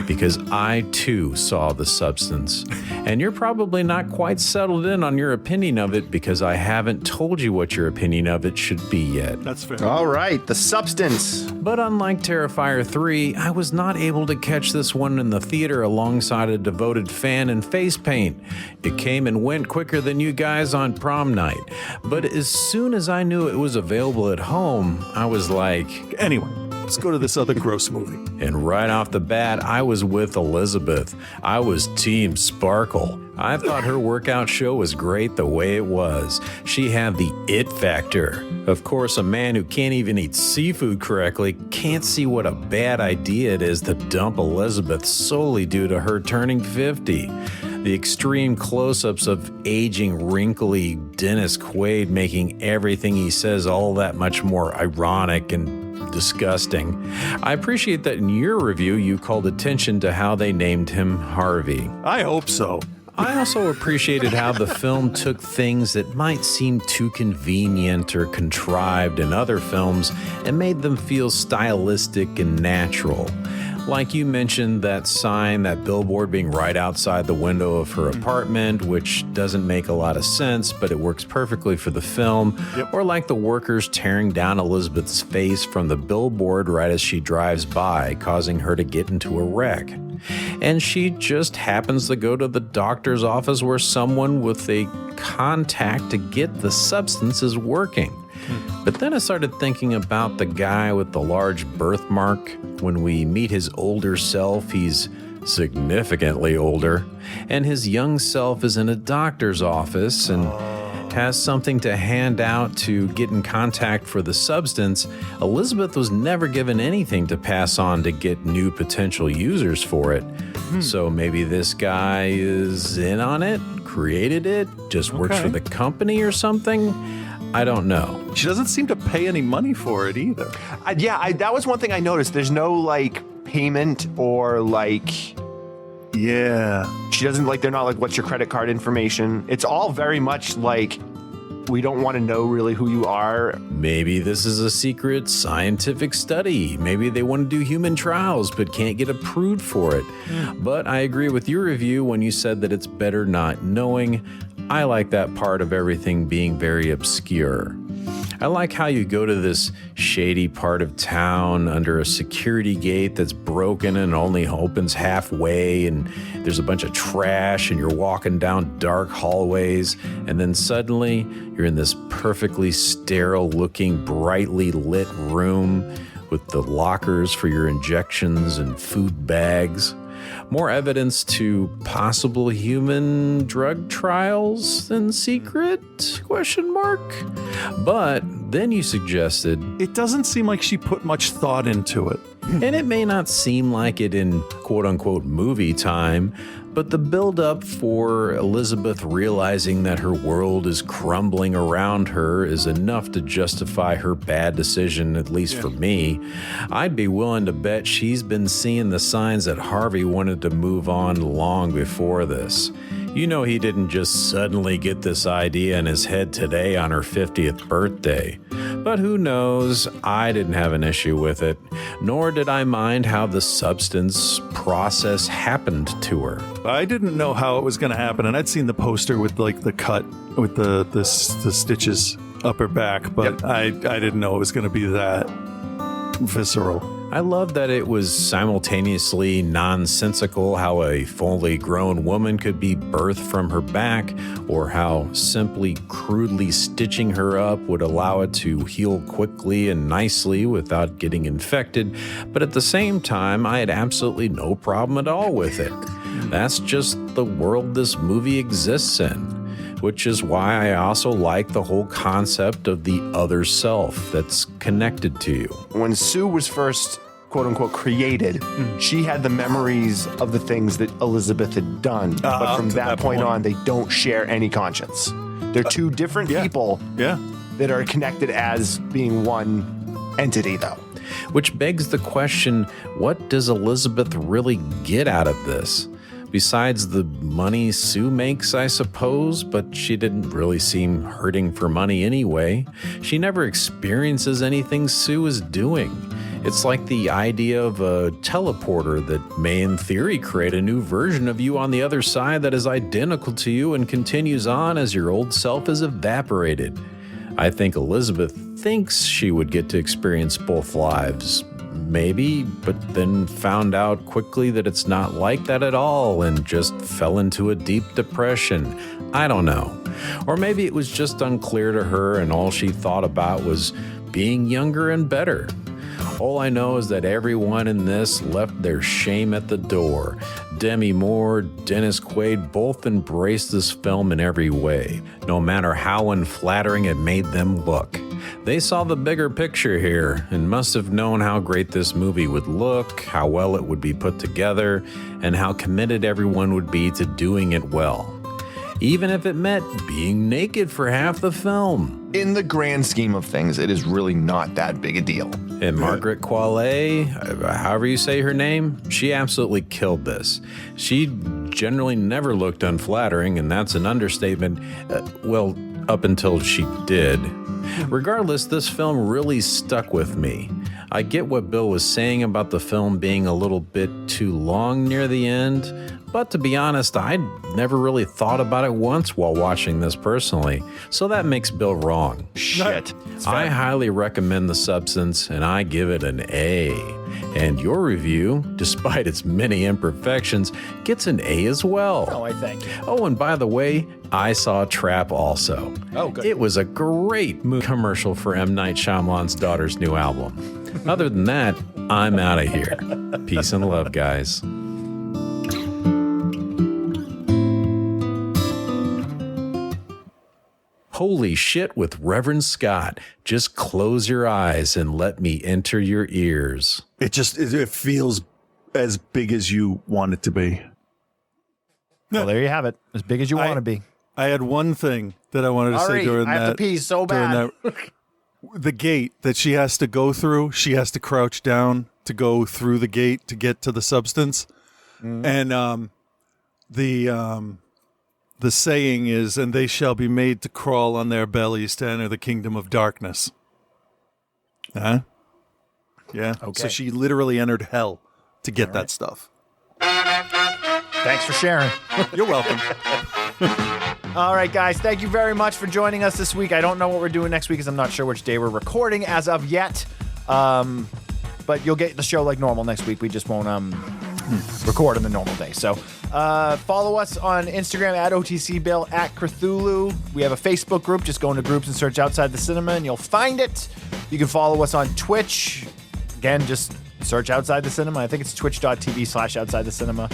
Because I, too, saw the substance. And you're probably not quite settled in on your opinion of it because I haven't told you what your opinion of it should be yet. That's fair. All right, the substance. But unlike Terrifier 3, I was not able to catch this one in the theater alongside a devoted fan in face paint. It came and went quicker than you guys on prom night. But as soon as I knew it was available at home, I was like, anyway, let's go to this other gross movie. And right off the bat, I was with Elizabeth. I was Team Sparkle. I thought her workout show was great the way it was. She had the it factor. Of course, a man who can't even eat seafood correctly can't see what a bad idea it is to dump Elizabeth solely due to her turning 50. The extreme close-ups of aging, wrinkly Dennis Quaid making everything he says all that much more ironic and disgusting. I appreciate that in your review you called attention to how they named him Harvey. I hope so. I also appreciated how the film took things that might seem too convenient or contrived in other films and made them feel stylistic and natural. Like you mentioned, that sign, that billboard being right outside the window of her apartment, which doesn't make a lot of sense, but it works perfectly for the film. Yep. Or like the workers tearing down Elizabeth's face from the billboard right as she drives by, causing her to get into a wreck. And she just happens to go to the doctor's office where someone with a contact to get the substance is working. But then I started thinking about the guy with the large birthmark. When we meet his older self, he's significantly older, and his young self is in a doctor's office and has something to hand out to get in contact for the substance. Elizabeth was never given anything to pass on to get new potential users for it. So maybe this guy is in on it, created it, just works for the company or something. I don't know. She doesn't seem to pay any money for it either. That was one thing I noticed. There's no like payment or like. Yeah. She doesn't like, they're not like, what's your credit card information? It's all very much like we don't want to know really who you are. Maybe this is a secret scientific study. Maybe they want to do human trials but can't get approved for it. But I agree with your review when you said that it's better not knowing. I like that part of everything being very obscure. I like how you go to this shady part of town under a security gate that's broken and only opens halfway, and there's a bunch of trash, and you're walking down dark hallways, and then suddenly you're in this perfectly sterile-looking, brightly lit room with the lockers for your injections and food bags. More evidence to possible human drug trials than secret? Question mark. But then you suggested it doesn't seem like she put much thought into it. And it may not seem like it in quote-unquote movie time, but the build-up for Elizabeth realizing that her world is crumbling around her is enough to justify her bad decision, at least for me. I'd be willing to bet she's been seeing the signs that Harvey wanted to move on long before this. You know, he didn't just suddenly get this idea in his head today on her 50th birthday. But who knows? I didn't have an issue with it, nor did I mind how the substance process happened to her. I didn't know how it was going to happen, and I'd seen the poster with like the cut with the stitches up her back, but I didn't know it was going to be that visceral. I love that it was simultaneously nonsensical how a fully grown woman could be birthed from her back, or how simply crudely stitching her up would allow it to heal quickly and nicely without getting infected. But at the same time, I had absolutely no problem at all with it. That's just the world this movie exists in. Which is why I also like the whole concept of the other self that's connected to you. When Sue was first, quote unquote, created, she had the memories of the things that Elizabeth had done. But from that point on, they don't share any conscience. They're two different people that are connected as being one entity, though. Which begs the question, what does Elizabeth really get out of this? Besides the money Sue makes, I suppose, but she didn't really seem hurting for money anyway. She never experiences anything Sue is doing. It's like the idea of a teleporter that may in theory create a new version of you on the other side that is identical to you and continues on as your old self is evaporated. I think Elizabeth thinks she would get to experience both lives. Maybe, but then found out quickly that it's not like that at all and just fell into a deep depression. I don't know. Or maybe it was just unclear to her and all she thought about was being younger and better. All I know is that everyone in this left their shame at the door. Demi Moore, Dennis Quaid both embraced this film in every way, no matter how unflattering it made them look. They saw the bigger picture here and must have known how great this movie would look, how well it would be put together, and how committed everyone would be to doing it well. Even if it meant being naked for half the film. In the grand scheme of things, it is really not that big a deal. And Margaret Qualley, however you say her name, she absolutely killed this. She generally never looked unflattering, and that's an understatement. Well, up until she did. Regardless, this film really stuck with me. I get what Bill was saying about the film being a little bit too long near the end, but to be honest, I'd never really thought about it once while watching this personally, so that makes Bill wrong. Shit. I highly recommend The Substance, and I give it an A. And your review, despite its many imperfections, gets an A as well. Oh, I thank you. Oh, and by the way, I saw Trap also. Oh, good. It was a great commercial for M. Night Shyamalan's daughter's new album. Other than that, I'm out of here. Peace and love, guys. Holy shit with Reverend Scott. Just close your eyes and let me enter your ears. It feels as big as you want it to be. Well, there you have it. As big as you want to be. I had one thing that I wanted to say during that. I have to pee so bad. The gate that she has to go through, she has to crouch down to go through the gate to get to the substance. And The saying is, and they shall be made to crawl on their bellies to enter the kingdom of darkness. Huh? Yeah. Okay. So she literally entered hell to get that stuff. Thanks for sharing. You're welcome. All right, guys. Thank you very much for joining us this week. I don't know what we're doing next week because I'm not sure which day we're recording as of yet. But you'll get the show like normal next week. We just won't record on the normal day. So follow us on Instagram at OTCBill, at Cthulhu. We have a Facebook group. Just go into groups and search Outside the Cinema and you'll find it. You can follow us on Twitch. Again, just search Outside the Cinema. I think it's twitch.tv/Outside the Cinema.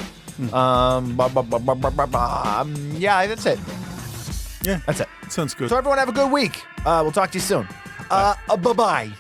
Yeah, that's it. Yeah. That's it. Sounds good. So everyone have a good week. We'll talk to you soon. Bye-bye.